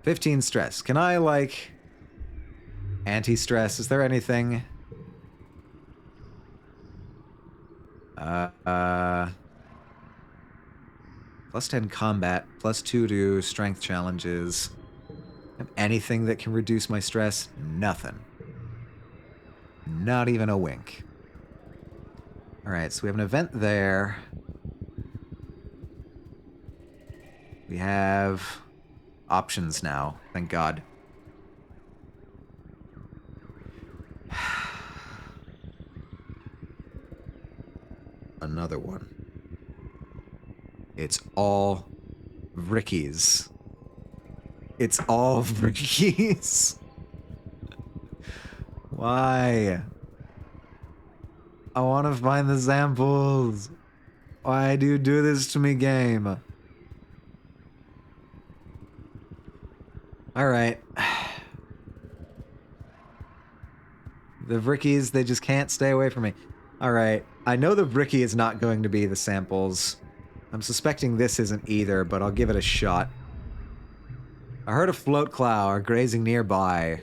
Speaker 1: 15 stress. Can I, like... Anti-stress? Is there anything? +10 combat, +2 to strength challenges. Anything that can reduce my stress? Nothing. Not even a wink. Alright, so we have an event there. We have options now, thank God. Another one. It's all Ricky's. It's all Ricky's. Why? I want to find the samples. Why do you do this to me, game? Alright. The Ricky's, they just can't stay away from me. Alright. I know the Ricky is not going to be the samples. I'm suspecting this isn't either, but I'll give it a shot. A herd of float clow are grazing nearby.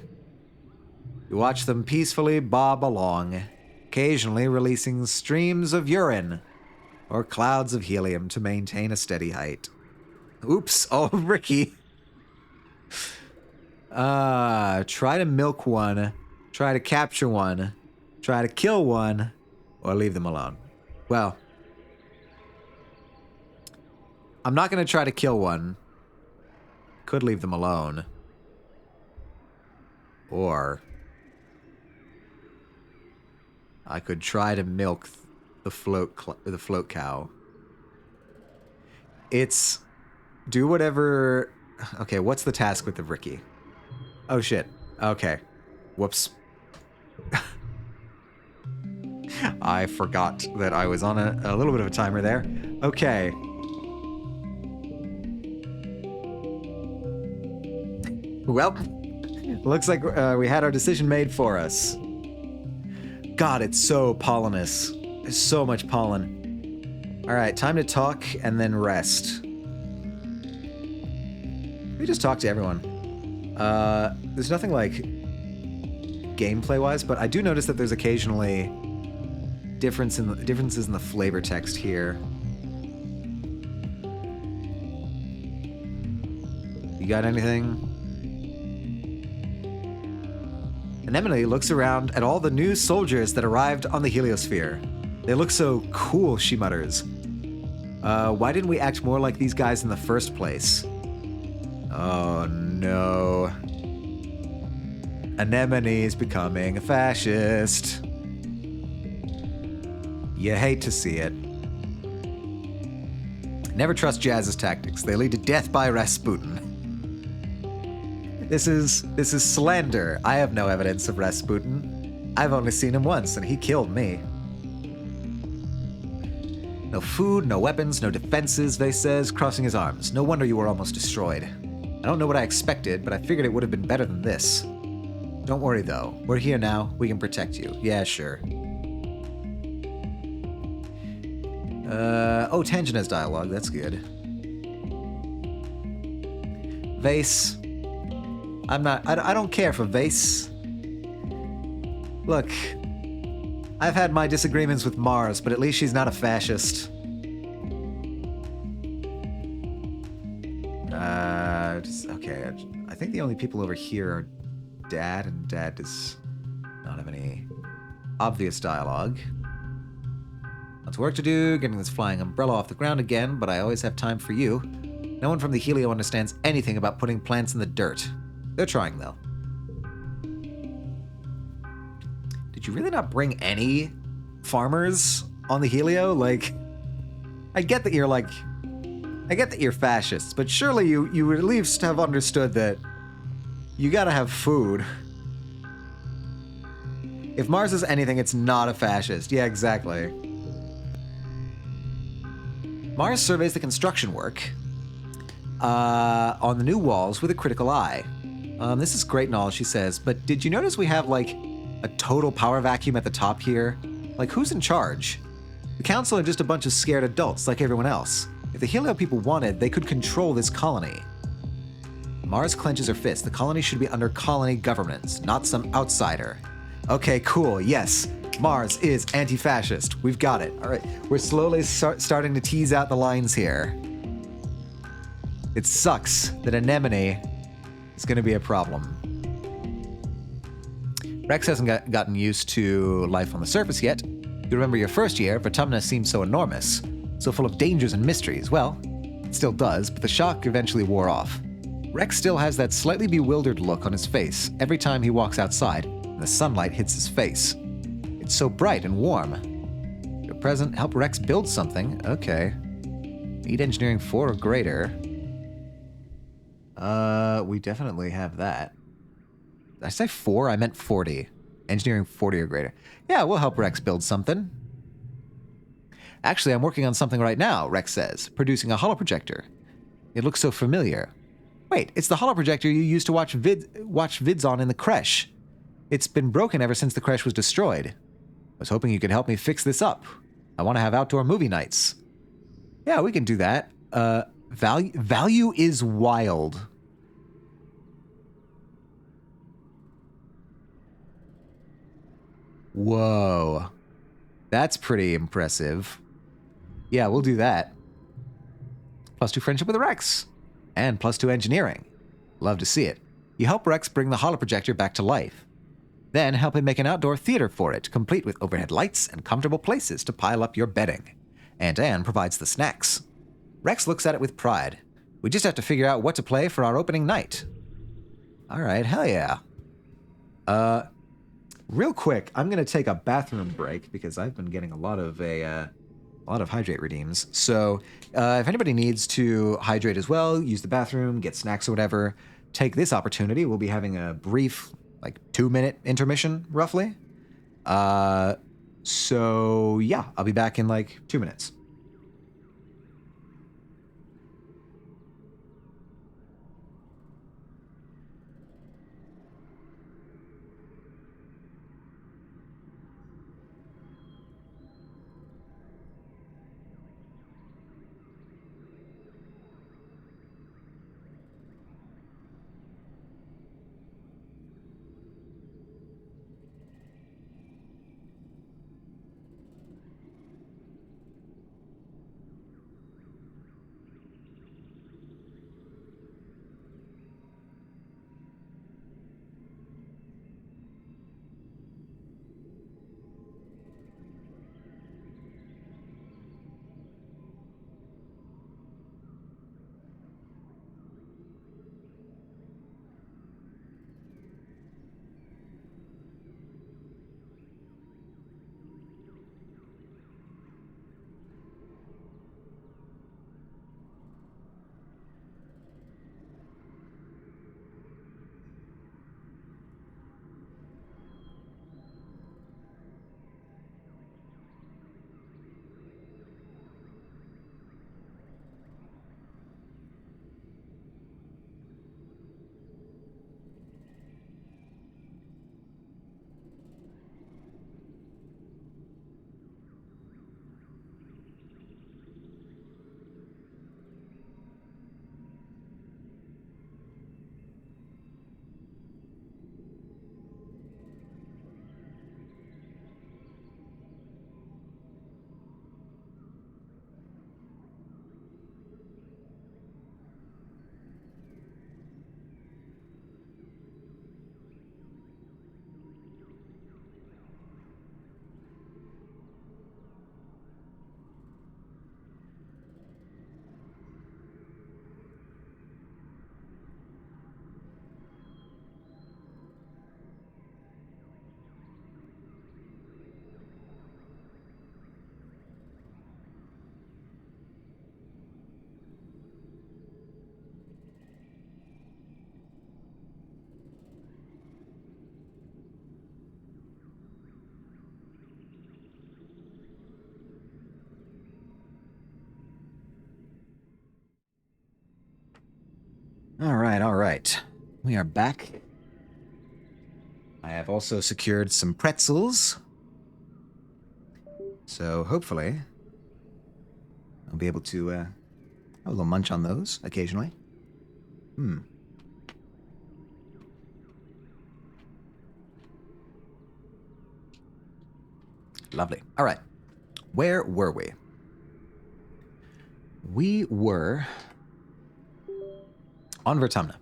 Speaker 1: You watch them peacefully bob along, occasionally releasing streams of urine or clouds of helium to maintain a steady height. Oops, oh, Ricky. Try to milk one, try to capture one, try to kill one, or leave them alone. Well, I'm not going to try to kill one. Could leave them alone. Or I could try to milk the float cow. It's do whatever. Okay, what's the task with the Ricky? Oh shit. Okay. Whoops. I forgot that I was on a little bit of a timer there. Okay. Well, looks like we had our decision made for us. God, it's so pollenous. There's so much pollen. Alright, time to talk and then rest. We just talk to everyone. There's nothing like gameplay-wise, but I do notice that there's occasionally differences in the flavor text here. You got anything? Anemone looks around at all the new soldiers that arrived on the heliosphere. They look so cool, she mutters. Why didn't we act more like these guys in the first place? Oh no. Anemone is becoming a fascist. You hate to see it. Never trust Jazz's tactics. They lead to death by Rasputin. This is slander. I have no evidence of Rasputin. I've only seen him once, and he killed me. No food, no weapons, no defenses, Vase says, crossing his arms. No wonder you were almost destroyed. I don't know what I expected, but I figured it would have been better than this. Don't worry, though. We're here now. We can protect you. Yeah, sure. Oh, Tangent has dialogue. That's good. Vase. I don't care for Vase. Look, I've had my disagreements with Mars, but at least she's not a fascist. Okay, I think the only people over here are Dad, and Dad does not have any obvious dialogue. Lots of work to do, getting this flying umbrella off the ground again, but I always have time for you. No one from the Helio understands anything about putting plants in the dirt. They're trying, though. Did you really not bring any farmers on the Helio? Like, I get that you're fascists, but surely you would at least have understood that you gotta have food. If Mars is anything, it's not a fascist. Yeah, exactly. Mars surveys the construction work on the new walls with a critical eye. This is great and all, she says, but did you notice we have, like, a total power vacuum at the top here? Like, who's in charge? The council are just a bunch of scared adults like everyone else. If the Helio people wanted, they could control this colony. Mars clenches her fist. The colony should be under colony governance, not some outsider. Okay, cool, yes. Mars is anti-fascist. We've got it. All right, we're slowly starting to tease out the lines here. It sucks that Anemone is going to be a problem. Rex hasn't gotten used to life on the surface yet. You remember your first year, Vertumnus seemed so enormous, so full of dangers and mysteries. Well, it still does, but the shock eventually wore off. Rex still has that slightly bewildered look on his face every time he walks outside and the sunlight hits his face. It's so bright and warm. Your present help Rex build something. Okay. Need engineering 4 or greater. We definitely have that. Did I say 4? I meant 40. Engineering 40 or greater. Yeah, we'll help Rex build something. Actually, I'm working on something right now, Rex says, producing a holoprojector. It looks so familiar. Wait, it's the holoprojector you used to watch vids on in the creche. It's been broken ever since the creche was destroyed. I was hoping you could help me fix this up. I want to have outdoor movie nights. Yeah, we can do that. Value is wild. Whoa. That's pretty impressive. Yeah, we'll do that. +2 friendship with Rex. And +2 engineering. Love to see it. You help Rex bring the holoprojector back to life. Then help him make an outdoor theater for it, complete with overhead lights and comfortable places to pile up your bedding. Aunt Anne provides the snacks. Rex looks at it with pride. We just have to figure out what to play for our opening night. All right, hell yeah. Real quick, I'm gonna take a bathroom break because I've been getting a lot of hydrate redeems. So if anybody needs to hydrate as well, use the bathroom, get snacks or whatever, take this opportunity. We'll be having a brief, like 2-minute intermission, roughly. So yeah, I'll be back in like 2 minutes. All right, all right. We are back. I have also secured some pretzels. So hopefully I'll be able to have a little munch on those occasionally. Lovely. All right. Where were we? We were on Vertumna.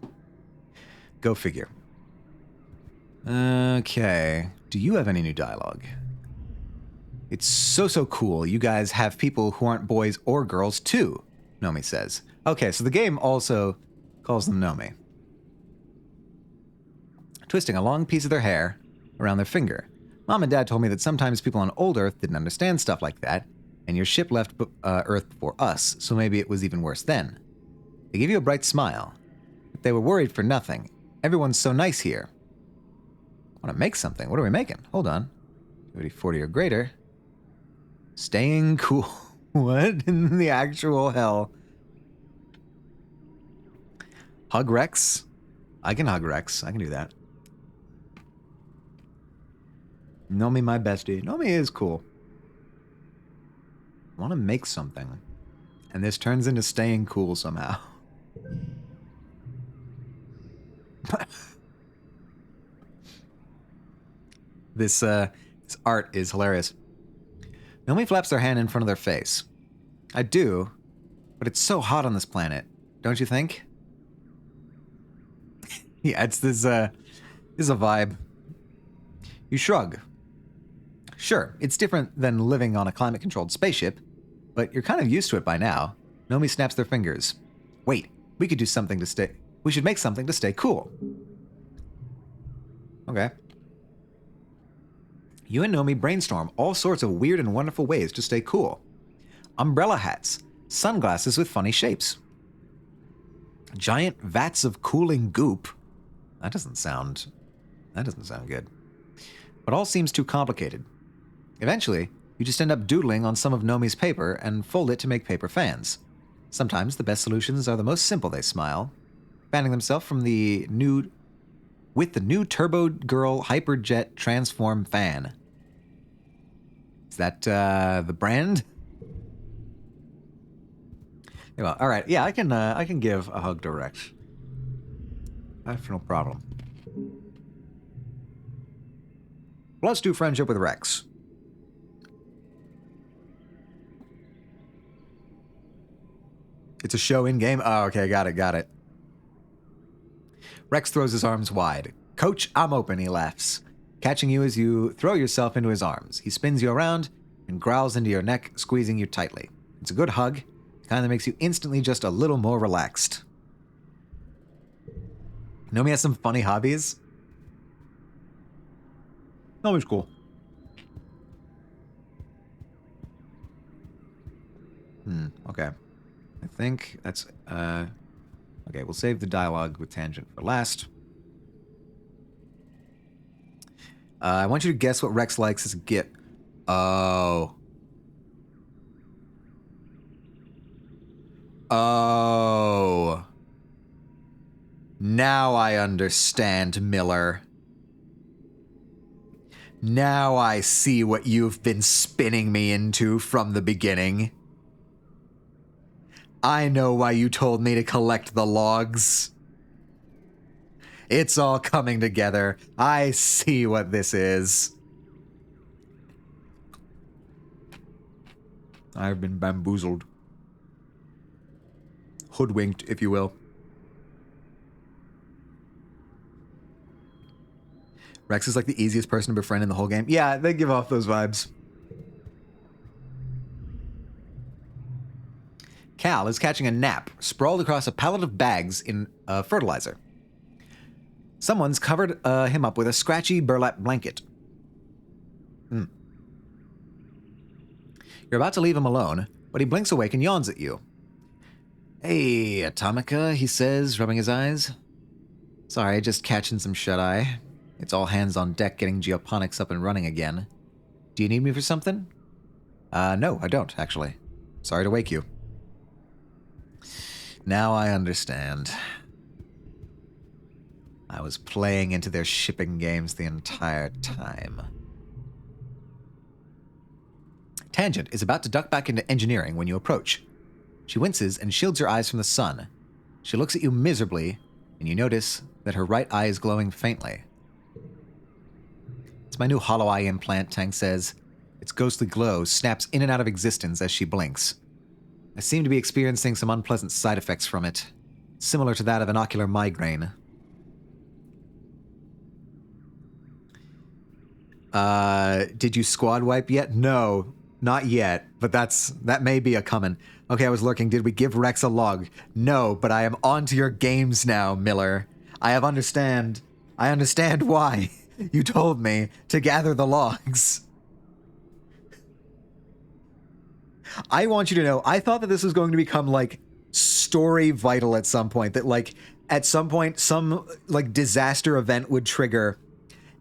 Speaker 1: Go figure. Okay. Do you have any new dialogue? It's so cool. You guys have people who aren't boys or girls too, Nomi says. Okay, so the game also calls them Nomi. Twisting a long piece of their hair around their finger. Mom and Dad told me that sometimes people on old Earth didn't understand stuff like that, and your ship left Earth before us, so maybe it was even worse then. They gave you a bright smile. But they were worried for nothing. Everyone's so nice here. I want to make something. What are we making? Hold on. 40 or greater. Staying cool. What in the actual hell? Hug Rex? I can hug Rex. I can do that. Nomi, my bestie. Nomi is cool. I want to make something. And this turns into staying cool somehow. This art is hilarious. Nomi flaps their hand in front of their face. I do, but it's so hot on this planet, don't you think? Yeah, it's this is a vibe. You shrug. Sure, it's different than living on a climate-controlled spaceship, but you're kind of used to it by now. Nomi snaps their fingers. Wait, we could do something to stay... We should make something to stay cool. Okay. You and Nomi brainstorm all sorts of weird and wonderful ways to stay cool. Umbrella hats, sunglasses with funny shapes, giant vats of cooling goop. That doesn't sound good. But all seems too complicated. Eventually, you just end up doodling on some of Nomi's paper and fold it to make paper fans. Sometimes the best solutions are the most simple, they smile, fanning themselves with the new Turbo Girl Hyperjet Transform fan. Is that the brand? Well, all right. Yeah, I can give a hug to Rex. I have no problem. Let's do friendship with Rex. It's a show in-game? Oh, okay, got it. Rex throws his arms wide. Coach, I'm open, he laughs, catching you as you throw yourself into his arms. He spins you around and growls into your neck, squeezing you tightly. It's a good hug. It kind of makes you instantly just a little more relaxed. Nomi has some funny hobbies. Nomi's cool. Okay. I think that's, okay, we'll save the dialogue with Tangent for last. I want you to guess what Rex likes as a gift. Oh. Oh. Now I understand, Miller. Now I see what you've been spinning me into from the beginning. I know why you told me to collect the logs. It's all coming together. I see what this is. I've been bamboozled. Hoodwinked, if you will. Rex is like the easiest person to befriend in the whole game. Yeah, they give off those vibes. Cal is catching a nap, sprawled across a pallet of bags in fertilizer. Someone's covered him up with a scratchy burlap blanket. You're about to leave him alone, but he blinks awake and yawns at you. Hey, Atomica, he says, rubbing his eyes. Sorry, just catching some shut-eye. It's all hands on deck getting geoponics up and running again. Do you need me for something? No, I don't, actually. Sorry to wake you. Now I understand. I was playing into their shipping games the entire time. Tangent is about to duck back into engineering when you approach. She winces and shields her eyes from the sun. She looks at you miserably, and you notice that her right eye is glowing faintly. It's my new hollow eye implant, Tang says. Its ghostly glow snaps in and out of existence as she blinks. I seem to be experiencing some unpleasant side effects from it, similar to that of an ocular migraine. Did you squad wipe yet? No, not yet, but that may be a coming. Okay, I was lurking. Did we give Rex a log? No, but I am on to your games now, Miller. I understand why you told me to gather the logs. I want you to know, I thought that this was going to become, like, story vital at some point. That, like, at some point, some, like, disaster event would trigger,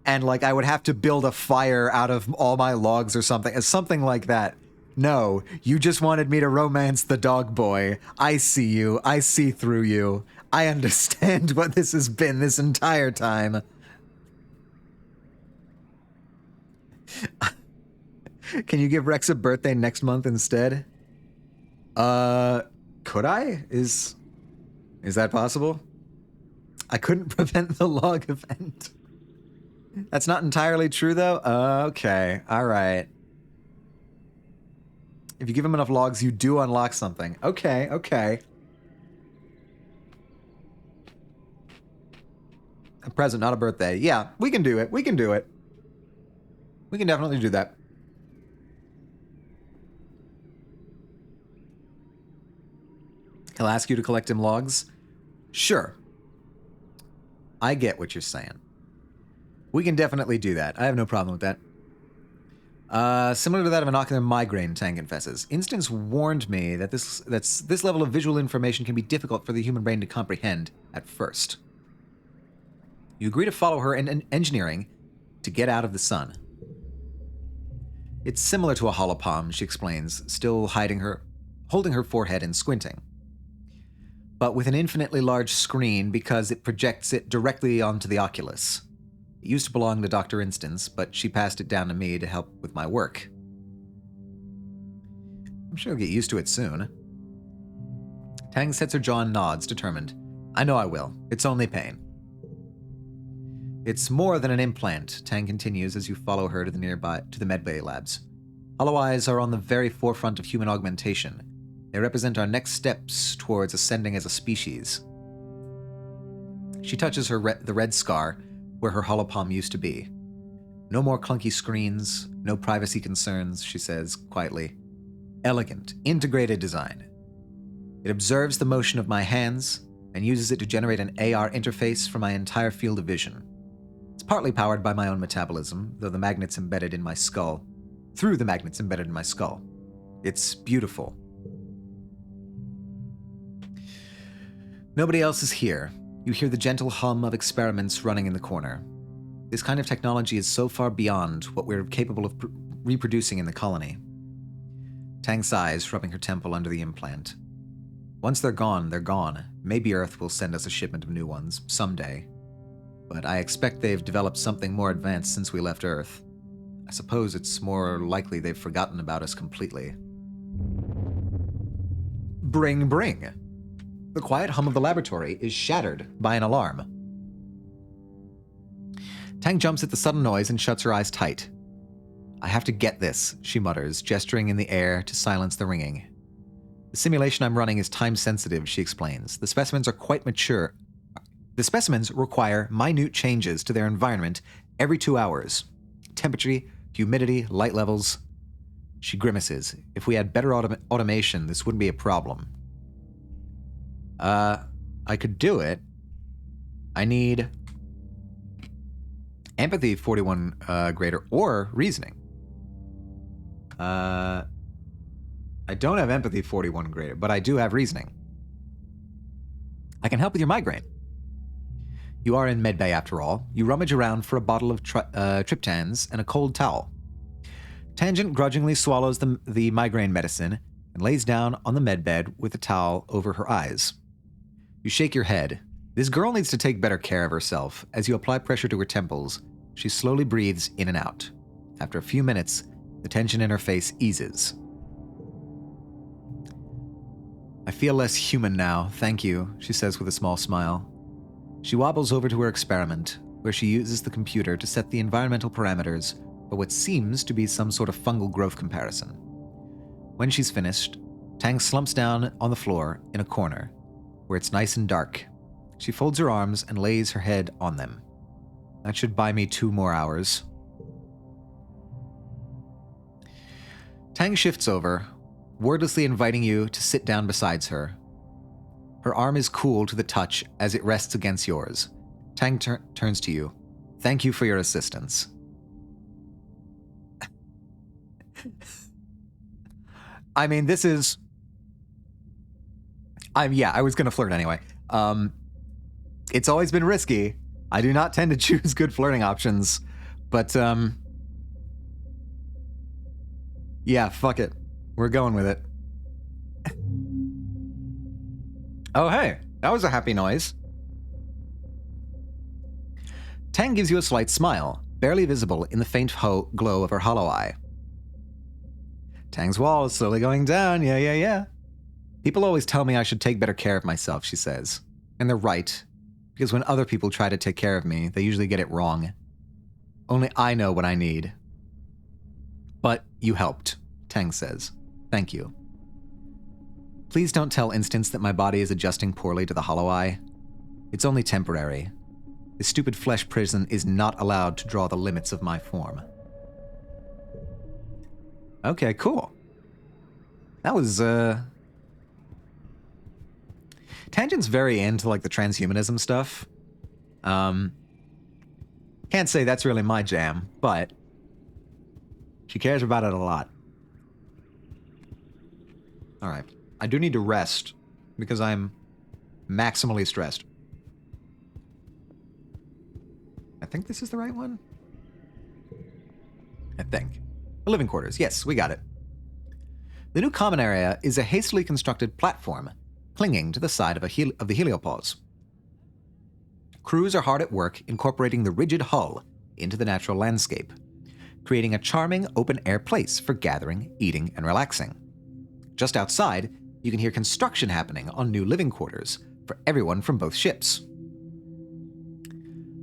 Speaker 1: and, like, I would have to build a fire out of all my logs or something. Something like that. No, you just wanted me to romance the dog boy. I see you. I see through you. I understand what this has been this entire time. Can you give Rex a birthday next month instead? Could I? Is that possible? I couldn't prevent the log event. That's not entirely true, though? Okay, alright. If you give him enough logs, you do unlock something. Okay, okay. A present, not a birthday. Yeah, we can do it. We can do it. We can definitely do that. He'll ask you to collect him logs? Sure. I get what you're saying. We can definitely do that. I have no problem with that. Similar to that of an ocular migraine, Tang confesses. Instance warned me that this level of visual information can be difficult for the human brain to comprehend at first. You agree to follow her in engineering to get out of the sun. It's similar to a holopalm, she explains, still holding her forehead and squinting. But with an infinitely large screen because it projects it directly onto the oculus. It used to belong to Dr. Instance, but she passed it down to me to help with my work. I'm sure I'll get used to it soon. Tang sets her jaw and nods, determined. I know I will. It's only pain. It's more than an implant, Tang continues as you follow her to the medbay labs. Hollow eyes are on the very forefront of human augmentation. They represent our next steps towards ascending as a species. She touches the red scar where her holopalm used to be. No more clunky screens, no privacy concerns, she says quietly. Elegant, integrated design. It observes the motion of my hands and uses it to generate an AR interface for my entire field of vision. It's partly powered by my own metabolism, through the magnets embedded in my skull. It's beautiful. Nobody else is here. You hear the gentle hum of experiments running in the corner. This kind of technology is so far beyond what we're capable of reproducing in the colony. Tang sighs, rubbing her temple under the implant. Once they're gone, they're gone. Maybe Earth will send us a shipment of new ones, someday. But I expect they've developed something more advanced since we left Earth. I suppose it's more likely they've forgotten about us completely. Bring, bring. The quiet hum of the laboratory is shattered by an alarm. Tang jumps at the sudden noise and shuts her eyes tight. I have to get this, she mutters, gesturing in the air to silence the ringing. The simulation I'm running is time-sensitive, she explains. The specimens are quite mature. The specimens require minute changes to their environment every 2 hours. Temperature, humidity, light levels. She grimaces. If we had better automation, this wouldn't be a problem. I could do it. I need empathy 41 greater or reasoning. I don't have empathy 41 greater, but I do have reasoning. I can help with your migraine. You are in medbay after all. You rummage around for a bottle of triptans and a cold towel. Tangent grudgingly swallows the migraine medicine and lays down on the medbed with a towel over her eyes. You shake your head. This girl needs to take better care of herself. As you apply pressure to her temples, she slowly breathes in and out. After a few minutes, the tension in her face eases. I feel less human now, thank you, she says with a small smile. She wobbles over to her experiment, where she uses the computer to set the environmental parameters for what seems to be some sort of fungal growth comparison. When she's finished, Tang slumps down on the floor in a corner, where it's nice and dark. She folds her arms and lays her head on them. That should buy me 2 more hours. Tang shifts over, wordlessly inviting you to sit down beside her. Her arm is cool to the touch as it rests against yours. Tang turns to you. Thank you for your assistance. I mean, this is... I was going to flirt anyway. It's always been risky. I do not tend to choose good flirting options. But, yeah, fuck it. We're going with it. Oh, hey. That was a happy noise. Tang gives you a slight smile, barely visible in the faint glow of her hollow eye. Tang's wall is slowly going down. Yeah. People always tell me I should take better care of myself, she says. And they're right. Because when other people try to take care of me, they usually get it wrong. Only I know what I need. But you helped, Tang says. Thank you. Please don't tell Instance that my body is adjusting poorly to the hollow eye. It's only temporary. This stupid flesh prison is not allowed to draw the limits of my form. Okay, cool. That was, Tangent's very into, like, the transhumanism stuff. Can't say that's really my jam, but she cares about it a lot. Alright. I do need to rest, because I'm maximally stressed. I think this is the right one? I think. The living quarters. Yes, we got it. The new common area is a hastily constructed platform clinging to the side of the heliopause. Crews are hard at work incorporating the rigid hull into the natural landscape, creating a charming open-air place for gathering, eating, and relaxing. Just outside, you can hear construction happening on new living quarters for everyone from both ships.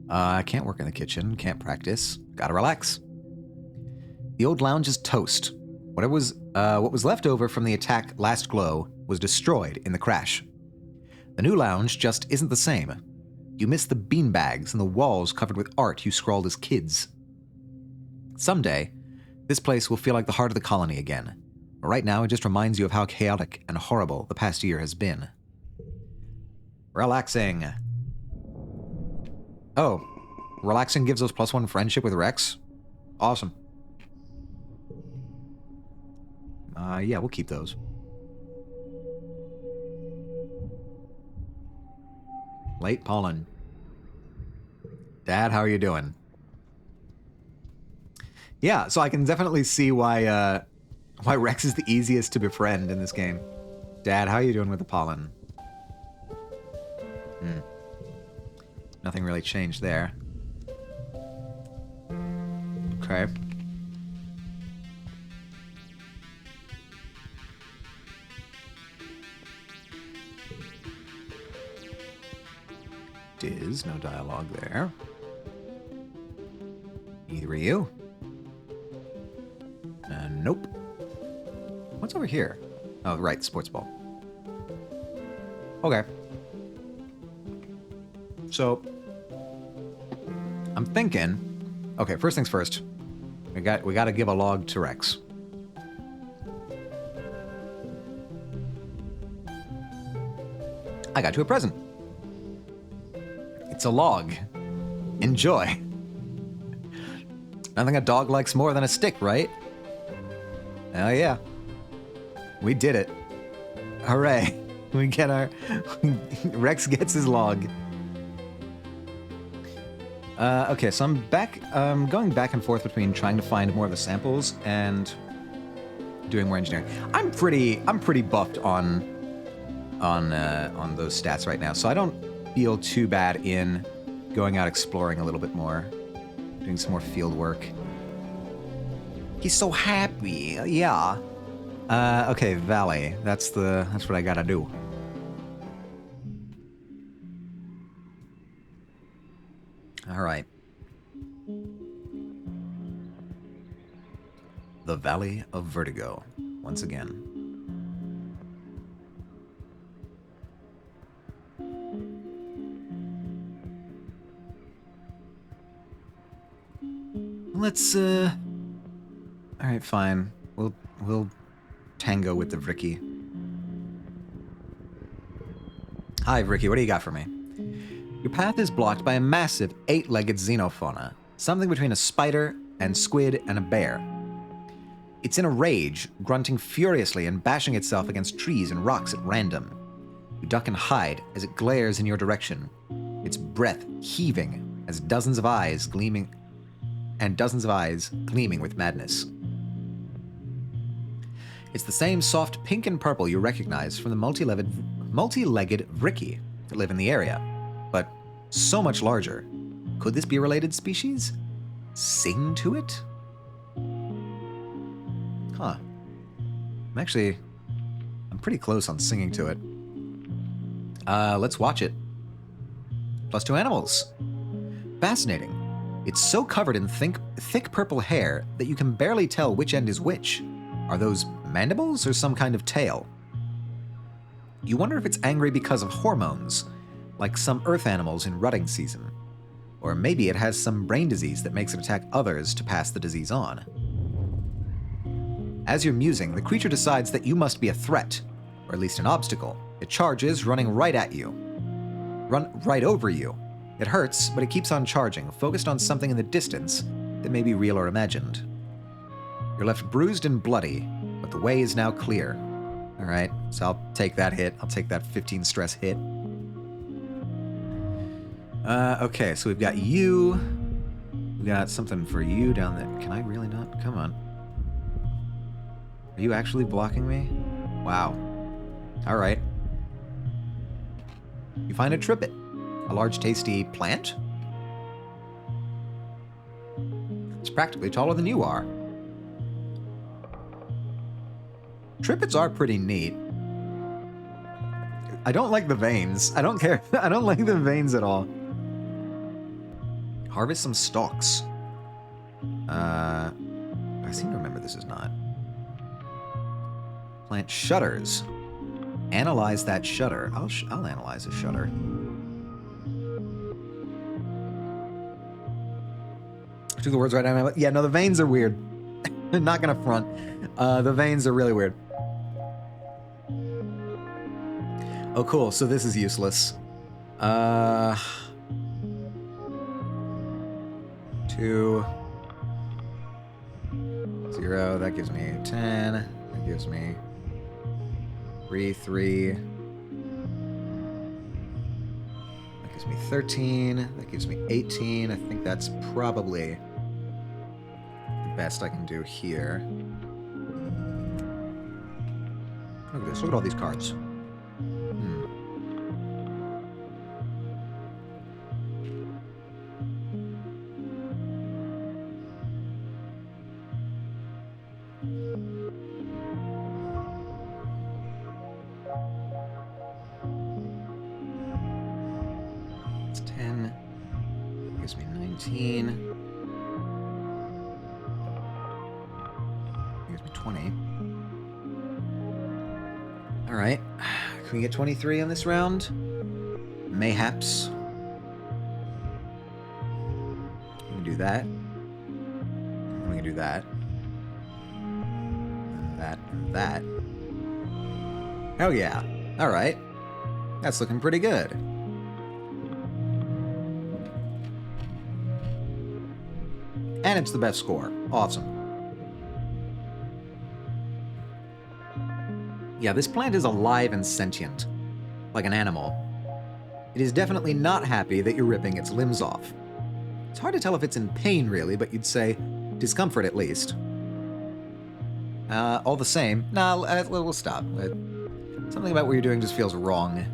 Speaker 1: I can't work in the kitchen, can't practice, gotta relax. The old lounge is toast. What was left over from the attack last glow was destroyed in the crash. The new lounge just isn't the same. You miss the beanbags and the walls covered with art you scrawled as kids. Someday, this place will feel like the heart of the colony again. But right now, it just reminds you of how chaotic and horrible the past year has been. Relaxing. Oh, relaxing gives us +1 friendship with Rex? Awesome. Yeah, we'll keep those. Late pollen. Dad, how are you doing? Yeah, so I can definitely see why Rex is the easiest to befriend in this game. Dad, how are you doing with the pollen? Nothing really changed there. Okay. Diz, no dialogue there. Neither are you. Nope. What's over here? Oh, right, sports ball. Okay. So, I'm thinking... Okay, first things first. We got to give a log to Rex. I got you a present. It's a log. Enjoy. Nothing a dog likes more than a stick, right? Oh yeah. We did it. Hooray. We get our... Rex gets his log. Okay, so I'm back, going back and forth between trying to find more of the samples and doing more engineering. I'm pretty buffed on those stats right now, so I don't feel too bad in going out exploring a little bit more, doing some more field work. He's so happy. Yeah. Okay, Valley. That's what I gotta do. All right. The Valley of Vertigo, once again. Let's, all right, fine. We'll tango with the Vricky. Hi, Vricky, what do you got for me? Your path is blocked by a massive 8-legged xenofauna, something between a spider and squid and a bear. It's in a rage, grunting furiously and bashing itself against trees and rocks at random. You duck and hide as it glares in your direction, its breath heaving as dozens of eyes gleaming with madness. It's the same soft pink and purple you recognize from the multi-legged Vricky that live in the area, but so much larger. Could this be a related species? Sing to it? Huh. I'm pretty close on singing to it. Let's watch it. +2 animals. Fascinating. It's so covered in thick purple hair that you can barely tell which end is which. Are those mandibles or some kind of tail? You wonder if it's angry because of hormones, like some earth animals in rutting season. Or maybe it has some brain disease that makes it attack others to pass the disease on. As you're musing, the creature decides that you must be a threat, or at least an obstacle. It charges, running right at you. Run right over you. It hurts, but it keeps on charging, focused on something in the distance that may be real or imagined. You're left bruised and bloody, but the way is now clear. Alright, so I'll take that hit. I'll take that 15 stress hit. Okay, so we've got you. We got something for you down there. Can I really not? Come on. Are you actually blocking me? Wow. Alright. You find a trippet. A large, tasty plant? It's practically taller than you are. Trippets are pretty neat. I don't like the veins. I don't care. I don't like the veins at all. Harvest some stalks. I seem to remember this is not. Plant shutters. Analyze that shutter. I'll analyze a shutter. I took the words right out of my mouth. Yeah, no, the veins are weird. Not gonna front. The veins are really weird. Oh, cool. So this is useless. 2, 0. That gives me 10. That gives me 3. That gives me 13. That gives me 18. I think that's probably the best I can do here. Look at this. Look at all these cards. It's 10. Gives me 19. Gives me 20. All right. Can we get 23 on this round? Mayhaps. We can do that. We can do that. And that and that. Hell yeah. All right. That's looking pretty good. And it's the best score. Awesome. Yeah, this plant is alive and sentient, like an animal. It is definitely not happy that you're ripping its limbs off. It's hard to tell if it's in pain, really, but you'd say discomfort at least. All the same, nah, we'll stop. Something about what you're doing just feels wrong.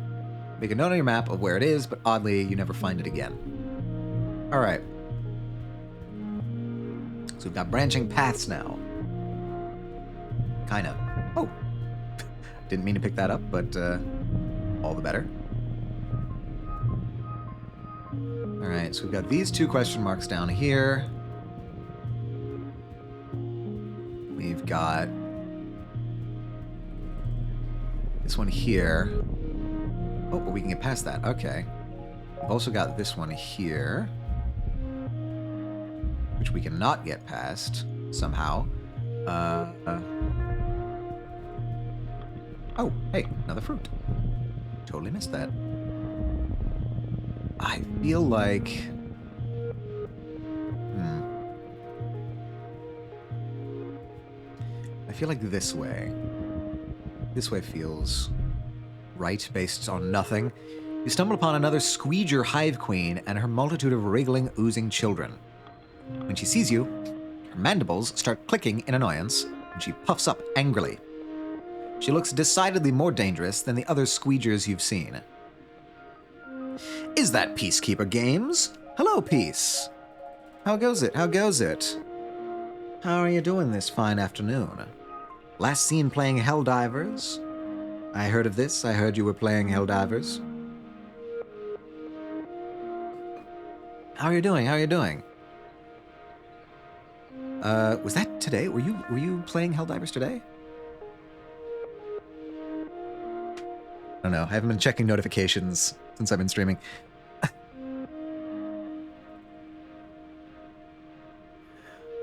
Speaker 1: Make a note on your map of where it is, but oddly, you never find it again. All right. So we've got branching paths now. Kinda. Oh. Didn't mean to pick that up, but all the better. All right, so we've got these 2 question marks down here. We've got this one here. Oh, but we can get past that. Okay. We've also got this one here, which we cannot get past somehow. Oh, hey, another fruit. Totally missed that. I feel like... I feel like this way. This way feels right, based on nothing. You stumble upon another Squeeger hive queen and her multitude of wriggling, oozing children. When she sees you, her mandibles start clicking in annoyance, and she puffs up angrily. She looks decidedly more dangerous than the other Squeegers you've seen. Is that Peacekeeper Games? Hello, Peace. How goes it? How goes it? How are you doing this fine afternoon? Last seen playing Helldivers? I heard of this. I heard you were playing Helldivers. How are you doing? How are you doing? Was that today? Were you playing Helldivers today? I don't know. I haven't been checking notifications since I've been streaming.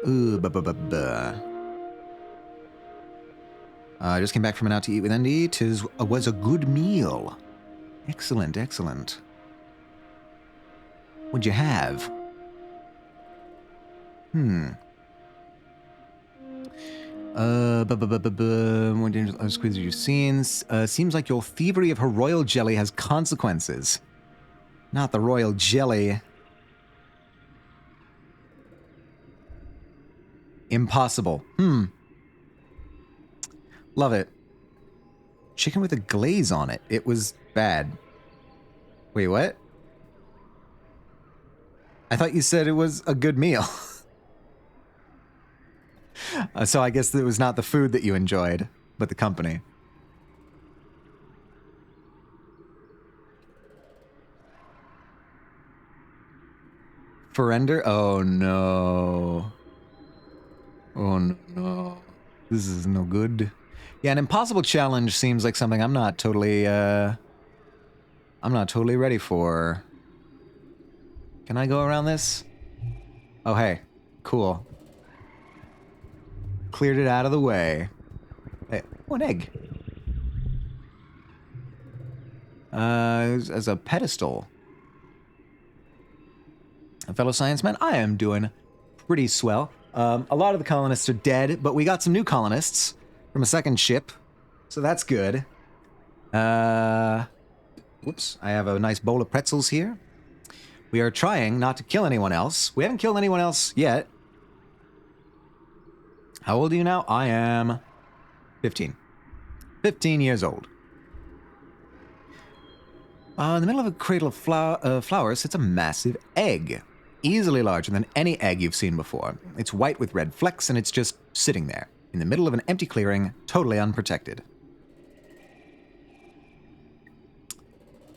Speaker 1: Ooh, I just came back from an Out to Eat with Andy. Was a good meal. Excellent, excellent. What'd you have? More dangerous squeezes you've seen. Seems like your thievery of her royal jelly has consequences. Not the royal jelly. Impossible. Love it. Chicken with a glaze on it. It was bad. Wait, what? I thought you said it was a good meal. So I guess it was not the food that you enjoyed, but the company. Surrender? Oh no. Oh no. This is no good. Yeah, an impossible challenge seems like something I'm not totally ready for. Can I go around this? Oh hey. Cool. Cleared it out of the way. Hey, oh, an egg. As a pedestal. A fellow science man, I am doing pretty swell. A lot of the colonists are dead, but we got some new colonists from a second ship, so that's good. Whoops, I have a nice bowl of pretzels here. We are trying not to kill anyone else. We haven't killed anyone else yet. How old are you now? I am 15. 15 years old. In the middle of a cradle of flowers sits a massive egg. Easily larger than any egg you've seen before. It's white with red flecks, and it's just sitting there, in the middle of an empty clearing, totally unprotected.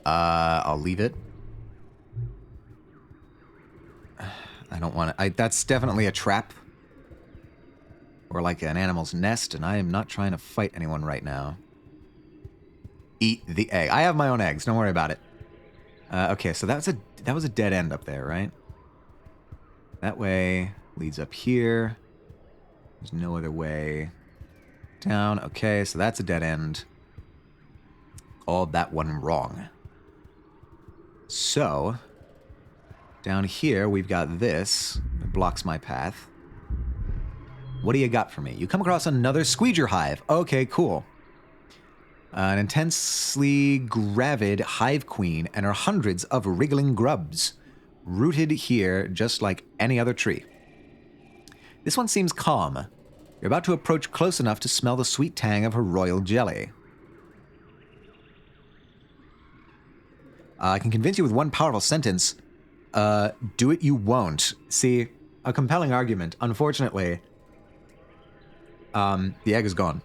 Speaker 1: I'll leave it. I don't want to... That's definitely a trap. Or like an animal's nest, and I am not trying to fight anyone right now. Eat the egg. I have my own eggs. Don't worry about it. Okay, so that was a dead end up there, right? That way leads up here. There's no other way down. Okay, so that's a dead end. Called that one wrong. So, down here we've got this. It blocks my path. What do you got for me? You come across another Squeeger hive. Okay, cool. An intensely gravid hive queen and her hundreds of wriggling grubs, rooted here just like any other tree. This one seems calm. You're about to approach close enough to smell the sweet tang of her royal jelly. I can convince you with one powerful sentence. Do it, you won't. See, a compelling argument. Unfortunately, the egg is gone.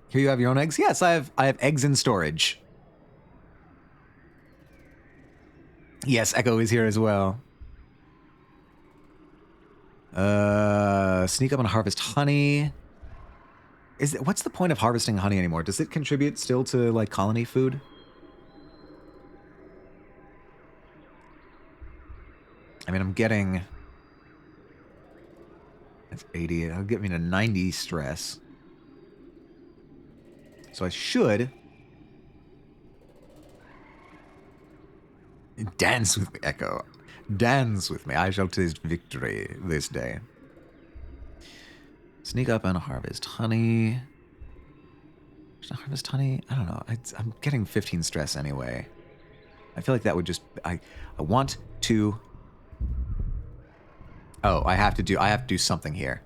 Speaker 1: Here you have your own eggs? Yes, I have eggs in storage. Yes, Echo is here as well. Sneak up and harvest honey. What's the point of harvesting honey anymore? Does it contribute still to, like, colony food? I mean, I'm getting... That's 80. That'll get me to 90 stress. So I should... Dance with me, Echo. Dance with me. I shall taste victory this day. Sneak up and harvest honey. Should I harvest honey? I don't know. I'm getting 15 stress anyway. I feel like that would just... I want to... Oh, I have to do something here.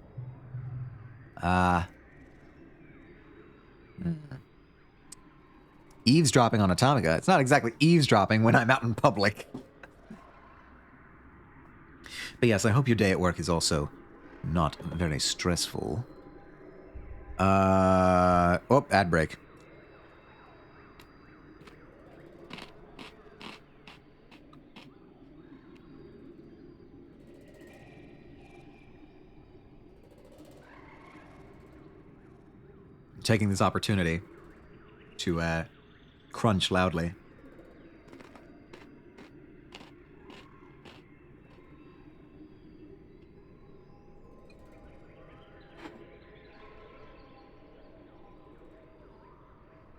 Speaker 1: Eavesdropping on Atomica. It's not exactly eavesdropping when I'm out in public. But yes, I hope your day at work is also not very stressful. Oh, ad break. Taking this opportunity to crunch loudly.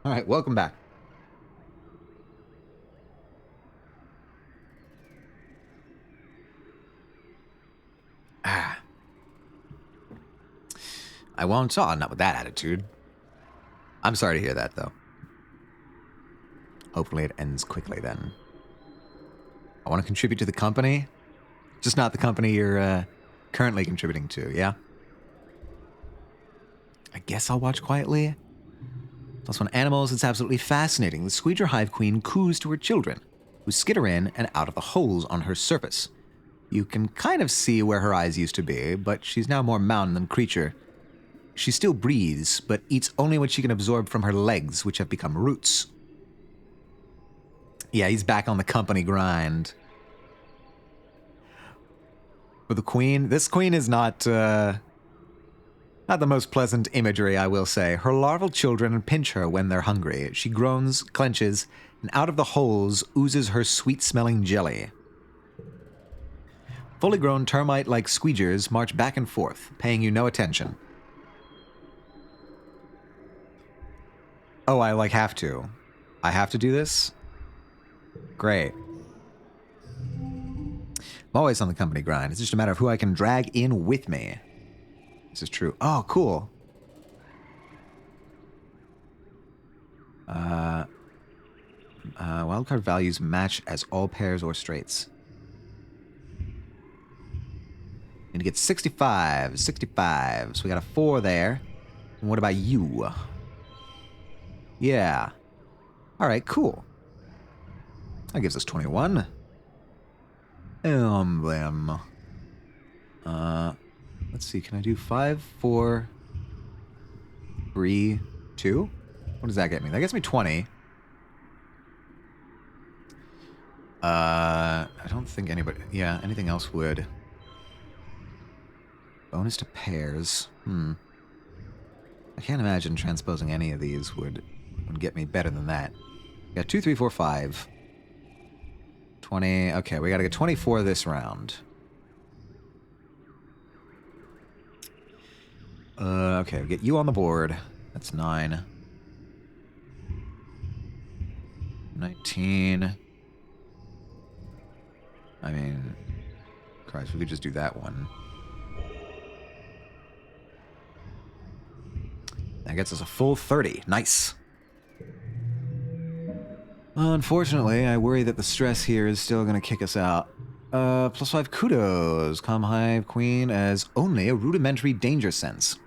Speaker 1: All right, welcome back. I won't saw, not with that attitude. I'm sorry to hear that, though. Hopefully it ends quickly, then. I want to contribute to the company, just not the company you're currently contributing to, yeah? I guess I'll watch quietly. Plus, on animals, it's absolutely fascinating. The Squeeger Hive Queen coos to her children, who skitter in and out of the holes on her surface. You can kind of see where her eyes used to be, but she's now more mountain than creature. She still breathes, but eats only what she can absorb from her legs, which have become roots. Yeah, he's back on the company grind. But the queen, this queen is not the most pleasant imagery, I will say. Her larval children pinch her when they're hungry. She groans, clenches, and out of the holes oozes her sweet-smelling jelly. Fully grown termite-like squeegers march back and forth, paying you no attention. Oh, I, like, have to. I have to do this? Great. I'm always on the company grind. It's just a matter of who I can drag in with me. This is true. Oh, cool. Wildcard values match as all pairs or straights. Need to get 65. 65. So we got a 4 there. And what about you? Yeah. Alright, cool. That gives us 21. Emblem. Let's see, can I do 5, 4, 3, 2? What does that get me? That gets me 20. I don't think anybody... Yeah, anything else would. Bonus to pairs. I can't imagine transposing any of these would get me better than that. Got 2, 3, 4, 5. 20. Okay, we gotta get 24 this round. Okay, get you on the board. That's 9. 19. I mean, Christ, we could just do that one. That gets us a full 30. Nice. Unfortunately, I worry that the stress here is still going to kick us out. +5 kudos. Calm Hive Queen as only a rudimentary danger sense.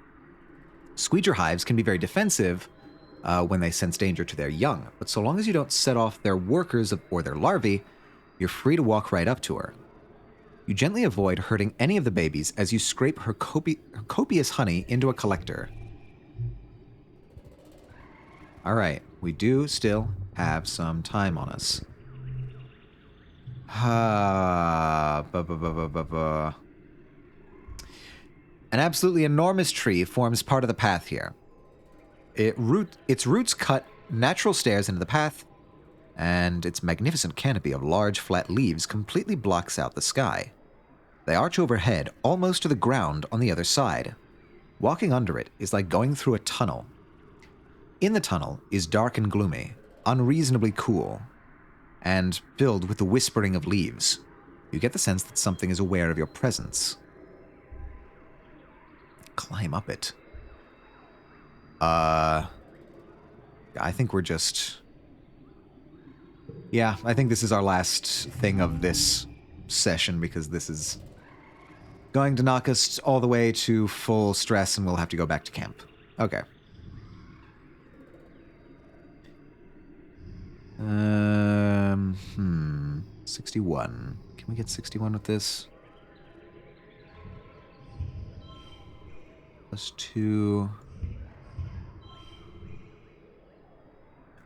Speaker 1: Squeeger hives can be very defensive, when they sense danger to their young, but so long as you don't set off their workers or their larvae, you're free to walk right up to her. You gently avoid hurting any of the babies as you scrape her copious honey into a collector. Alright, we do still have some time on us. An absolutely enormous tree forms part of the path here. Its roots cut natural stairs into the path, and its magnificent canopy of large, flat leaves completely blocks out the sky. They arch overhead, almost to the ground on the other side. Walking under it is like going through a tunnel. In the tunnel is dark and gloomy, unreasonably cool, and filled with the whispering of leaves. You get the sense that something is aware of your presence. Climb up it. I think we're just... Yeah, I think this is our last thing of this session, because this is going to knock us all the way to full stress, and we'll have to go back to camp. Okay. 61. Can we get 61 with this? +2.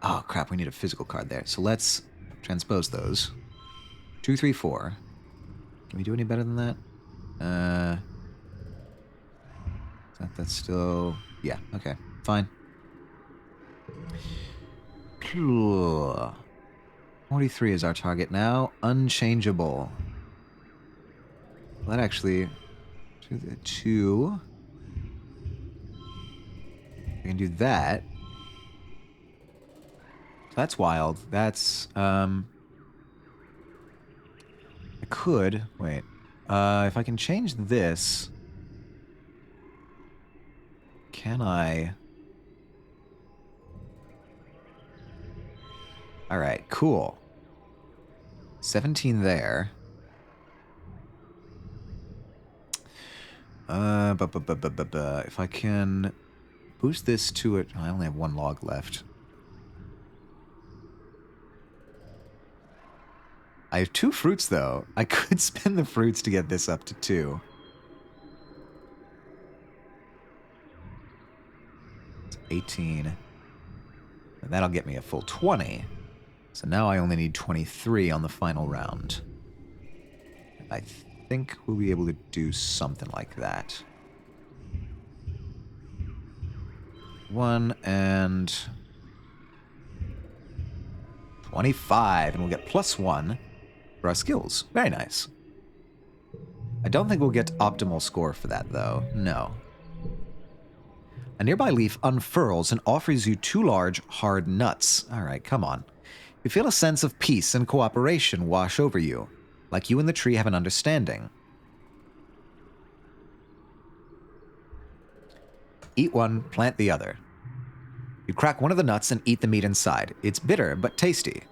Speaker 1: Oh, crap, we need a physical card there. So let's transpose those. 2, 3, 4. Can we do any better than that? That's still... Yeah, okay, fine. 43 is our target now. Unchangeable. Well, that actually... 2. We can do that. That's wild. That's, I could... Wait. If I can change this... Can I... Alright, cool. 17 there. If I can boost this to it... I only have 1 log left. I have 2 fruits, though. I could spend the fruits to get this up to 2. It's 18. And that'll get me a full 20. So now I only need 23 on the final round. I think we'll be able to do something like that. 1 and... 25, and we'll get +1 for our skills. Very nice. I don't think we'll get optimal score for that, though. No. A nearby leaf unfurls and offers you 2 large, hard nuts. Alright, come on. You feel a sense of peace and cooperation wash over you, like you and the tree have an understanding. Eat one, plant the other. You crack one of the nuts and eat the meat inside. It's bitter, but tasty.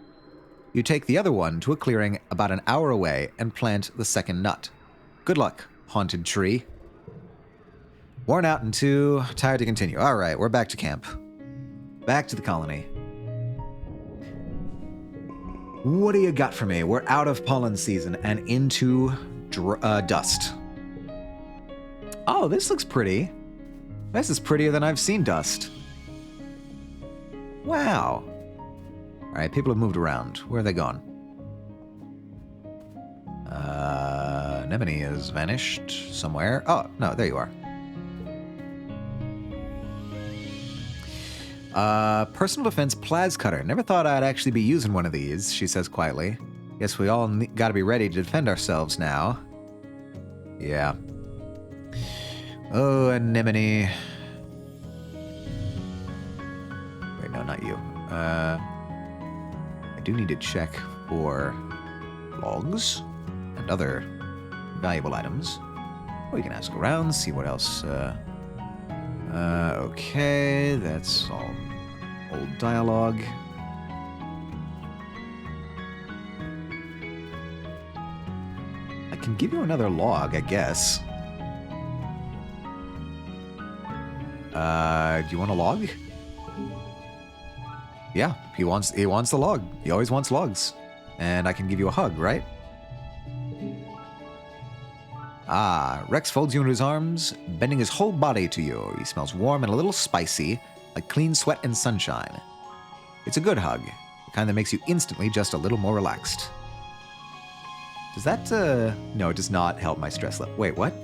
Speaker 1: You take the other one to a clearing about an hour away and plant the second nut. Good luck, haunted tree. Worn out and too tired to continue. All right, we're back to camp. Back to the colony. What do you got for me? We're out of pollen season and into dust. Oh, this looks pretty. This is prettier than I've seen dust. Wow. All right, people have moved around. Where are they gone? Anemone has vanished somewhere. Oh, no, there you are. Personal defense plas cutter. Never thought I'd actually be using one of these, she says quietly. Guess we all gotta be ready to defend ourselves now. Yeah. Oh, anemone. Wait, no, not you. I do need to check for logs and other valuable items. We can ask around, see what else. Okay, that's all old dialogue. I can give you another log, I guess. Do you want a log? Yeah, he wants the log. He always wants logs. And I can give you a hug, right? Ah, Rex folds you into his arms, bending his whole body to you. He smells warm and a little spicy, like clean sweat and sunshine. It's a good hug, the kind that makes you instantly just a little more relaxed. Does that, no, it does not help my stress level. Wait, what?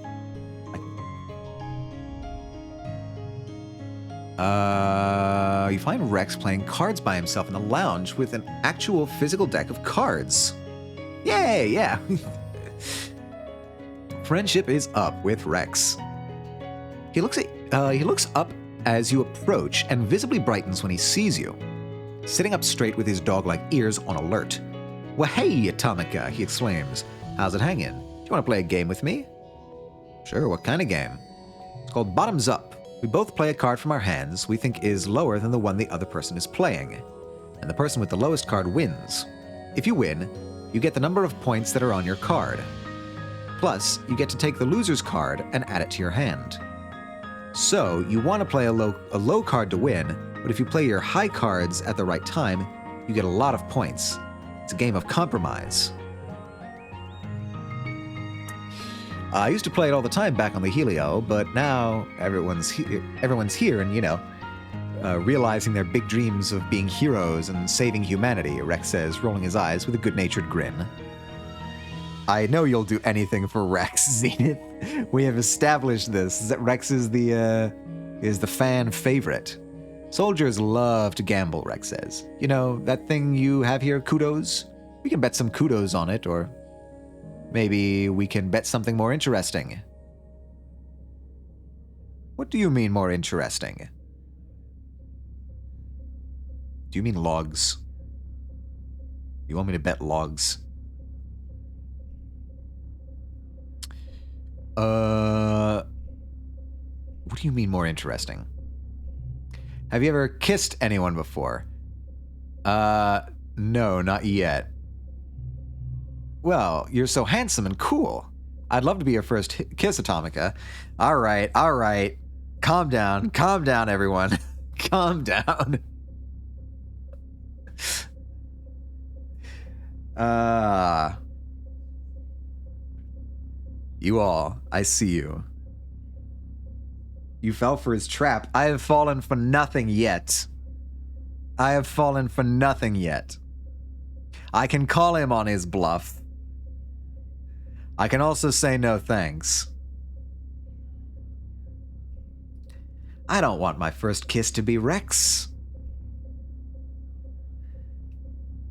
Speaker 1: You find Rex playing cards by himself in the lounge with an actual physical deck of cards. Yay, yeah. Friendship is up with Rex. He looks up as you approach and visibly brightens when he sees you, sitting up straight with his dog-like ears on alert. "Well, hey, Atomica," he exclaims. "How's it hanging? Do you want to play a game with me?" "Sure, what kind of game?" "It's called Bottoms Up. We both play a card from our hands we think is lower than the one the other person is playing, and the person with the lowest card wins. If you win, you get the number of points that are on your card. Plus, you get to take the loser's card and add it to your hand. So, you want to play a low card to win, but if you play your high cards at the right time, you get a lot of points. It's a game of compromise." I used to play it all the time back on the Helio, but now everyone's here and, realizing their big dreams of being heroes and saving humanity, Rex says, rolling his eyes with a good-natured grin. I know you'll do anything for Rex, Zenith. We have established this, that Rex is the fan favorite. Soldiers love to gamble, Rex says. You know, that thing you have here, kudos? We can bet some kudos on it, or maybe we can bet something more interesting. What do you mean more interesting? Do you mean logs? You want me to bet logs? What do you mean more interesting? Have you ever kissed anyone before? No, not yet. Well, you're so handsome and cool. I'd love to be your first kiss, Atomica. All right. Calm down, everyone. Calm down. You all, I see you. You fell for his trap. I have fallen for nothing yet. I can call him on his bluff. I can also say no thanks. I don't want my first kiss to be Rex.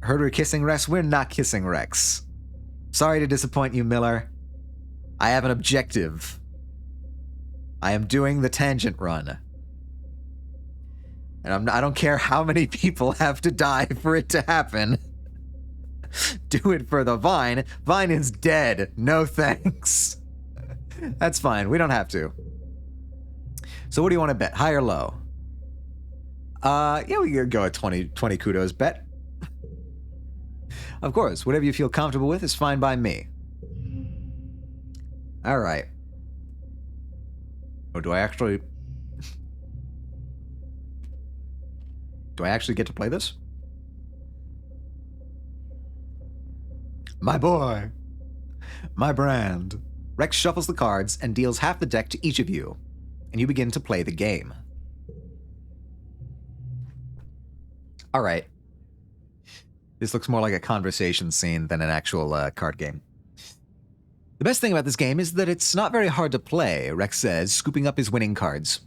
Speaker 1: Heard we're kissing Rex? We're not kissing Rex. Sorry to disappoint you, Miller. I have an objective. I am doing the tangent run. And I don't care how many people have to die for it to happen. Do it for the Vine. Vine is dead. No thanks. That's fine. We don't have to. So what do you want to bet? High or low? Yeah, we could go at 20 kudos bet. Of course, whatever you feel comfortable with is fine by me. All right. Oh, do I actually get to play this? My boy. My brand. Rex shuffles the cards and deals half the deck to each of you, and you begin to play the game. All right. This looks more like a conversation scene than an actual card game. The best thing about this game is that it's not very hard to play, Rex says, scooping up his winning cards.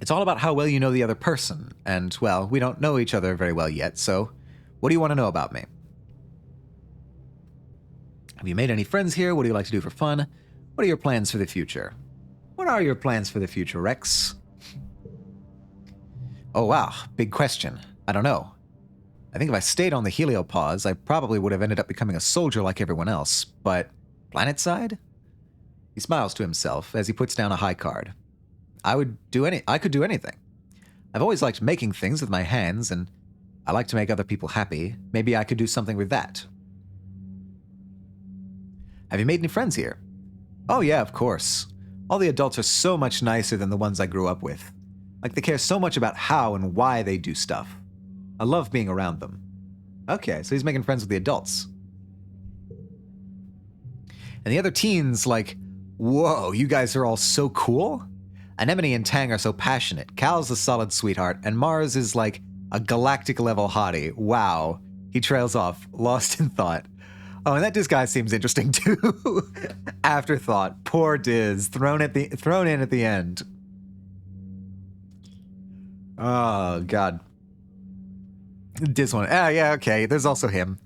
Speaker 1: It's all about how well you know the other person, and, well, we don't know each other very well yet, so what do you want to know about me? Have you made any friends here? What do you like to do for fun? What are your plans for the future? What are your plans for the future, Rex? Oh, wow, big question. I don't know. I think if I stayed on the Heliopause, I probably would have ended up becoming a soldier like everyone else, but planet side? He smiles to himself as he puts down a high card. I could do anything. I've always liked making things with my hands, and I like to make other people happy. Maybe I could do something with that. Have you made any friends here? Oh yeah, of course. All the adults are so much nicer than the ones I grew up with. Like they care so much about how and why they do stuff. I love being around them. Okay, so he's making friends with the adults. And the other teens, like, whoa, you guys are all so cool? Anemone and Tang are so passionate. Cal's a solid sweetheart, and Mars is like a galactic level hottie. Wow. He trails off, lost in thought. Oh, and that Diz guy seems interesting too. Afterthought. Poor Diz. Thrown in at the end. Oh, God. Diz one. Ah, yeah, okay. There's also him.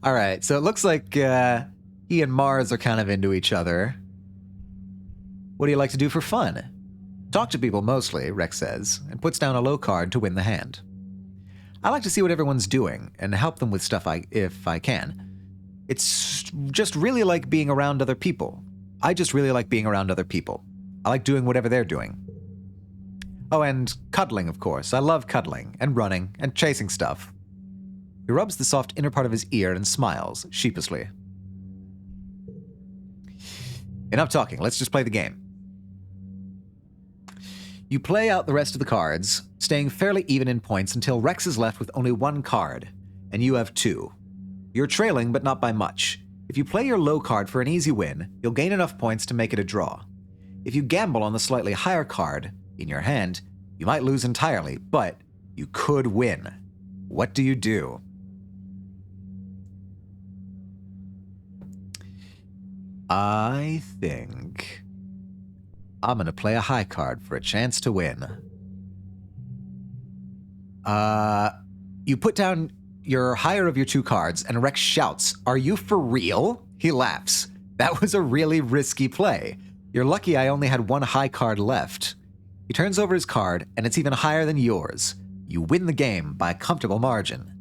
Speaker 1: All right, so it looks like he and Mars are kind of into each other. What do you like to do for fun? Talk to people mostly, Rex says, and puts down a low card to win the hand. I like to see what everyone's doing and help them with stuff if I can. It's just really like being around other people. I just really like being around other people. I like doing whatever they're doing. Oh, and cuddling, of course. I love cuddling and running and chasing stuff. He rubs the soft inner part of his ear and smiles sheepishly. Enough talking. Let's just play the game. You play out the rest of the cards, staying fairly even in points until Rex is left with only one card, and you have two. You're trailing, but not by much. If you play your low card for an easy win, you'll gain enough points to make it a draw. If you gamble on the slightly higher card in your hand, you might lose entirely, but you could win. What do you do? I think I'm going to play a high card for a chance to win. You put down your higher of your two cards, and Rex shouts, "Are you for real?" He laughs. That was a really risky play. You're lucky I only had one high card left. He turns over his card, and it's even higher than yours. You win the game by a comfortable margin.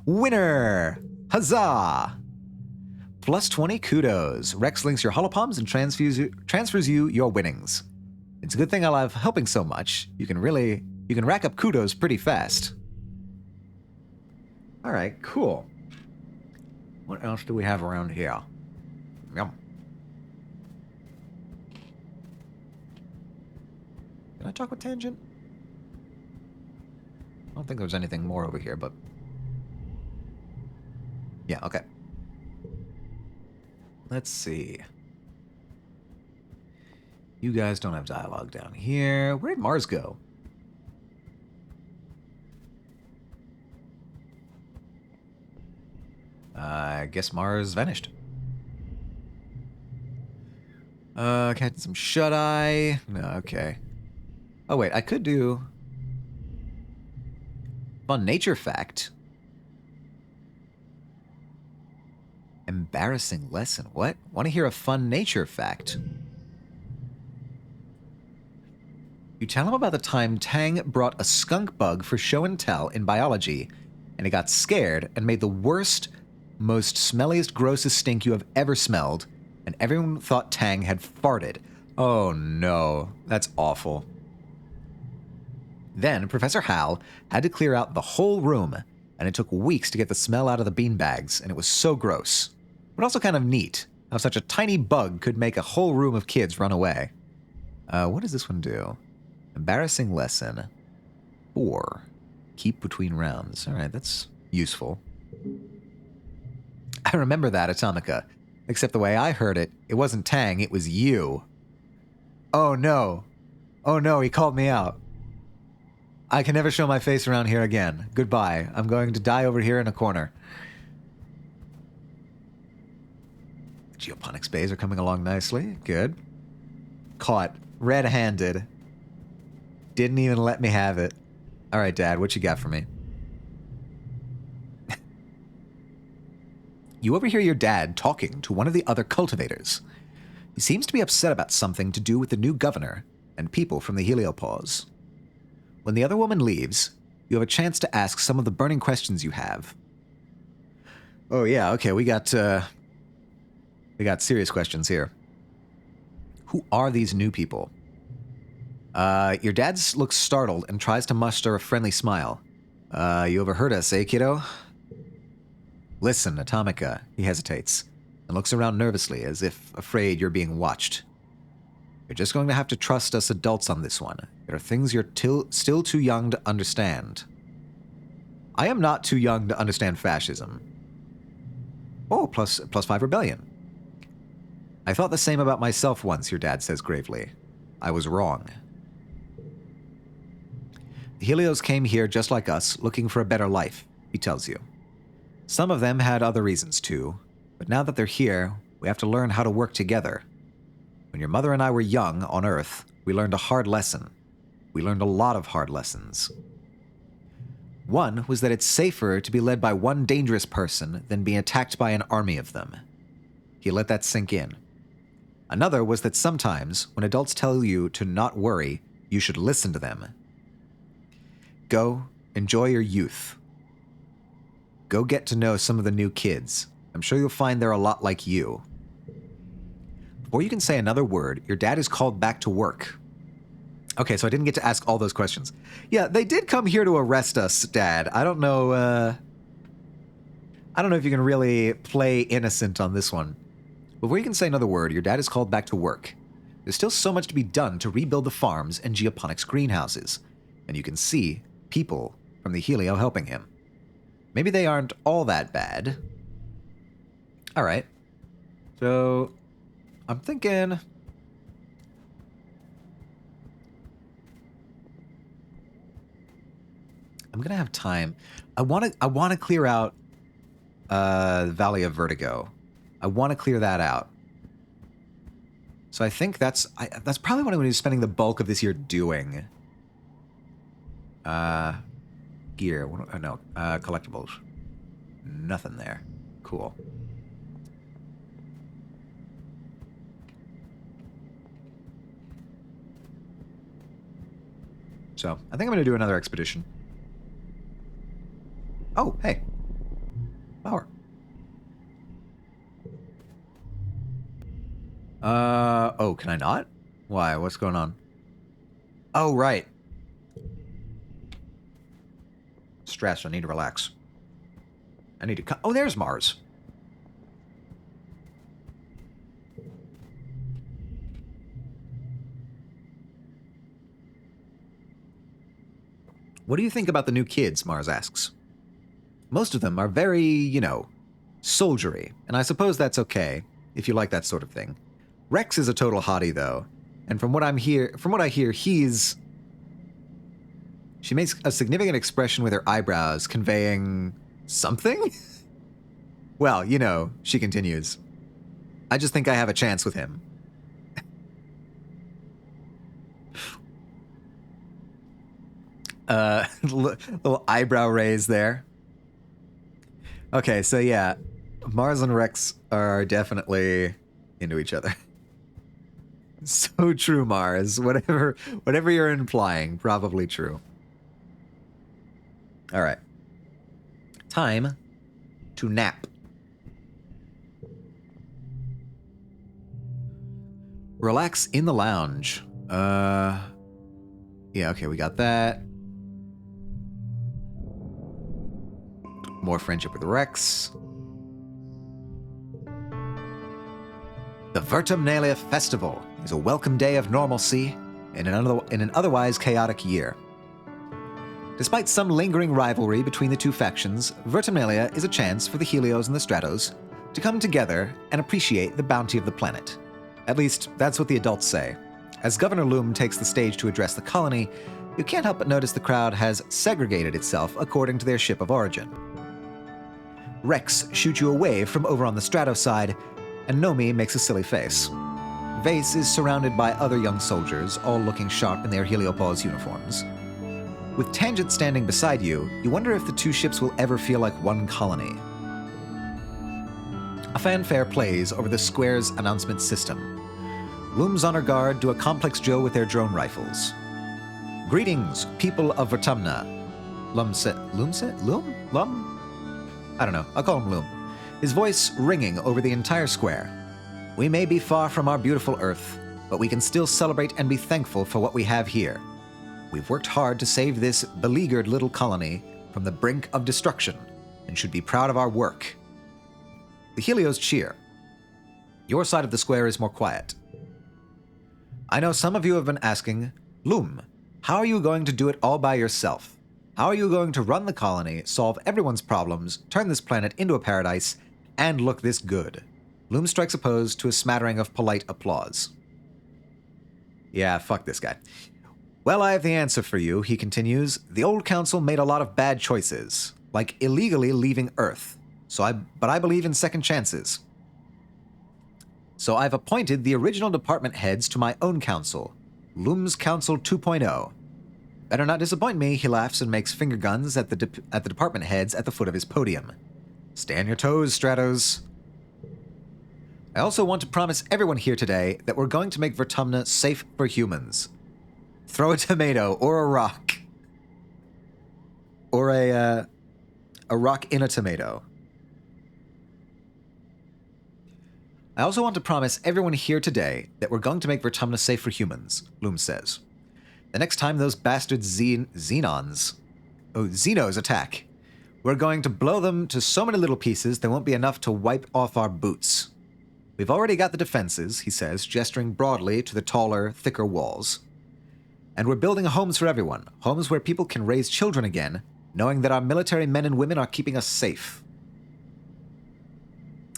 Speaker 1: Winner! Huzzah! Plus 20 kudos. Rex links your holopalms and transfers you your winnings. It's a good thing I love helping so much. You can rack up kudos pretty fast. All right, cool. What else do we have around here? Yum. Can I talk with Tangent? I don't think there's anything more over here, but... yeah, okay. Let's see. You guys don't have dialogue down here. Where did Mars go? I guess Mars vanished. Catching some shut-eye. No, okay. Oh, wait, I could do... fun nature fact. Embarrassing lesson. What? Want to hear a fun nature fact? You tell him about the time Tang brought a skunk bug for show and tell in biology, and he got scared and made the worst, most smelliest, grossest stink you have ever smelled, and everyone thought Tang had farted. Oh no, that's awful. Then Professor Hal had to clear out the whole room, and it took weeks to get the smell out of the beanbags, and it was so gross. But also kind of neat, how such a tiny bug could make a whole room of kids run away. What does this one do? Embarrassing lesson. 4. Keep between rounds. All right, that's useful. I remember that, Atomica. Except the way I heard it, it wasn't Tang, it was you. Oh no. Oh no, he called me out. I can never show my face around here again. Goodbye. I'm going to die over here in a corner. Geoponics bays are coming along nicely. Good. Caught. Red-handed. Didn't even let me have it. All right, Dad, what you got for me? You overhear your dad talking to one of the other cultivators. He seems to be upset about something to do with the new governor and people from the Heliopause. When the other woman leaves, you have a chance to ask some of the burning questions you have. Oh yeah, okay, we got serious questions here. Who are these new people? Your dad looks startled and tries to muster a friendly smile. You overheard us, eh, kiddo? Listen, Atomica, he hesitates, and looks around nervously as if afraid you're being watched. You're just going to have to trust us adults on this one. There are things you're still too young to understand. I am not too young to understand fascism. Oh, plus 5 rebellion. I thought the same about myself once, your dad says gravely. I was wrong. The Helios came here just like us, looking for a better life, he tells you. Some of them had other reasons too, but now that they're here, we have to learn how to work together. When your mother and I were young on Earth, we learned a hard lesson. We learned a lot of hard lessons. One was that it's safer to be led by one dangerous person than being attacked by an army of them. He let that sink in. Another was that sometimes, when adults tell you to not worry, you should listen to them. Go, enjoy your youth. Go get to know some of the new kids. I'm sure you'll find they're a lot like you. Before you can say another word, your dad is called back to work. Okay, so I didn't get to ask all those questions. Yeah, they did come here to arrest us, Dad. I don't know if you can really play innocent on this one. Before you can say another word, your dad is called back to work. There's still so much to be done to rebuild the farms and geoponics greenhouses, and you can see people from the Helio helping him. Maybe they aren't all that bad. All right. So, I'm thinking... I'm gonna have time. I want to clear out the Valley of Vertigo. I want to clear that out. So I think that's probably what I'm going to be spending the bulk of this year doing. Gear. No, collectibles. Nothing there. Cool. So I think I'm going to do another expedition. Oh, hey. Power. Oh, can I not? Why? What's going on? Oh, right. Stress. I need to relax. I need to... Oh, there's Mars. What do you think about the new kids? Mars asks. Most of them are very, soldiery, and I suppose that's okay, if you like that sort of thing. Rex is a total hottie, though, and from what I hear, he's... She makes a significant expression with her eyebrows, conveying... something? Well, she continues. I just think I have a chance with him. Little eyebrow raise there. Okay, so yeah, Mars and Rex are definitely into each other. So true, Mars. Whatever you're implying, probably true. All right. Time to nap. Relax in the lounge. Yeah, okay, we got that. More friendship with Rex. The Vertumnalia Festival is a welcome day of normalcy in an otherwise chaotic year. Despite some lingering rivalry between the two factions, Vertumnalia is a chance for the Helios and the Stratos to come together and appreciate the bounty of the planet. At least, that's what the adults say. As Governor Loom takes the stage to address the colony, you can't help but notice the crowd has segregated itself according to their ship of origin. Rex shoots you away from over on the Strato side, and Nomi makes a silly face. Vase is surrounded by other young soldiers, all looking sharp in their Heliopause uniforms. With Tangent standing beside you, you wonder if the two ships will ever feel like one colony. A fanfare plays over the square's announcement system. Loom's on her guard do a complex drill with their drone rifles. Greetings, people of Vertumna. Lum? I don't know. I'll call him Loom. His voice ringing over the entire square. We may be far from our beautiful Earth, but we can still celebrate and be thankful for what we have here. We've worked hard to save this beleaguered little colony from the brink of destruction and should be proud of our work. The Helios cheer. Your side of the square is more quiet. I know some of you have been asking, Loom, how are you going to do it all by yourself? How are you going to run the colony, solve everyone's problems, turn this planet into a paradise, and look this good? Loom strikes a pose to a smattering of polite applause. Yeah, fuck this guy. Well, I have the answer for you, he continues. The old council made a lot of bad choices, like illegally leaving Earth. But I believe in second chances. So I've appointed the original department heads to my own council, Loom's Council 2.0. Better not disappoint me, he laughs and makes finger guns at the department heads at the foot of his podium. Stay on your toes, Stratos. I also want to promise everyone here today that we're going to make Vertumna safe for humans. Throw a tomato or a rock. Or a rock in a tomato. I also want to promise everyone here today that we're going to make Vertumna safe for humans, Loom says. The next time those bastard Xenos attack, we're going to blow them to so many little pieces there won't be enough to wipe off our boots. We've already got the defenses, he says, gesturing broadly to the taller, thicker walls. And we're building homes for everyone, homes where people can raise children again, knowing that our military men and women are keeping us safe.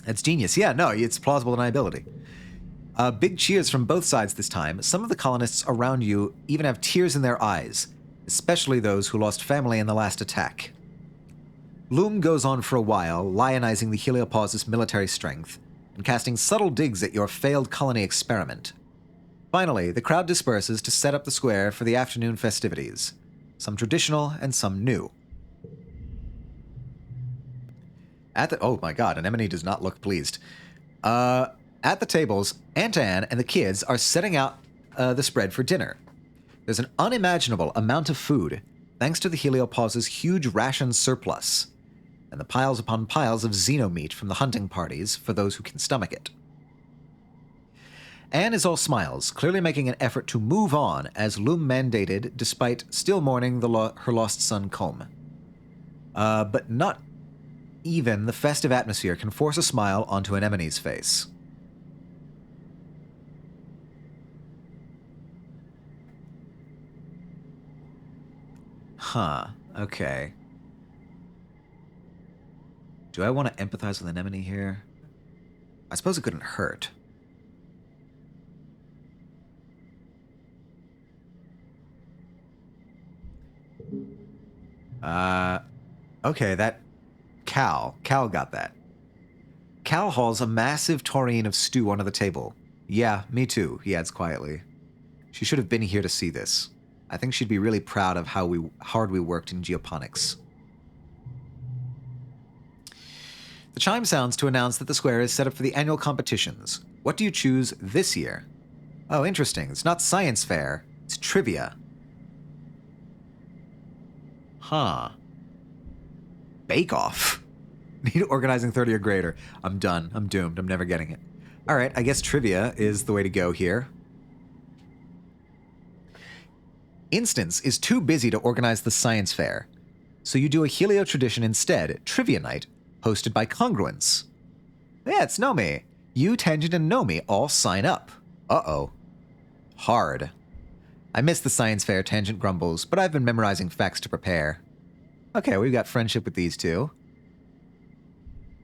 Speaker 1: That's genius. Yeah, no, it's plausible deniability. Big cheers from both sides this time. Some of the colonists around you even have tears in their eyes, especially those who lost family in the last attack. Loom goes on for a while, lionizing the Heliopause's military strength, and casting subtle digs at your failed colony experiment. Finally, the crowd disperses to set up the square for the afternoon festivities, some traditional and some new. Oh my god, Anemone does not look pleased. At the tables, Aunt-Anne and the kids are setting out the spread for dinner. There's an unimaginable amount of food, thanks to the Heliopause's huge ration surplus, and the piles upon piles of xenomeat from the hunting parties for those who can stomach it. Anne is all smiles, clearly making an effort to move on as Loom mandated, despite still mourning her lost son Combe. But not even the festive atmosphere can force a smile onto Anemone's face. Huh, okay. Do I want to empathize with Anemone here? I suppose it couldn't hurt. Okay, that Cal got that. Cal hauls a massive taurine of stew onto the table. Yeah, me too, he adds quietly. She should have been here to see this. I think she'd be really proud of how hard we worked in geoponics. The chime sounds to announce that the square is set up for the annual competitions. What do you choose this year? Oh, interesting. It's not science fair. It's trivia. Huh. Bake Off. Need organizing 30 or greater. I'm done. I'm doomed. I'm never getting it. All right, I guess trivia is the way to go here. Instance is too busy to organize the science fair, so you do a Helio tradition instead, Trivia Night, hosted by Congruence. Yeah, it's Nomi. You, Tangent, and Nomi all sign up. Uh-oh. Hard. I missed the science fair, Tangent grumbles, but I've been memorizing facts to prepare. Okay, we've got friendship with these two.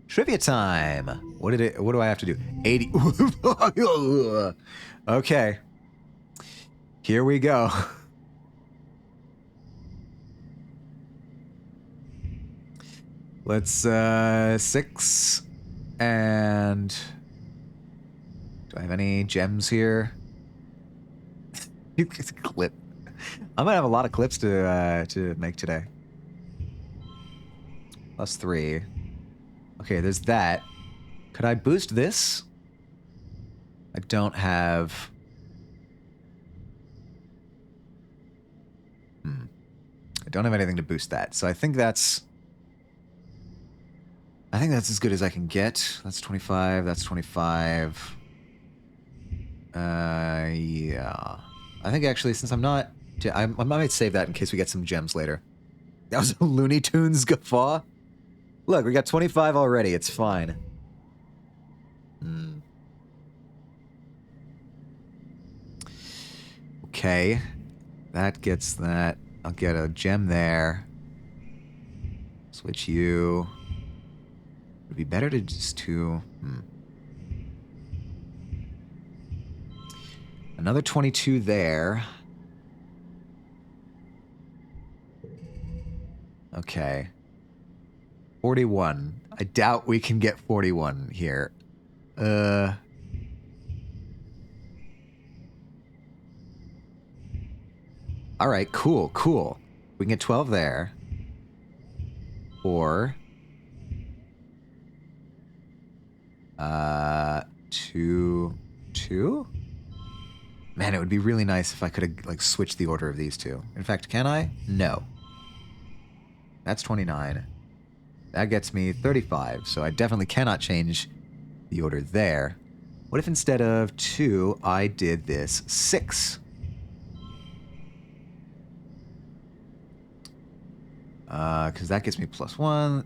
Speaker 1: Trivia time. What do I have to do? 80. Okay. Here we go. Let's 6 and do I have any gems here? Clip. I'm gonna have a lot of clips to make today. +3. Okay, there's that. Could I boost this? I don't have. I don't have anything to boost that, so I think that's as good as I can get. That's 25. That's 25. Yeah. I think actually, since I'm not, I might save that in case we get some gems later. That was a Looney Tunes guffaw. Look, we got 25 already. It's fine. Okay. That gets that. I'll get a gem there. Switch you. Would be better to just to... Another 22 there. Okay. 41. I doubt we can get 41 here. All right, cool, cool. We can get 12 there. Or... 2... Man, it would be really nice if I could have, like, switched the order of these two. In fact, can I? No. That's 29. That gets me 35, so I definitely cannot change the order there. What if instead of 2, I did this 6? Because that gets me +1.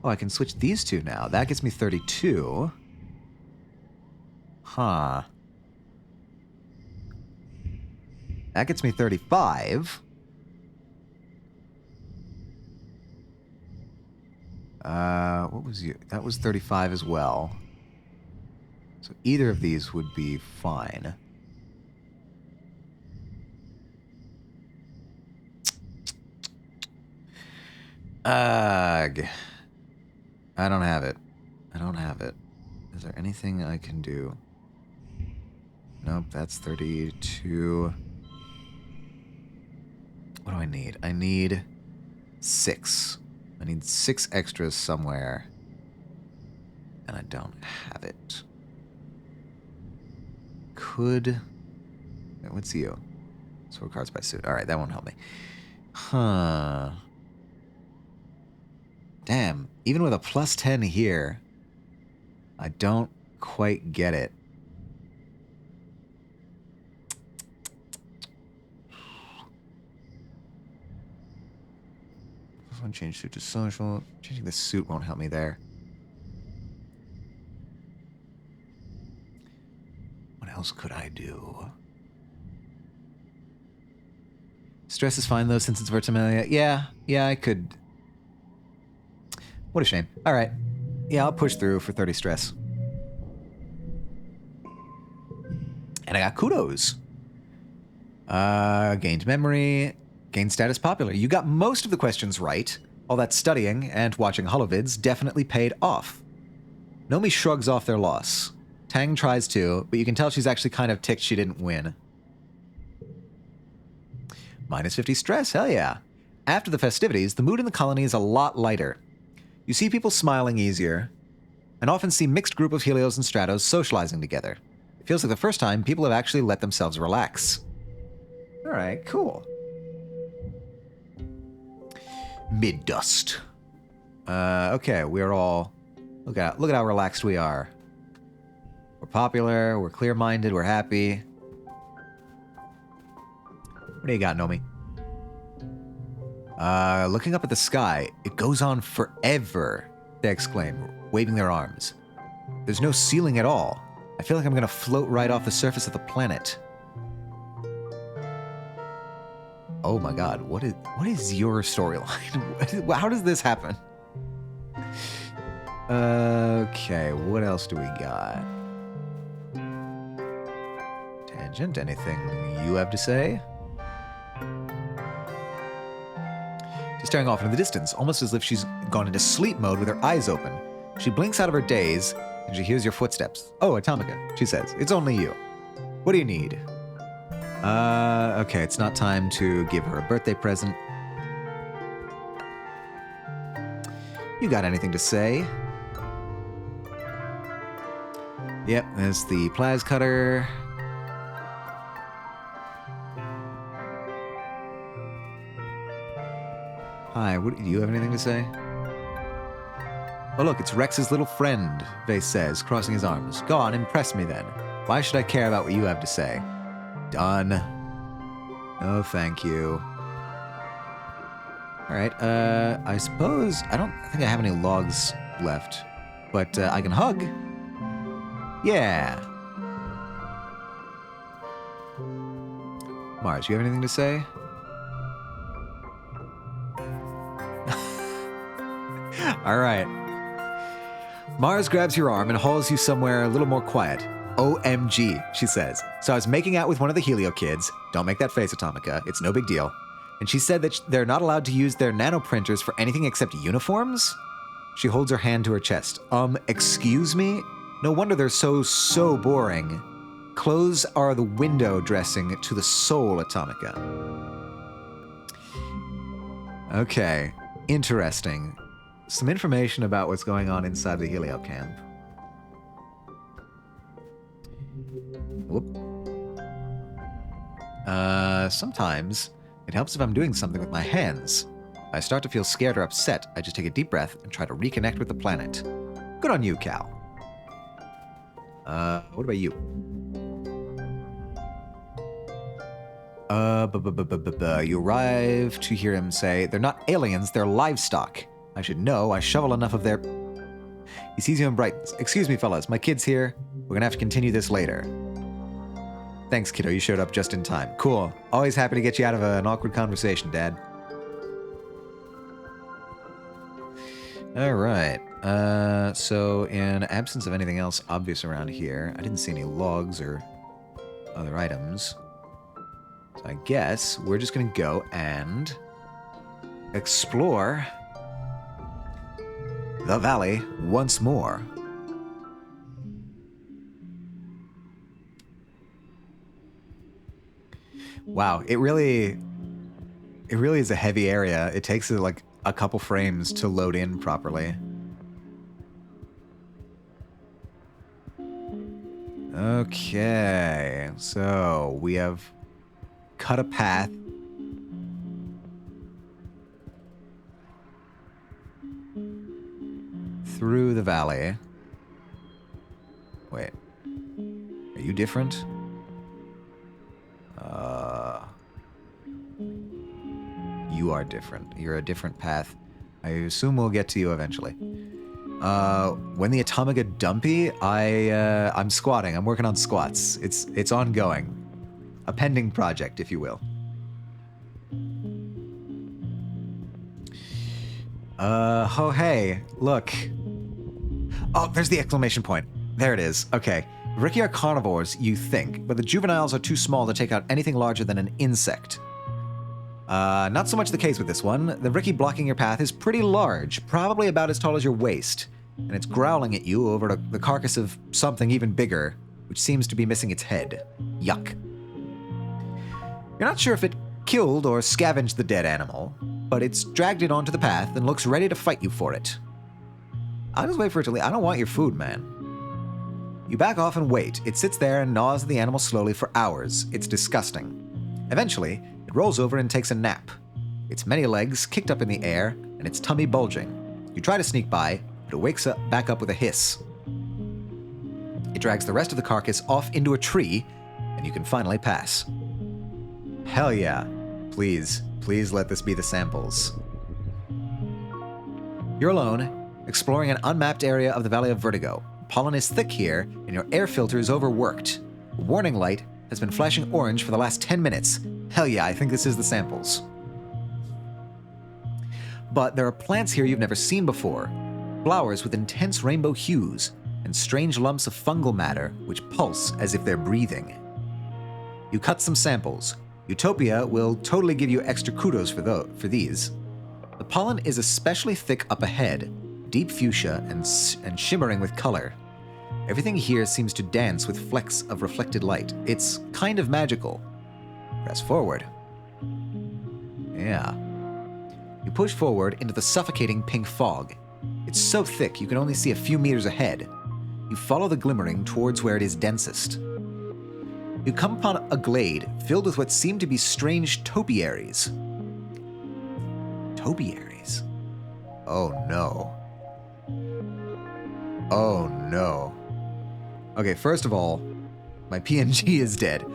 Speaker 1: Oh, I can switch these two now. That gets me 32. Huh. That gets me 35. What was you? That was 35 as well. So either of these would be fine. Ugh. I don't have it. I don't have it. Is there anything I can do? Nope, that's 32. What do I need? I need 6. I need 6 extras somewhere. And I don't have it. Could... What's you? Sword cards by suit. Alright, that won't help me. Huh. Damn. Even with a +10 here, I don't quite get it. Change suit to social. Changing the suit won't help me there. What else could I do? Stress is fine though, since it's Vertimelia. Yeah, I could. What a shame. All right. Yeah, I'll push through for 30 stress. And I got kudos. Gained memory. Gain status popular. You got most of the questions right. All that studying and watching holovids definitely paid off. Nomi shrugs off their loss. Tang tries to, but you can tell she's actually kind of ticked she didn't win. -50 stress, hell yeah. After the festivities, the mood in the colony is a lot lighter. You see people smiling easier, and often see mixed group of Helios and Stratos socializing together. It feels like the first time people have actually let themselves relax. Alright, cool. Mid-dust. Okay, we're all... Look at how relaxed we are. We're popular, we're clear-minded, we're happy. What do you got, Nomi? Looking up at the sky, it goes on forever, they exclaim, waving their arms. There's no ceiling at all. I feel like I'm gonna float right off the surface of the planet. Oh my god, what is your storyline? How does this happen? Okay, what else do we got? Tangent, anything you have to say? She's staring off into the distance, almost as if she's gone into sleep mode with her eyes open. She blinks out of her daze, and she hears your footsteps. Oh, Atomica, she says. It's only you. What do you need? Okay, it's not time to give her a birthday present. You got anything to say? Yep, there's the Plaz Cutter. Hi, do you have anything to say? Oh look, it's Rex's little friend, Vase says, crossing his arms. Go on, impress me then. Why should I care about what you have to say? Done. No, thank you. Alright, I suppose... I don't think I have any logs left. But, I can hug. Yeah. Mars, you have anything to say? All right. Mars grabs your arm and hauls you somewhere a little more quiet. OMG, she says. So I was making out with one of the Helio kids. Don't make that face, Atomica. It's no big deal. And she said that they're not allowed to use their nanoprinters for anything except uniforms? She holds her hand to her chest. Excuse me? No wonder they're so boring. Clothes are the window dressing to the soul, Atomica. Okay, interesting. Some information about what's going on inside the Helio camp. Whoop. Sometimes it helps if I'm doing something with my hands. If I start to feel scared or upset, I just take a deep breath and try to reconnect with the planet. Good on you, Cal. What about you? You arrive to hear him say, they're not aliens, they're livestock. I should know, I shovel enough of their... He sees you and brightens. Excuse me, fellas, my kid's here. We're gonna have to continue this later. Thanks, kiddo, you showed up just in time. Cool. Always happy to get you out of an awkward conversation, Dad. Alright. So in absence of anything else obvious around here, I didn't see any logs or other items. So I guess we're just gonna go and explore the valley once more. Wow, it really is a heavy area. It takes like a couple frames to load in properly. Okay, so we have cut a path. Through the valley. Wait. Are you different? You are different. You're a different path. I assume we'll get to you eventually. When the Atomica Dumpy, I'm squatting. I'm working on squats. It's ongoing. A pending project, if you will. Oh, hey, look. Oh, there's the exclamation point. There it is. Okay. Riki are carnivores, you think, but the juveniles are too small to take out anything larger than an insect. Not so much the case with this one. The Riki blocking your path is pretty large, probably about as tall as your waist, and it's growling at you over the carcass of something even bigger, which seems to be missing its head. Yuck. You're not sure if it killed or scavenged the dead animal, but it's dragged it onto the path and looks ready to fight you for it. I'll just wait for it to leave. I don't want your food, man. You back off and wait. It sits there and gnaws at the animal slowly for hours. It's disgusting. Eventually, it rolls over and takes a nap. Its many legs kicked up in the air, and its tummy bulging. You try to sneak by, but it wakes up back up with a hiss. It drags the rest of the carcass off into a tree, and you can finally pass. Hell yeah. Please, please let this be the samples. You're alone, exploring an unmapped area of the Valley of Vertigo. Pollen is thick here, and your air filter is overworked. A warning light has been flashing orange for the last 10 minutes. Hell yeah, I think this is the samples. But there are plants here you've never seen before. Flowers with intense rainbow hues, and strange lumps of fungal matter which pulse as if they're breathing. You cut some samples. Utopia will totally give you extra kudos for these. The pollen is especially thick up ahead, deep fuchsia and shimmering with color. Everything here seems to dance with flecks of reflected light. It's kind of magical. Press forward. Yeah. You push forward into the suffocating pink fog. It's so thick you can only see a few meters ahead. You follow the glimmering towards where it is densest. You come upon a glade filled with what seem to be strange topiaries. Topiaries? Oh no. Oh no. Okay, first of all, my PNG is dead.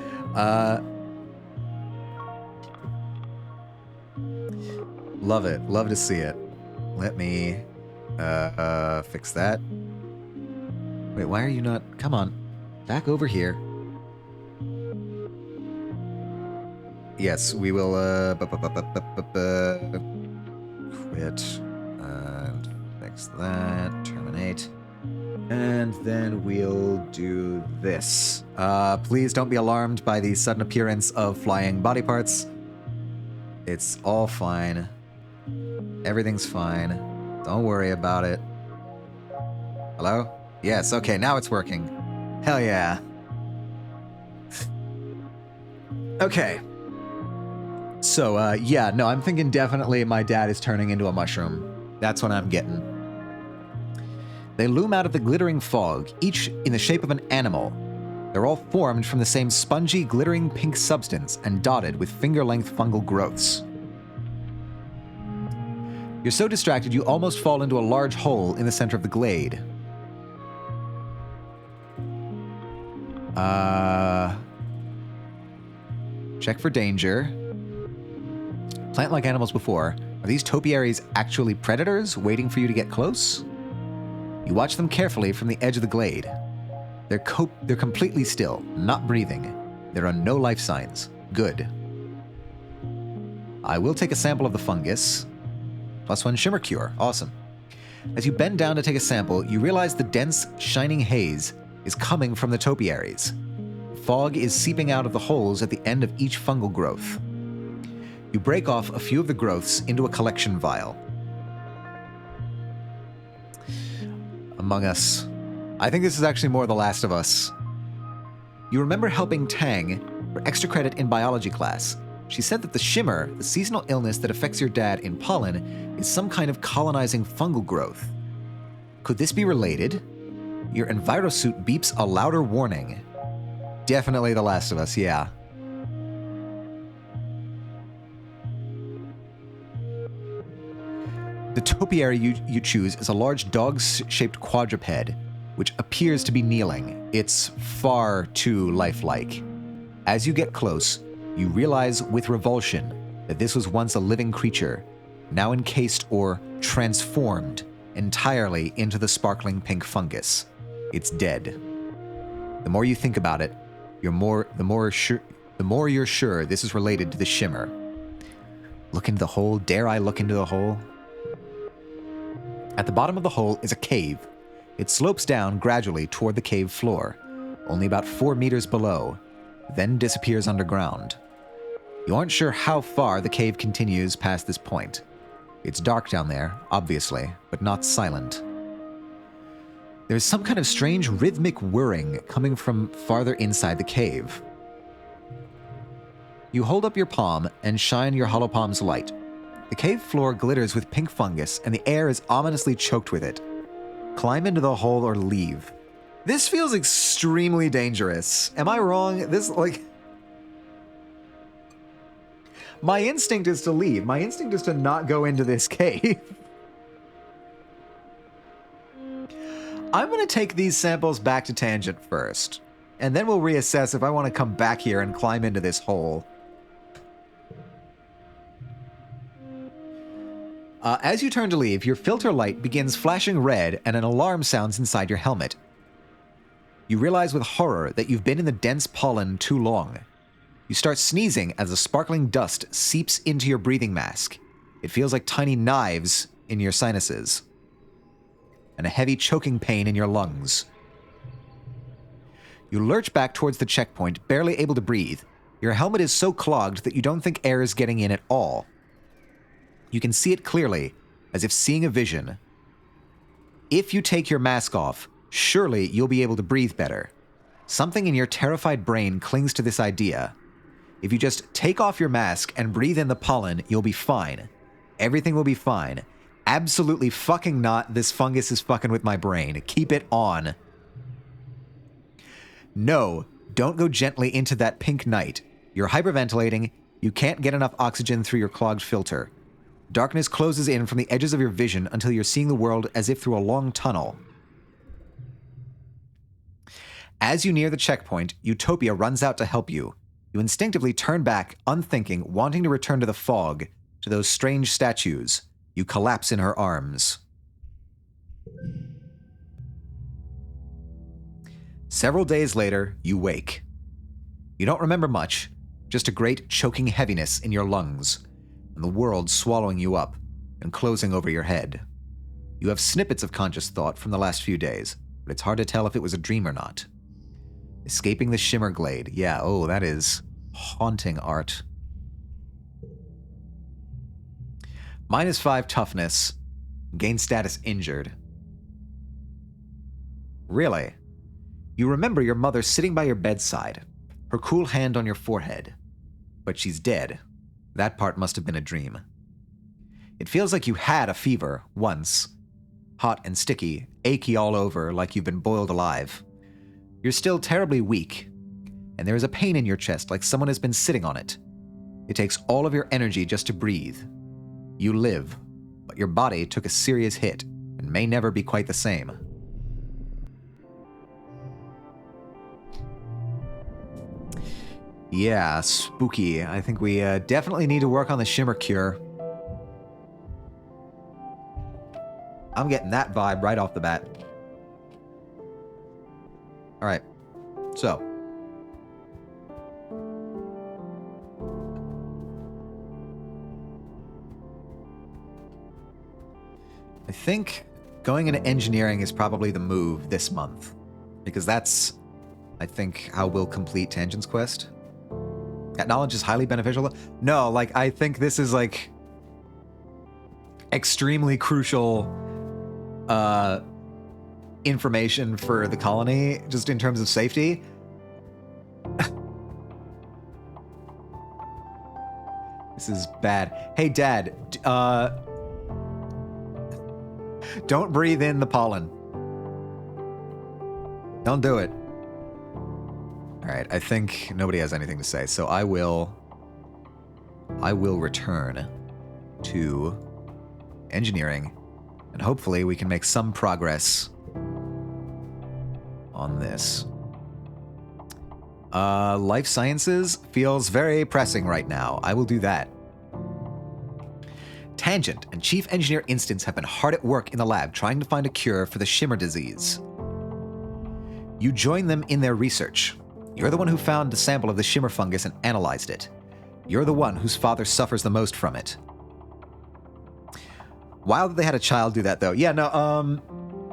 Speaker 1: Love it. Love to see it. Let me fix that. Wait, why are you not? Come on. Back over here. Yes, we will quit. Fix that. Terminate. And then we'll do this. Please don't be alarmed by the sudden appearance of flying body parts. It's all fine. Everything's fine. Don't worry about it. Hello? Yes, okay, now it's working. Hell yeah. Okay. So, yeah, no, I'm thinking definitely my dad is turning into a mushroom. That's what I'm getting. They loom out of the glittering fog, each in the shape of an animal. They're all formed from the same spongy, glittering pink substance and dotted with finger-length fungal growths. You're so distracted you almost fall into a large hole in the center of the glade. Check for danger. Plant-like animals before. Are these topiaries actually predators waiting for you to get close? You watch them carefully from the edge of the glade. They're completely still, not breathing. There are no life signs. Good. I will take a sample of the fungus. +1 shimmer cure. Awesome. As you bend down to take a sample, you realize the dense, shining haze is coming from the topiaries. Fog is seeping out of the holes at the end of each fungal growth. You break off a few of the growths into a collection vial. Among Us. I think this is actually more The Last of Us. You remember helping Tang for extra credit in biology class. She said that the shimmer, the seasonal illness that affects your dad in pollen, is some kind of colonizing fungal growth. Could this be related? Your envirosuit beeps a louder warning. Definitely The Last of Us, yeah. The topiary you choose is a large dog-shaped quadruped, which appears to be kneeling. It's far too lifelike. As you get close, you realize with revulsion that this was once a living creature, now encased or transformed entirely into the sparkling pink fungus. It's dead. The more you think about it, the more you're sure this is related to the shimmer. Look into the hole. Dare I look into the hole? At the bottom of the hole is a cave. It slopes down gradually toward the cave floor, only about 4 meters below, then disappears underground. You aren't sure how far the cave continues past this point. It's dark down there, obviously, but not silent. There's some kind of strange rhythmic whirring coming from farther inside the cave. You hold up your palm and shine your hollow palm's light. The cave floor glitters with pink fungus, and the air is ominously choked with it. Climb into the hole or leave. This feels extremely dangerous. Am I wrong? My instinct is to leave. My instinct is to not go into this cave. I'm going to take these samples back to Tangent first, and then we'll reassess if I want to come back here and climb into this hole. As you turn to leave, your filter light begins flashing red and an alarm sounds inside your helmet. You realize with horror that you've been in the dense pollen too long. You start sneezing as the sparkling dust seeps into your breathing mask. It feels like tiny knives in your sinuses, and a heavy choking pain in your lungs. You lurch back towards the checkpoint, barely able to breathe. Your helmet is so clogged that you don't think air is getting in at all. You can see it clearly, as if seeing a vision. If you take your mask off, surely you'll be able to breathe better. Something in your terrified brain clings to this idea. If you just take off your mask and breathe in the pollen, you'll be fine. Everything will be fine. Absolutely fucking not. This fungus is fucking with my brain. Keep it on. No, don't go gently into that pink night. You're hyperventilating. You can't get enough oxygen through your clogged filter. Darkness closes in from the edges of your vision until you're seeing the world as if through a long tunnel. As you near the checkpoint, Utopia runs out to help you. You instinctively turn back, unthinking, wanting to return to the fog, to those strange statues. You collapse in her arms. Several days later, you wake. You don't remember much, just a great choking heaviness in your lungs, and the world swallowing you up and closing over your head. You have snippets of conscious thought from the last few days, but it's hard to tell if it was a dream or not. Escaping the Shimmer Glade. Yeah, oh, that is haunting art. -5 toughness. Gain status injured. Really? You remember your mother sitting by your bedside, her cool hand on your forehead. But she's dead. That part must have been a dream. It feels like you had a fever once. Hot and sticky, achy all over like you've been boiled alive. You're still terribly weak, and there is a pain in your chest like someone has been sitting on it. It takes all of your energy just to breathe. You live, but your body took a serious hit and may never be quite the same. Yeah, spooky. I think we definitely need to work on the Shimmer Cure. I'm getting that vibe right off the bat. Alright, so. I think going into engineering is probably the move this month. Because that's, I think, how we'll complete Tangent's quest. That knowledge is highly beneficial. No, like, I think this is, like, extremely crucial information for the colony, just in terms of safety. This is bad. Hey, Dad, don't breathe in the pollen. Don't do it. Alright, I think nobody has anything to say, so I will return to engineering, and hopefully we can make some progress on this. Life sciences feels very pressing right now. I will do that. Tangent and Chief Engineer Instance have been hard at work in the lab trying to find a cure for the Shimmer disease. You join them in their research. You're the one who found the sample of the Shimmer fungus and analyzed it. You're the one whose father suffers the most from it. Wild that they had a child do that, though. Yeah, no,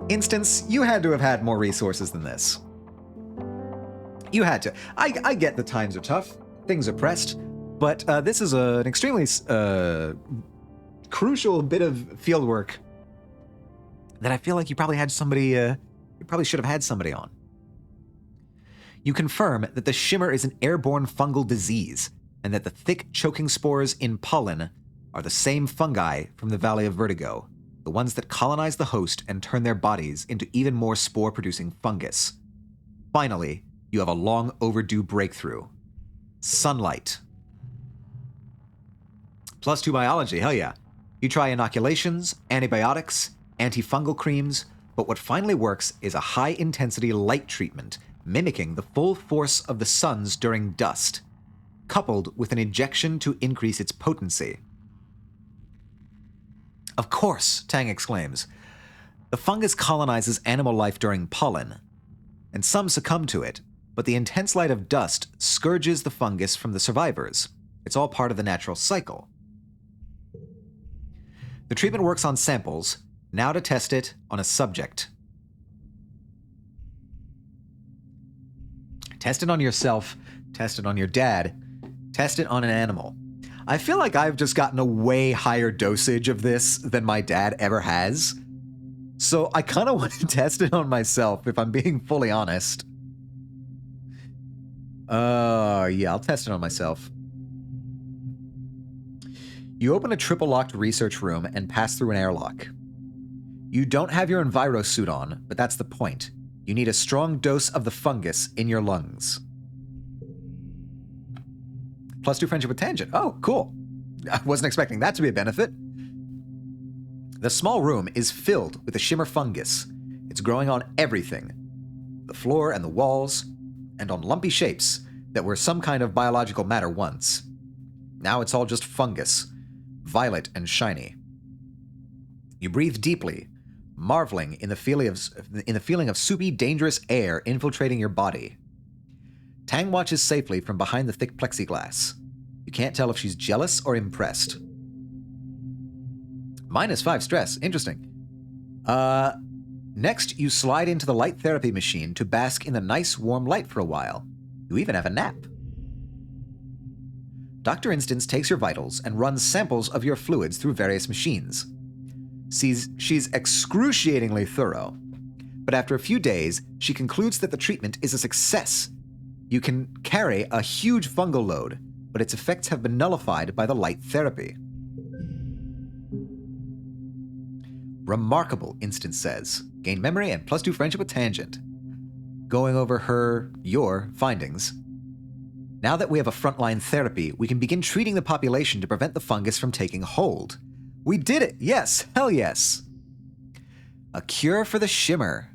Speaker 1: Instance, you had to have had more resources than this. You had to. I get the times are tough, things are pressed, but this is an extremely crucial bit of fieldwork that I feel like you probably had somebody, you probably should have had somebody on. You confirm that the Shimmer is an airborne fungal disease, and that the thick, choking spores in pollen are the same fungi from the Valley of Vertigo, the ones that colonize the host and turn their bodies into even more spore-producing fungus. Finally, you have a long overdue breakthrough. Sunlight. +2 biology, hell yeah. You try inoculations, antibiotics, antifungal creams, but what finally works is a high-intensity light treatment mimicking the full force of the sun's during dust, coupled with an injection to increase its potency. Of course, Tang exclaims. The fungus colonizes animal life during pollen, and some succumb to it, but the intense light of dust scourges the fungus from the survivors. It's all part of the natural cycle. The treatment works on samples, now to test it on a subject. Test it on yourself, test it on your dad, test it on an animal. I feel like I've just gotten a way higher dosage of this than my dad ever has. So I kind of want to test it on myself, if I'm being fully honest. Yeah, I'll test it on myself. You open a triple-locked research room and pass through an airlock. You don't have your Enviro suit on, but that's the point. You need a strong dose of the fungus in your lungs. +2 friendship with Tangent. Oh, cool. I wasn't expecting that to be a benefit. The small room is filled with the Shimmer fungus. It's growing on everything. The floor and the walls, and on lumpy shapes that were some kind of biological matter once. Now it's all just fungus, violet and shiny. You breathe deeply, marveling in the feeling of soupy, dangerous air infiltrating your body. Tang watches safely from behind the thick plexiglass. You can't tell if she's jealous or impressed. -5 stress. Interesting. Next, you slide into the light therapy machine to bask in the nice warm light for a while. You even have a nap. Dr. Instance takes your vitals and runs samples of your fluids through various machines. She's excruciatingly thorough, but after a few days, she concludes that the treatment is a success. You can carry a huge fungal load, but its effects have been nullified by the light therapy. Remarkable, Instance says. Gain memory and +2 friendship with Tangent. Going over your findings. Now that we have a frontline therapy, we can begin treating the population to prevent the fungus from taking hold. We did it! Yes! Hell yes! A cure for the shimmer.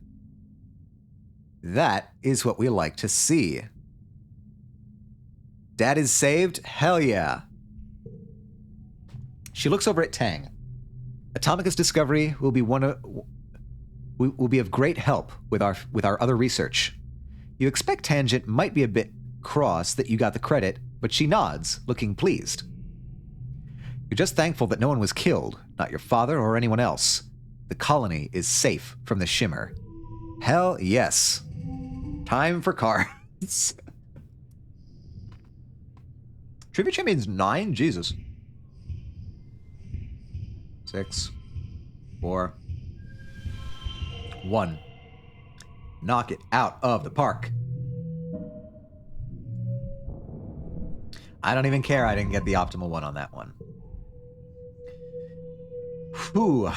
Speaker 1: That is what we like to see. Dad is saved? Hell yeah. She looks over at Tang. Atomica's discovery will be of great help with our other research. You expect Tangent might be a bit cross that you got the credit, but she nods, looking pleased. You're just thankful that no one was killed, not your father or anyone else. The colony is safe from the shimmer. Hell yes. Time for cards. Trivia Champions 9? Jesus. 6, 4, 1. Knock it out of the park. I don't even care I didn't get the optimal one on that one. Whew.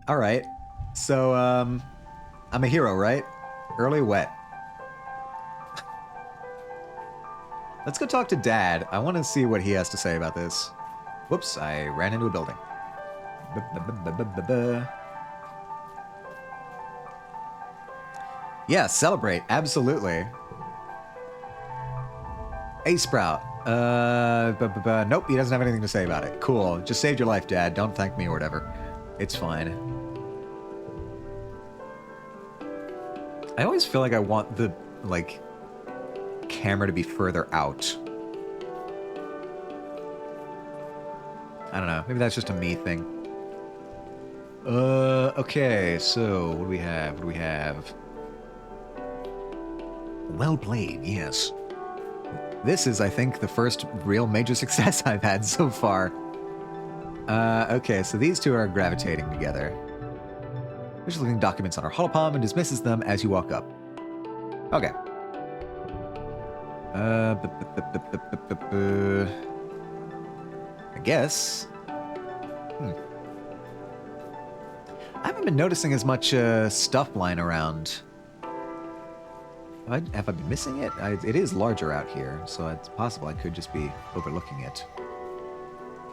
Speaker 1: All right. So, I'm a hero, right? Early wet. Let's go talk to Dad. I want to see what he has to say about this. Whoops, I ran into a building. Yeah, celebrate. Absolutely. A Sprout. Nope, he doesn't have anything to say about it. Cool. Just saved your life, Dad. Don't thank me or whatever. It's fine. I always feel like I want the, camera to be further out. I don't know. Maybe that's just a me thing. Okay, so what do we have? What do we have? Well played, yes. This is, I think, the first real major success I've had so far. Okay, so these two are gravitating together. Just looking documents on her holopalm and dismisses them as you walk up. Okay. I guess. I haven't been noticing as much stuff lying around. Have I been missing it? It is larger out here, so it's possible I could just be overlooking it.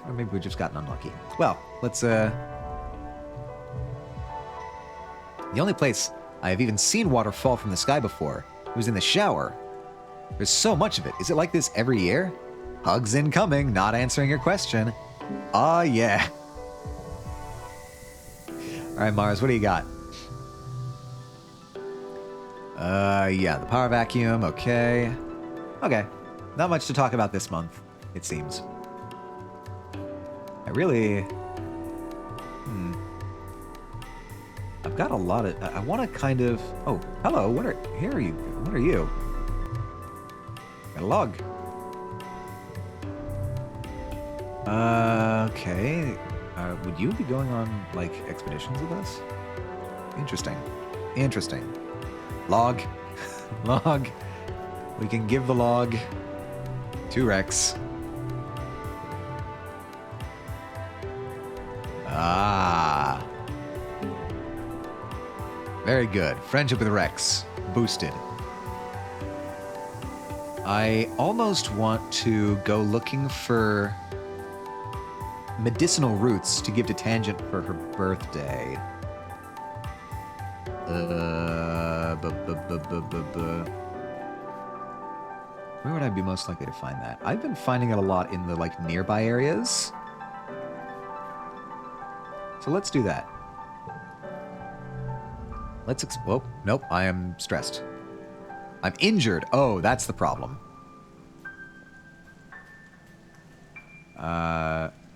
Speaker 1: Or maybe we've just gotten unlucky. Well, let's, The only place I have even seen water fall from the sky before was in the shower. There's so much of it. Is it like this every year? Hugs incoming, not answering your question. Ah, yeah. Alright, Mars, what do you got? Yeah, the power vacuum, okay. Okay, not much to talk about this month, it seems. I really... I've got a lot of... I want to kind of... Oh, hello, here are you? What are you? Got a log. Okay. Would you be going on, expeditions with us? Interesting. Interesting. Log. Log. We can give the log to Rex. Ah. Very good. Friendship with Rex. Boosted. I almost want to go looking for medicinal roots to give to Tangent for her birthday. Where would I be most likely to find that? I've been finding it a lot in the, nearby areas. So let's do that. Whoa, nope, I am stressed. I'm injured. Oh, that's the problem.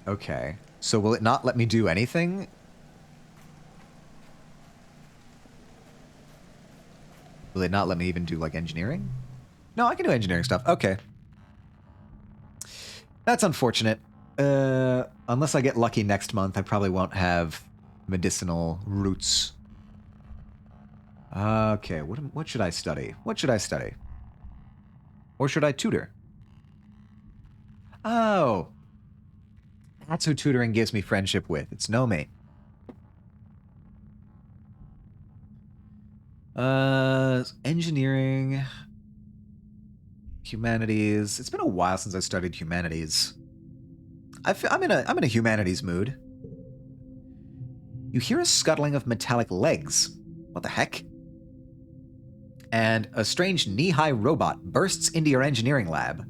Speaker 1: Okay. So will it not let me do anything? Will it not let me even do, like, engineering? No, I can do engineering stuff. Okay. That's unfortunate. Unless I get lucky next month, I probably won't have medicinal roots. Okay, what should I study? What should I study? Or should I tutor? Oh. That's who tutoring gives me friendship with. It's Nomi. Engineering. Humanities. It's been a while since I studied humanities. I'm in a humanities mood. You hear a scuttling of metallic legs. What the heck? And a strange knee-high robot bursts into your engineering lab,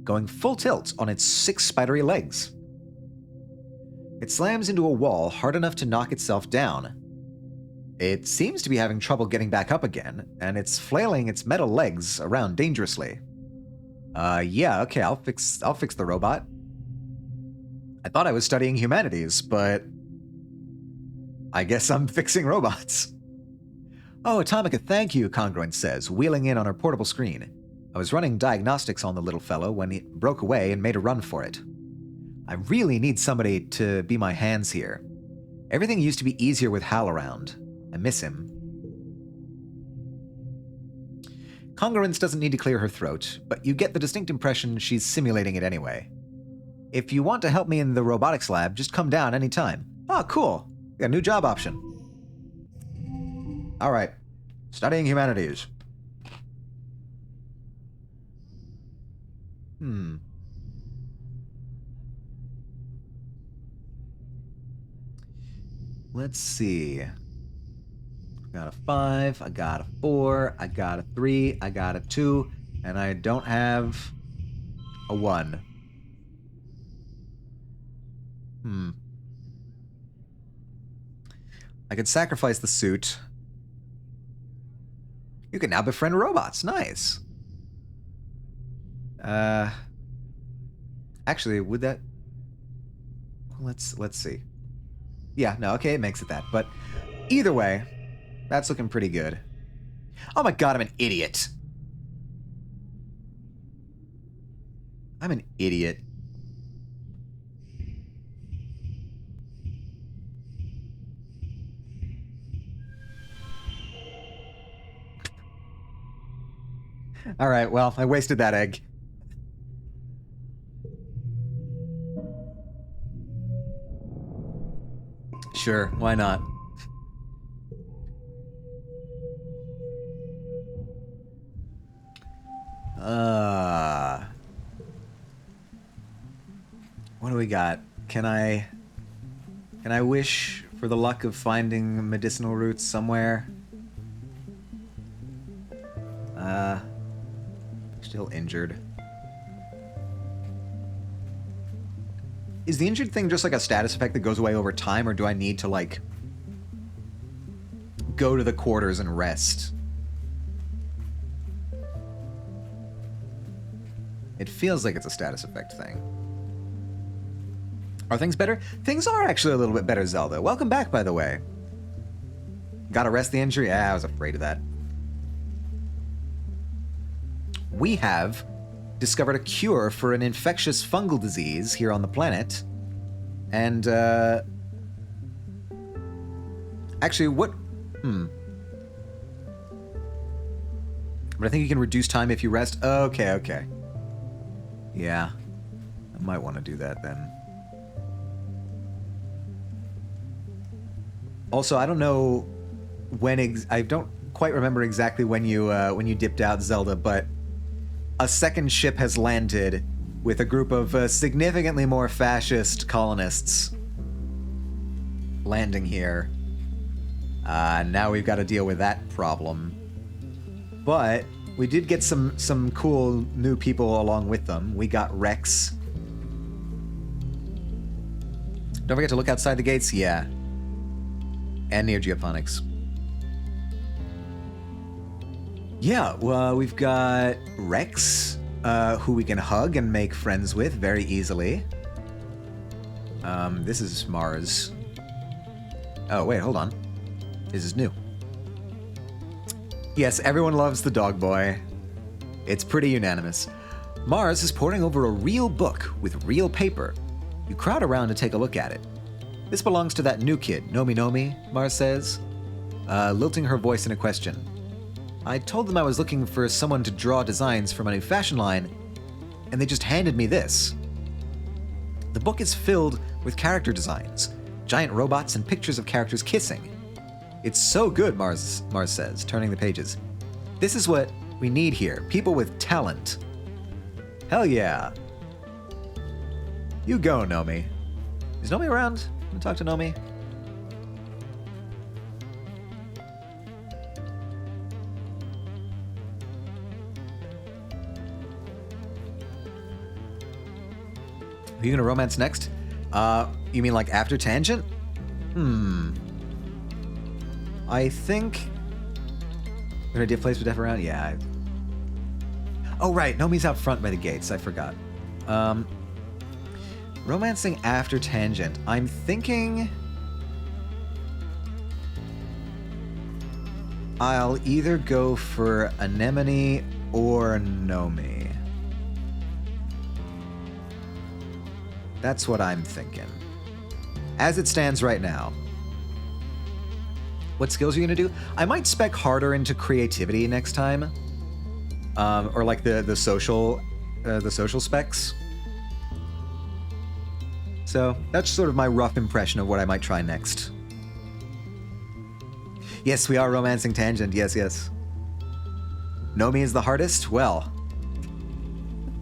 Speaker 1: going full tilt on its 6 spidery legs. It slams into a wall hard enough to knock itself down. It seems to be having trouble getting back up again, and it's flailing its metal legs around dangerously. Yeah, okay, I'll fix the robot. I thought I was studying humanities, but I guess I'm fixing robots. Oh, Atomica, thank you, Congruent says, wheeling in on her portable screen. I was running diagnostics on the little fellow when it broke away and made a run for it. I really need somebody to be my hands here. Everything used to be easier with Hal around. I miss him. Congruence doesn't need to clear her throat, but you get the distinct impression she's simulating it anyway. If you want to help me in the robotics lab, just come down anytime. Oh, cool. Got a new job option. All right. Studying humanities. Let's see. I got a 5, I got a 4, I got a 3, I got a 2, and I don't have a 1. I could sacrifice the suit. You can now befriend robots. Nice. Actually, would that... Let's see. Yeah, no, okay, it makes it that. But either way, that's looking pretty good. Oh my god, I'm an idiot. I'm an idiot. Alright, well, I wasted that egg. Sure, why not? What do we got? Can I wish for the luck of finding medicinal roots somewhere? Still injured. Is the injured thing just like a status effect that goes away over time, or do I need to, like, go to the quarters and rest? It feels like it's a status effect thing. Are things better? Things are actually a little bit better, Zelda. Welcome back, by the way. Gotta rest the injury? Yeah, I was afraid of that. We have discovered a cure for an infectious fungal disease here on the planet. And, actually, what... But I think you can reduce time if you rest. Okay, okay. Yeah. I might want to do that then. Also, I don't know when I don't quite remember exactly when you dipped out, Zelda, but a second ship has landed with a group of significantly more fascist colonists landing here. Now we've got to deal with that problem. But we did get some cool new people along with them. We got Rex. Don't forget to look outside the gates. Yeah. And Neo Geoponics. Yeah, well, we've got Rex, who we can hug and make friends with very easily. This is Mars. Oh, wait, hold on. This is new. Yes, everyone loves the dog boy. It's pretty unanimous. Mars is poring over a real book with real paper. You crowd around to take a look at it. This belongs to that new kid, Nomi Nomi, Mars says, lilting her voice in a question. I told them I was looking for someone to draw designs for my new fashion line, and they just handed me this. The book is filled with character designs, giant robots and pictures of characters kissing. It's so good, Mars says, turning the pages. This is what we need here, people with talent. Hell yeah. You go, Nomi. Is Nomi around? Can we talk to Nomi? Are you gonna romance next? You mean like after Tangent? I think... Gonna do place with Def around? Yeah. Oh, right. Nomi's out front by the gates. I forgot. Romancing after Tangent. I'm thinking... I'll either go for Anemone or Nomi. That's what I'm thinking. As it stands right now. What skills are you gonna do? I might spec harder into creativity next time, or like the social specs. So that's sort of my rough impression of what I might try next. Yes, we are romancing Tangent. Yes, yes. Nomi is the hardest. Well,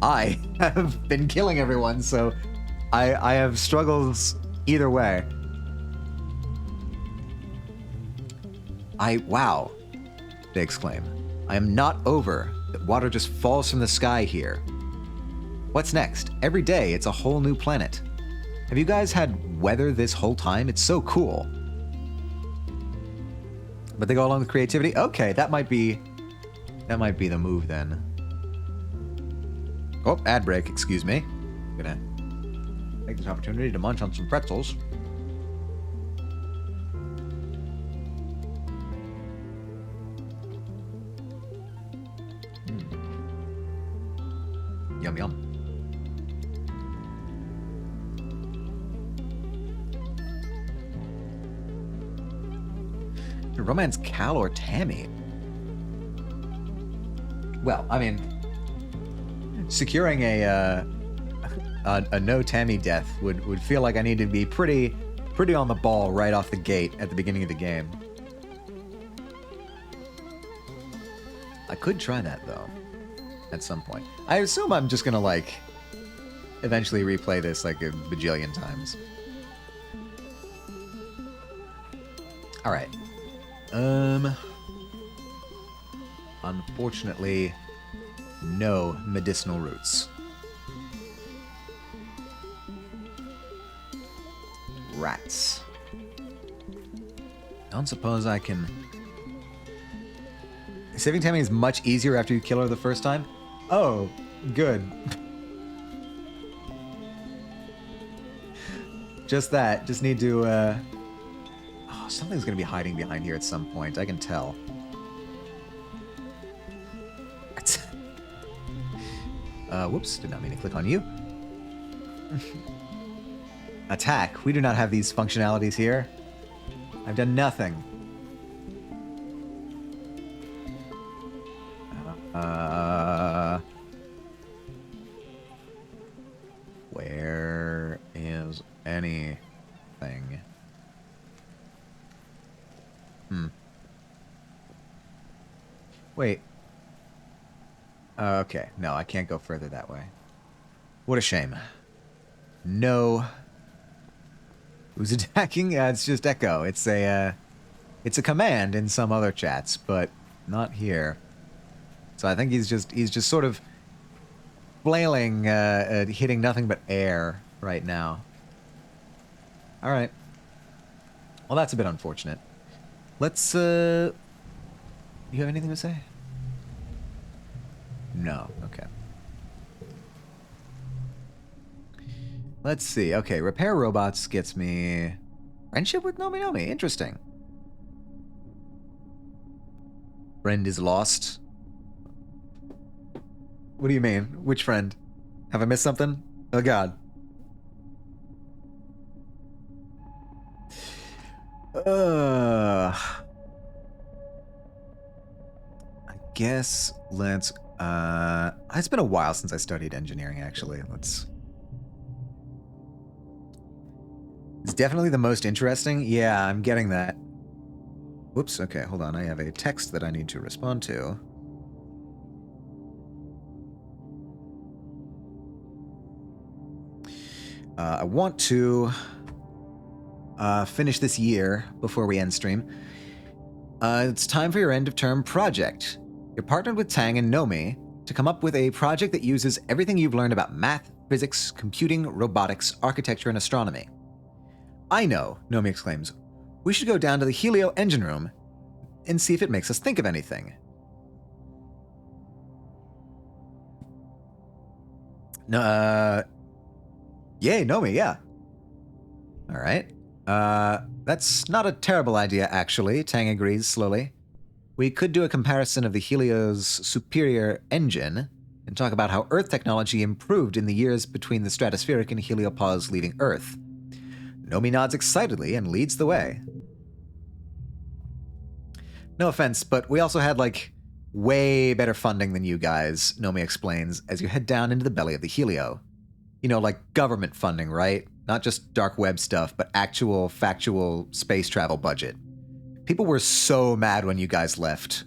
Speaker 1: I have been killing everyone, so I have struggles either way. Wow, they exclaim. I am not over that water just falls from the sky here. What's next? Every day, it's a whole new planet. Have you guys had weather this whole time? It's so cool. But they go along with creativity? Okay, that might be the move then. Oh, ad break, excuse me. I'm gonna take this opportunity to munch on some pretzels. Yum, yum. Romance Cal or Tammy? Well, I mean, securing a no Tammy death would feel like I need to be pretty on the ball right off the gate at the beginning of the game. I could try that though. At some point. I assume I'm just gonna, like, eventually replay this, like, a bajillion times. Alright. Unfortunately, no medicinal roots. Rats. Don't suppose I can... Saving Tammy is much easier after you kill her the first time? Oh, good. Just that. Just need to, Oh, something's gonna be hiding behind here at some point. I can tell. Whoops. Did not mean to click on you. Attack. We do not have these functionalities here. I've done nothing. Where is anything? Wait. Okay. No, I can't go further that way. What a shame. No. Who's attacking? It's just Echo. It's a command in some other chats, but not here. So I think he's just sort of flailing, hitting nothing but air right now. All right. Well, that's a bit unfortunate. Let's, You have anything to say? No. Okay. Let's see. Okay, repair robots gets me... Friendship with Nomi Nomi. Interesting. Friend is lost. What do you mean? Which friend? Have I missed something? Oh god. I guess let's it's been a while since I studied engineering actually. It's definitely the most interesting. Yeah, I'm getting that. Whoops, okay, hold on. I have a text that I need to respond to. I want to finish this year before we end stream. It's time for your end-of-term project. You're partnered with Tang and Nomi to come up with a project that uses everything you've learned about math, physics, computing, robotics, architecture, and astronomy. I know, Nomi exclaims. We should go down to the Helio engine room and see if it makes us think of anything. No, yay, Nomi, yeah. All right. That's not a terrible idea, actually, Tang agrees slowly. We could do a comparison of the Helio's superior engine and talk about how Earth technology improved in the years between the stratospheric and heliopause leaving Earth. Nomi nods excitedly and leads the way. No offense, but we also had, like, way better funding than you guys, Nomi explains, as you head down into the belly of the Helio. You know, like government funding, right? Not just dark web stuff, but actual, factual space travel budget. People were so mad when you guys left.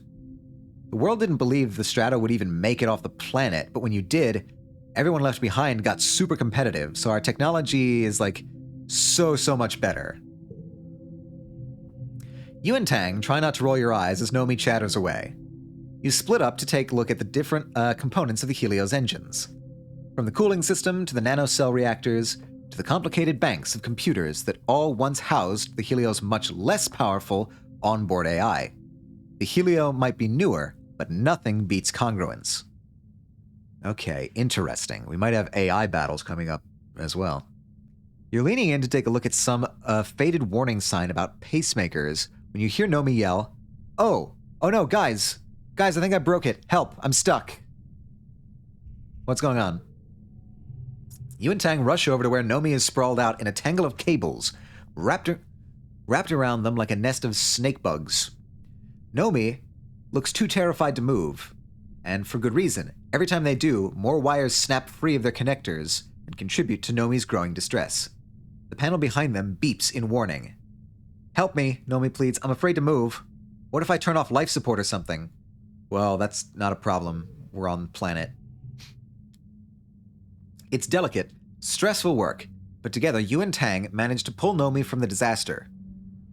Speaker 1: The world didn't believe the Strato would even make it off the planet, but when you did, everyone left behind got super competitive, so our technology is, like, so much better. You and Tang try not to roll your eyes as Nomi chatters away. You split up to take a look at the different components of the Helio's engines. From the cooling system to the nanocell reactors to the complicated banks of computers that all once housed the Helio's much less powerful onboard AI. The Helio might be newer, but nothing beats congruence. Okay, interesting. We might have AI battles coming up as well. You're leaning in to take a look at some faded warning sign about pacemakers when you hear Nomi yell, Oh no, guys, I think I broke it. Help, I'm stuck. What's going on? You and Tang rush over to where Nomi is sprawled out in a tangle of cables, wrapped around them like a nest of snake bugs. Nomi looks too terrified to move, and for good reason. Every time they do, more wires snap free of their connectors and contribute to Nomi's growing distress. The panel behind them beeps in warning. Help me, Nomi pleads. I'm afraid to move. What if I turn off life support or something? Well, that's not a problem. We're on the planet. It's delicate, stressful work, but together you and Tang manage to pull Nomi from the disaster.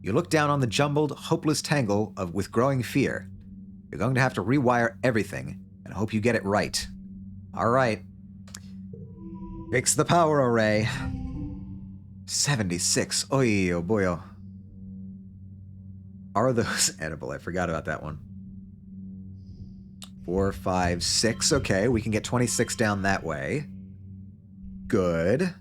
Speaker 1: You look down on the jumbled, hopeless tangle with growing fear. You're going to have to rewire everything, and hope you get it right. All right. Fix the power array. 76. Oy, oh boy. Oh. Are those edible? I forgot about that one. 4, 5, 6. Okay, we can get 26 down that way. Good.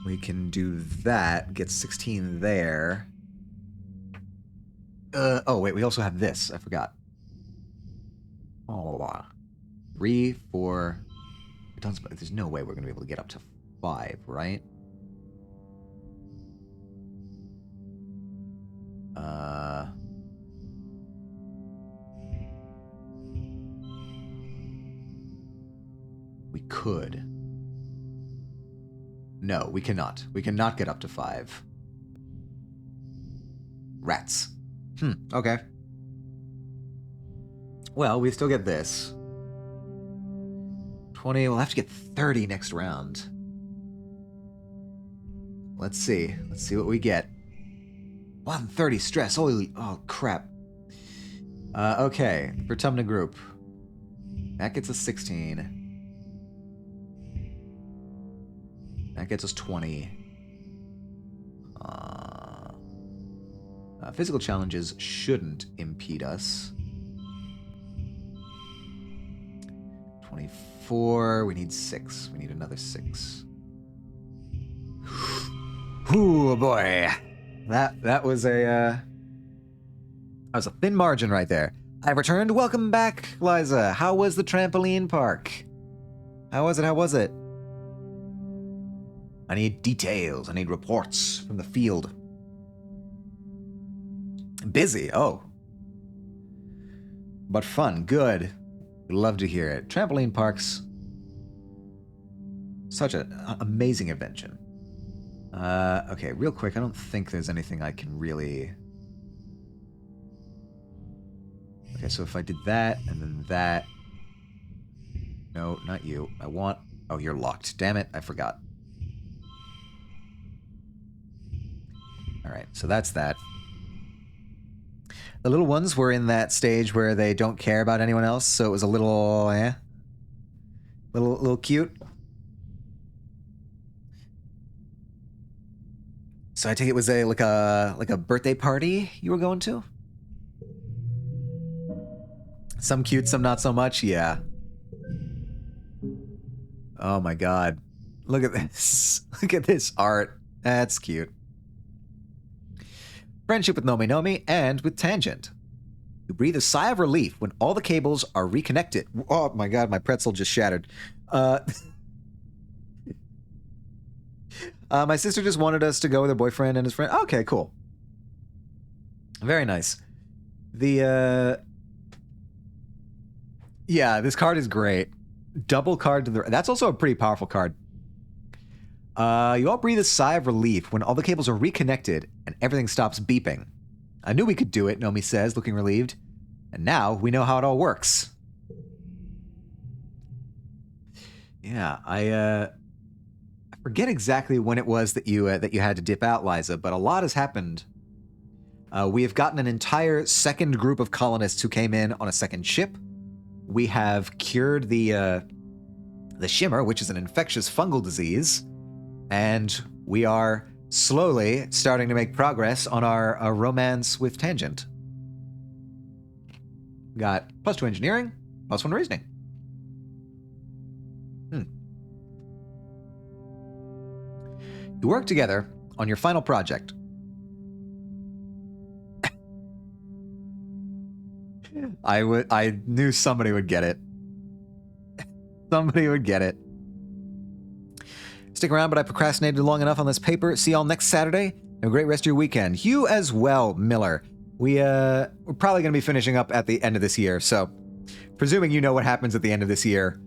Speaker 1: We can do that. Get 16 there. Oh, wait, we also have this. I forgot. Oh, 3, 4. There's no way we're going to be able to get up to 5, right? We could. No, we cannot. We cannot get up to 5. Rats. Okay. Well, we still get this. 20, we'll have to get 30 next round. Let's see. Let's see what we get. 130 stress. Holy, oh crap. Okay, for Tumna Group. That gets us 16. That gets us 20. Physical challenges shouldn't impede us. 24. We need 6. We need another 6. Ooh, boy. That was a thin margin right there. I've returned. Welcome back, Liza. How was the trampoline park? How was it? I need details. I need reports from the field. Busy, oh. But fun, good. Love to hear it. Trampoline parks. Such an amazing invention. Okay, real quick, I don't think there's anything I can really... Okay, so if I did that, and then that... No, not you. I want... Oh, you're locked. Damn it, I forgot. Alright, so that's that. The little ones were in that stage where they don't care about anyone else, so it was a little... Little cute. So I take it was like a birthday party you were going to? Some cute, some not so much, yeah. Oh my god. Look at this. Look at this art. That's cute. Friendship with Nomi Nomi and with Tangent. You breathe a sigh of relief when all the cables are reconnected. Oh my god, my pretzel just shattered. My sister just wanted us to go with her boyfriend and his friend. Okay, cool. Very nice. Yeah, this card is great. Double card to the... That's also a pretty powerful card. You all breathe a sigh of relief when all the cables are reconnected and everything stops beeping. I knew we could do it, Nomi says, looking relieved. And now we know how it all works. Yeah, I forget exactly when it was that you had to dip out, Liza, but a lot has happened. We have gotten an entire second group of colonists who came in on a second ship. We have cured the shimmer, which is an infectious fungal disease, and we are slowly starting to make progress on our romance with Tangent. We got +2 engineering, +1 reasoning. You work together on your final project. I knew somebody would get it. Somebody would get it. Stick around, but I procrastinated long enough on this paper. See y'all next Saturday. Have a great rest of your weekend. You as well, Miller. We're probably going to be finishing up at the end of this year, so presuming you know what happens at the end of this year,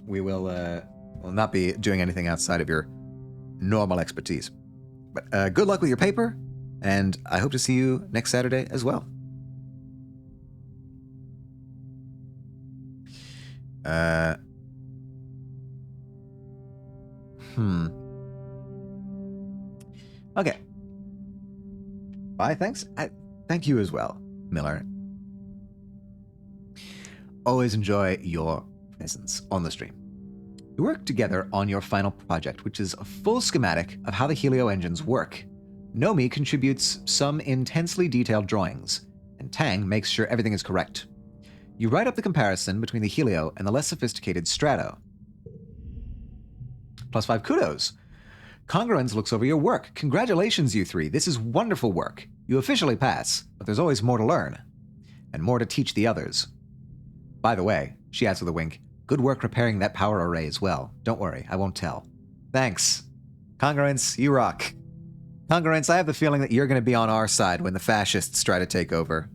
Speaker 1: we will not be doing anything outside of your normal expertise. But good luck with your paper, and I hope to see you next Saturday as well. Okay. Bye, thanks. Thank you as well, Miller. Always enjoy your presence on the stream. You work together on your final project, which is a full schematic of how the Helio engines work. Nomi contributes some intensely detailed drawings, and Tang makes sure everything is correct. You write up the comparison between the Helio and the less sophisticated Strato. +5 kudos. Congruence looks over your work. Congratulations, you three. This is wonderful work. You officially pass, but there's always more to learn. And more to teach the others. By the way, she adds with a wink, good work repairing that power array as well. Don't worry, I won't tell. Thanks. Congruence, you rock. Congruence, I have the feeling that you're going to be on our side when the fascists try to take over.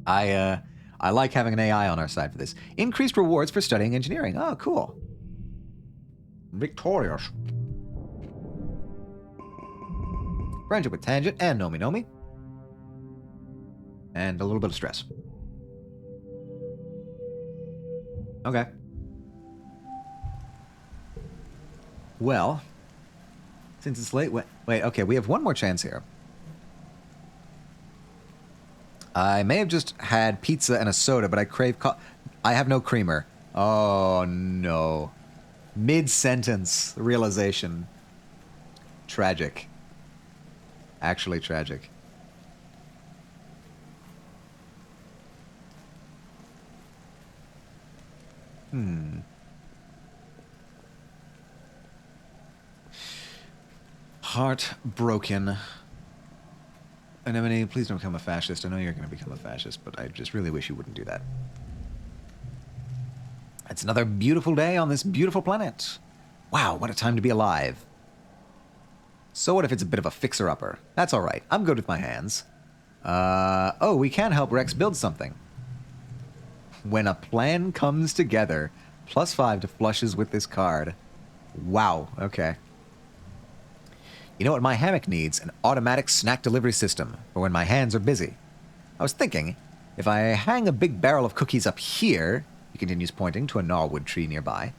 Speaker 1: I like having an AI on our side for this. Increased rewards for studying engineering. Oh, cool. Victorious. Friendship with Tangent and Nomi Nomi. And a little bit of stress. Okay. Well, since it's late, wait, okay, we have one more chance here. I may have just had pizza and a soda, but I crave I have no creamer. Oh, no. Mid-sentence realization. Tragic. Actually tragic. Heartbroken. Anemone, please don't become a fascist. I know you're going to become a fascist, but I just really wish you wouldn't do that. It's another beautiful day on this beautiful planet. Wow, what a time to be alive. So what if it's a bit of a fixer-upper? That's all right. I'm good with my hands. Oh, we can help Rex build something. When a plan comes together, +5 to flushes with this card. Wow, okay. You know what my hammock needs? An automatic snack delivery system for when my hands are busy. I was thinking, if I hang a big barrel of cookies up here, he continues pointing to a gnarlwood tree nearby,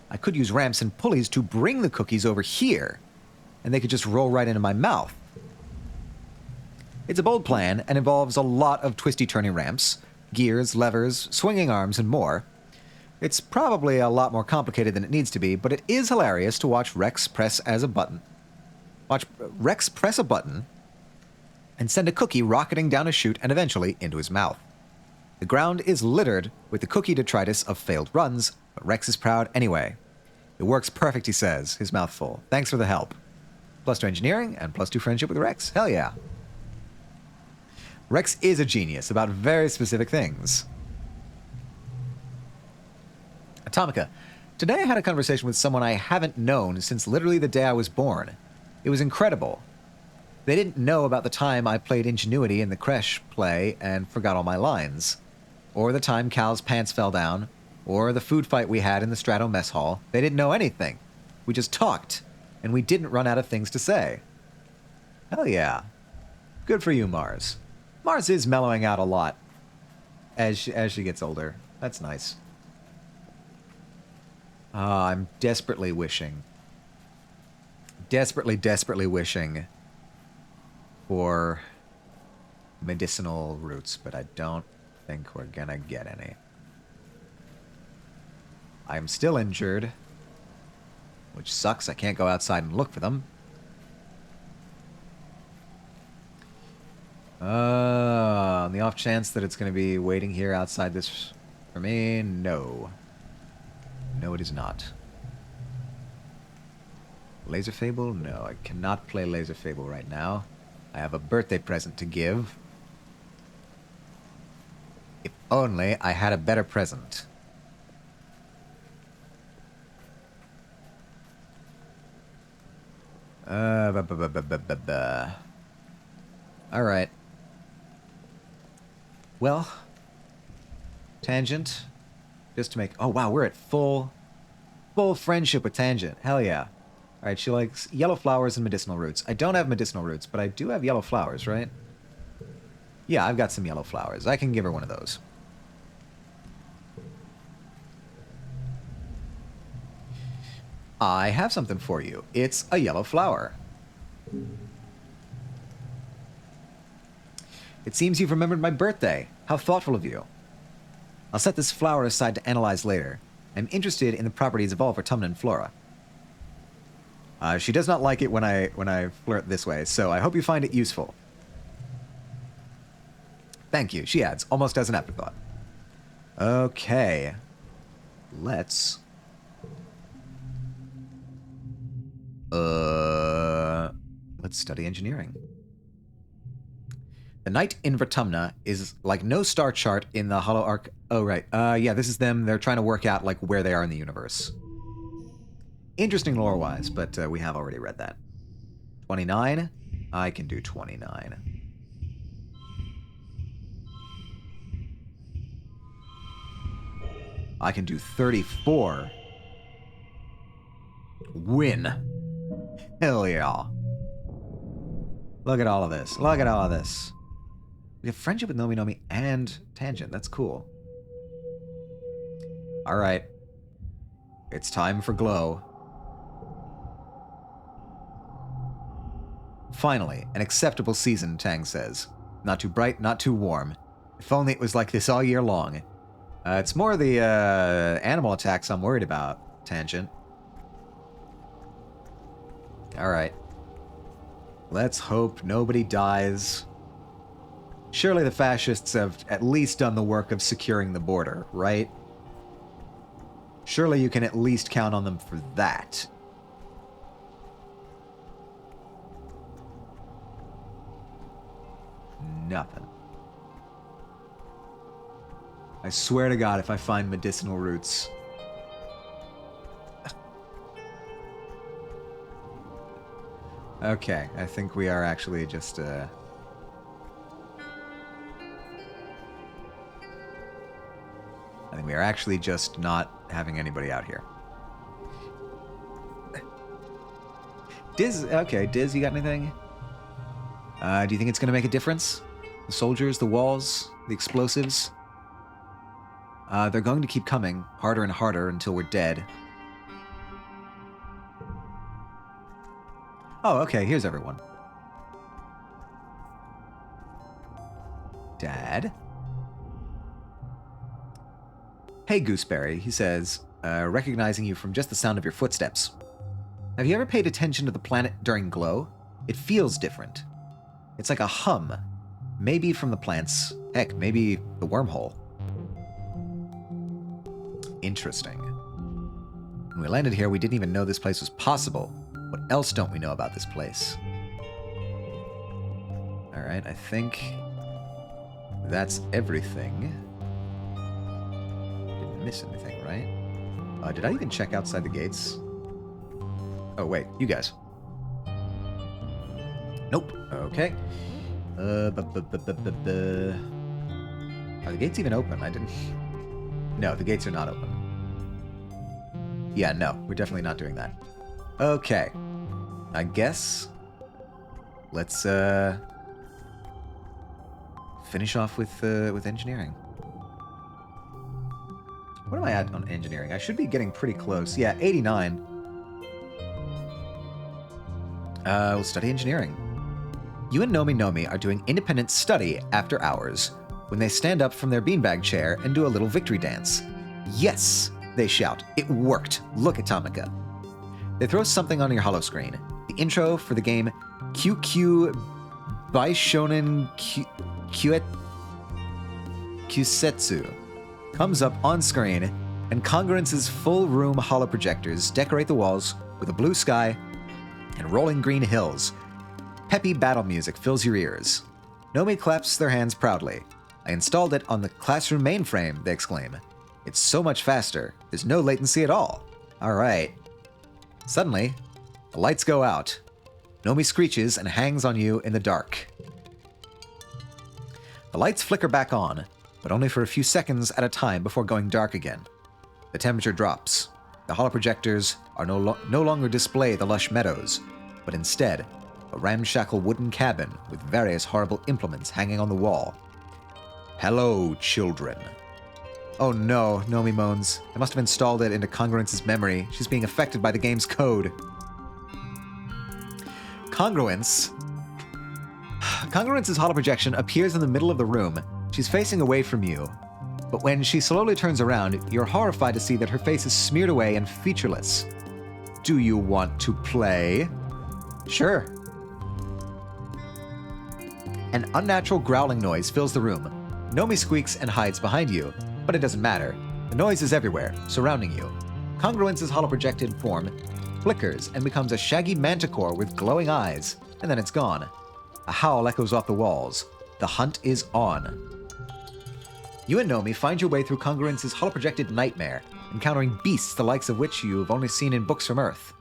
Speaker 1: I could use ramps and pulleys to bring the cookies over here, and they could just roll right into my mouth. It's a bold plan and involves a lot of twisty-turny ramps, gears, levers, swinging arms, and more. It's probably a lot more complicated than it needs to be, but it is hilarious to watch Rex press a button and send a cookie rocketing down a chute and eventually into his mouth. The ground is littered with the cookie detritus of failed runs, but Rex is proud anyway. It works perfect, he says, his mouth full. Thanks for the help. +2 engineering and +2 friendship with Rex. Hell yeah. Rex is a genius about very specific things. Atomica. Today I had a conversation with someone I haven't known since literally the day I was born. It was incredible. They didn't know about the time I played Ingenuity in the Crash play and forgot all my lines. Or the time Cal's pants fell down. Or the food fight we had in the Strato mess hall. They didn't know anything. We just talked. And we didn't run out of things to say. Hell yeah. Good for you, Mars. Mars is mellowing out a lot as she gets older. That's nice. I'm desperately wishing for medicinal roots, but I don't think we're gonna get any. I'm still injured, which sucks. I can't go outside and look for them. On the off chance that it's going to be waiting here outside this for me, no. No, it is not. Laser Fable? No, I cannot play Laser Fable right now. I have a birthday present to give. If only I had a better present. Alright. Well, Tangent, just to make... Oh, wow, we're at full friendship with Tangent. Hell yeah. Alright, she likes yellow flowers and medicinal roots. I don't have medicinal roots, but I do have yellow flowers, right? Yeah, I've got some yellow flowers. I can give her one of those. I have something for you. It's a yellow flower. It seems you've remembered my birthday. How thoughtful of you. I'll set this flower aside to analyze later. I'm interested in the properties of all Vertumnan flora. She does not like it when I flirt this way, so I hope you find it useful. Thank you, she adds, almost as an afterthought. Okay. Let's study engineering. The night in Vertumna is like no star chart in the Hollow Arc. Oh, right. Yeah, this is them. They're trying to work out, like, where they are in the universe. Interesting lore-wise, but we have already read that. 29? I can do 29. I can do 34. Win. Hell yeah. Look at all of this. Look at all of this. We have friendship with Nomi Nomi and Tangent. That's cool. Alright. It's time for Glow. Finally, an acceptable season, Tang says. Not too bright, not too warm. If only it was like this all year long. It's more the animal attacks I'm worried about, Tangent. Alright. Let's hope nobody dies. Surely the fascists have at least done the work of securing the border, right? Surely you can at least count on them for that. Nothing. I swear to God, if I find medicinal roots... Okay, I think we are actually just, I think we are actually just not having anybody out here. Diz, okay, Diz, you got anything? Do you think it's going to make a difference? The soldiers, the walls, the explosives? They're going to keep coming, harder and harder until we're dead. Oh, okay, here's everyone. Dad? Hey, Gooseberry, he says, recognizing you from just the sound of your footsteps. Have you ever paid attention to the planet during glow? It feels different. It's like a hum. Maybe from the plants. Heck, maybe the wormhole. Interesting. When we landed here, we didn't even know this place was possible. What else don't we know about this place? Alright, I think that's everything. Didn't miss anything, right? Did I even check outside the gates? Oh, wait, you guys. Nope. Okay. Are the gates even open? I didn't... No, the gates are not open. Yeah, no, we're definitely not doing that. Okay. I guess... Let's, finish off with engineering. What am I at on engineering? I should be getting pretty close. Yeah, 89. We'll study engineering. You and Nomi are doing independent study after hours when they stand up from their beanbag chair and do a little victory dance. Yes, they shout. It worked. Look at Tamika. They throw something on your holoscreen. The intro for the game QQ Baishonen Kusetsu comes up on screen, and Congruence's full room holoprojectors decorate the walls with a blue sky and rolling green hills. Peppy battle music fills your ears. Nomi claps their hands proudly. I installed it on the classroom mainframe, they exclaim. It's so much faster. There's no latency at all. All right. Suddenly, the lights go out. Nomi screeches and hangs on you in the dark. The lights flicker back on, but only for a few seconds at a time before going dark again. The temperature drops. The holoprojectors are no longer display the lush meadows, but instead a ramshackle wooden cabin with various horrible implements hanging on the wall. Hello, children. Oh no, Nomi moans. I must have installed it into Congruence's memory. She's being affected by the game's code. Congruence's holoprojection appears in the middle of the room. She's facing away from you. But when she slowly turns around, you're horrified to see that her face is smeared away and featureless. Do you want to play? Sure. An unnatural growling noise fills the room. Nomi squeaks and hides behind you, but it doesn't matter. The noise is everywhere, surrounding you. Congruence's holoprojected form flickers and becomes a shaggy manticore with glowing eyes, and then it's gone. A howl echoes off the walls. The hunt is on. You and Nomi find your way through Congruence's holoprojected nightmare, encountering beasts the likes of which you've only seen in books from Earth.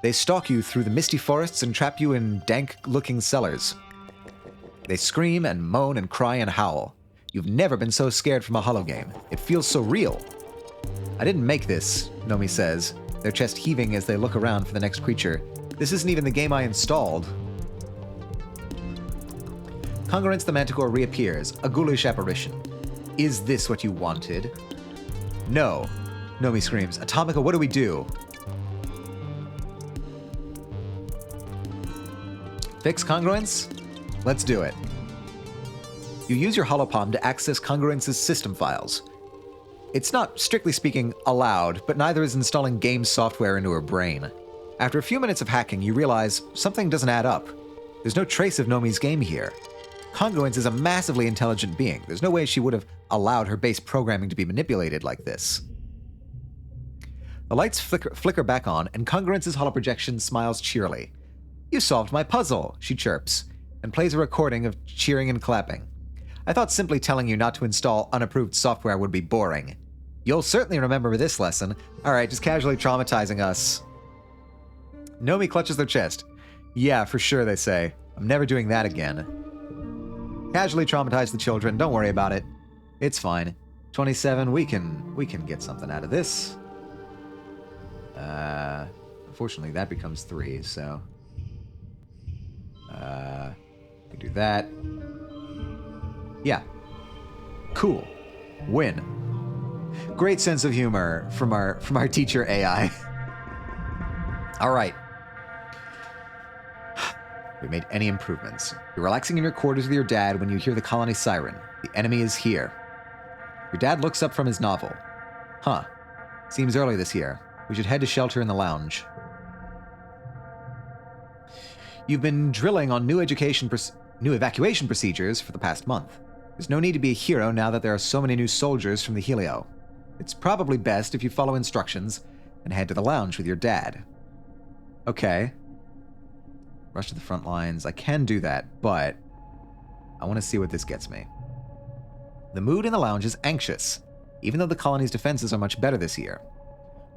Speaker 1: They stalk you through the misty forests and trap you in dank-looking cellars. They scream and moan and cry and howl. You've never been so scared from a holo game. It feels so real. I didn't make this, Nomi says, their chest heaving as they look around for the next creature. This isn't even the game I installed. Congruence the Manticore reappears, a ghoulish apparition. Is this what you wanted? No, Nomi screams. Atomica, what do we do? Fix Congruence? Let's do it. You use your holopalm to access Congruence's system files. It's not, strictly speaking, allowed, but neither is installing game software into her brain. After a few minutes of hacking, you realize something doesn't add up. There's no trace of Nomi's game here. Congruence is a massively intelligent being. There's no way she would have allowed her base programming to be manipulated like this. The lights flicker back on, and Congruence's holoprojection smiles cheerily. You solved my puzzle, she chirps, and plays a recording of cheering and clapping. I thought simply telling you not to install unapproved software would be boring. You'll certainly remember this lesson. Alright, just casually traumatizing us. Nomi clutches their chest. Yeah, for sure, they say. I'm never doing that again. Casually traumatize the children, don't worry about it. It's fine. 27, we can get something out of this. Unfortunately, that becomes 3, so... we do that. Yeah. Cool. Win. Great sense of humor from our teacher AI. All right. We made any improvements. You're relaxing in your quarters with your dad when you hear the colony siren. The enemy is here. Your dad looks up from his novel. Huh. Seems early this year. We should head to shelter in the lounge. You've been drilling on new evacuation procedures for the past month. There's no need to be a hero now that there are so many new soldiers from the Helio. It's probably best if you follow instructions and head to the lounge with your dad. Okay. Rush to the front lines. I can do that, but I want to see what this gets me. The mood in the lounge is anxious, even though the colony's defenses are much better this year.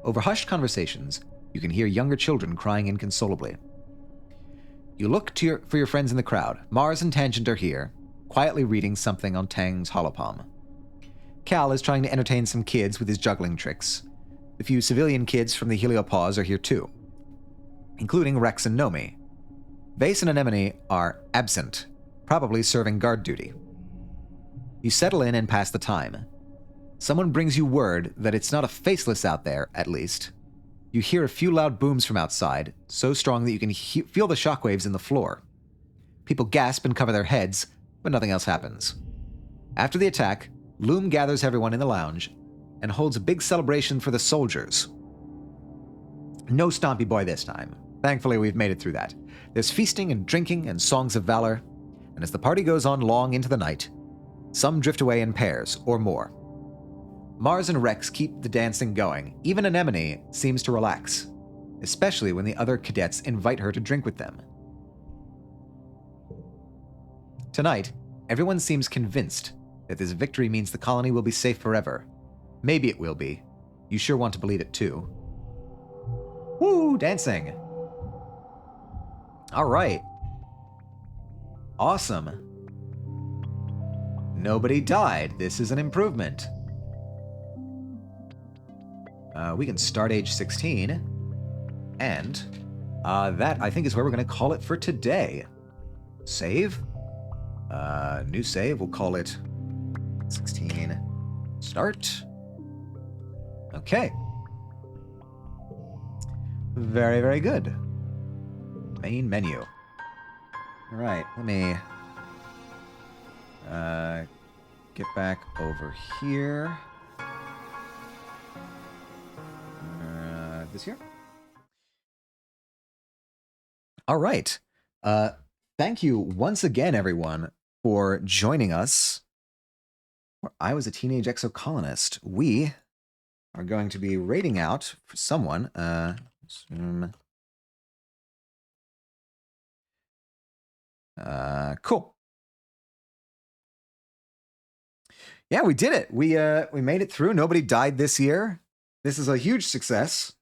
Speaker 1: Over hushed conversations, you can hear younger children crying inconsolably. You look for your friends in the crowd. Mars and Tangent are here, quietly reading something on Tang's holopalm. Cal is trying to entertain some kids with his juggling tricks. The few civilian kids from the Heliopause are here too, including Rex and Nomi. Vase and Anemone are absent, probably serving guard duty. You settle in and pass the time. Someone brings you word that it's not a faceless out there, at least. You hear a few loud booms from outside, so strong that you can feel the shockwaves in the floor. People gasp and cover their heads, but nothing else happens. After the attack, Loom gathers everyone in the lounge and holds a big celebration for the soldiers. No Stompy Boy this time. Thankfully, we've made it through that. There's feasting and drinking and songs of valor, and as the party goes on long into the night, some drift away in pairs or more. Mars and Rex keep the dancing going. Even Anemone seems to relax, especially when the other cadets invite her to drink with them. Tonight, everyone seems convinced that this victory means the colony will be safe forever. Maybe it will be. You sure want to believe it too. Woo, dancing! All right. Awesome. Nobody died. This is an improvement. We can start age 16. And that, I think, is where we're going to call it for today. Save. New save. We'll call it 16. Start. Okay. Very, very good. Main menu. All right, let me get back over here. This here. All right. Thank you once again, everyone, for joining us. I was a teenage exocolonist. We are going to be raiding out for someone. Cool. Yeah, we did it. We made it through. Nobody died this year. This is a huge success.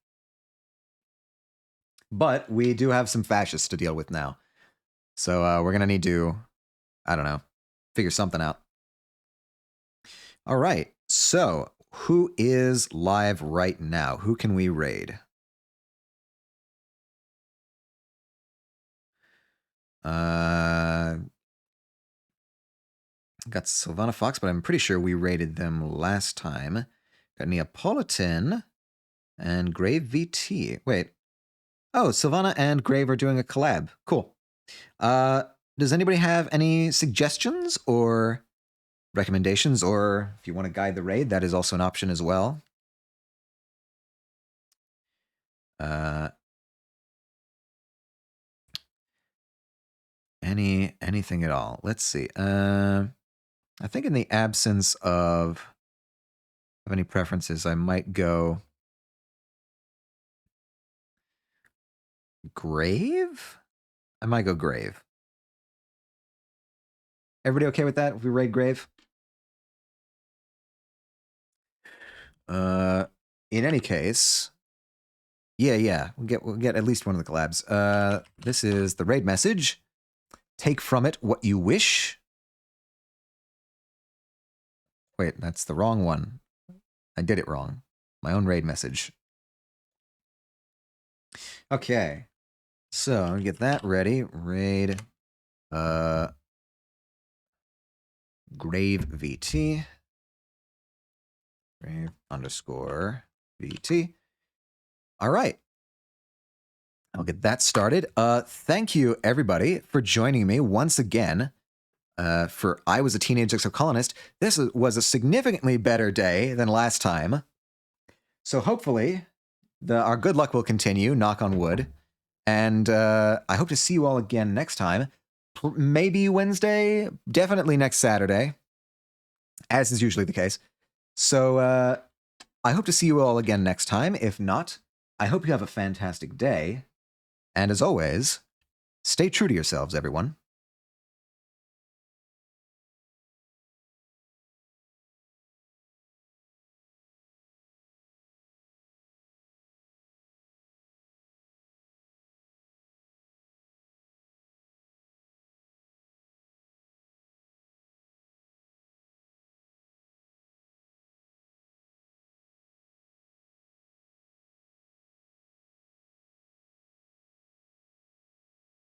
Speaker 1: But we do have some fascists to deal with now. So we're going to need to, I don't know, figure something out. All right. So who is live right now? Who can we raid? Got Sylvana Fox, but I'm pretty sure we raided them last time. Got Neapolitan and Grave VT. Wait. Oh, Sylvana and Grave are doing a collab. Cool. Does anybody have any suggestions or recommendations, or if you want to guide the raid, that is also an option as well. Anything at all? Let's see. I think in the absence of any preferences, I might go Grave? I might go Grave. Everybody okay with that if we raid Grave? In any case, yeah, we'll get at least one of the collabs. This is the raid message. Take from it what you wish. Wait, that's the wrong one. I did it wrong. My own raid message. Okay. So, get that ready. Raid Grave VT. Grave _ VT. All right. I'll get that started. Thank you, everybody, for joining me once again for I Was a Teenage Exocolonist. This was a significantly better day than last time. So hopefully, our good luck will continue, knock on wood. And I hope to see you all again next time. Maybe Wednesday, definitely next Saturday, as is usually the case. So I hope to see you all again next time. If not, I hope you have a fantastic day. And as always, stay true to yourselves, everyone.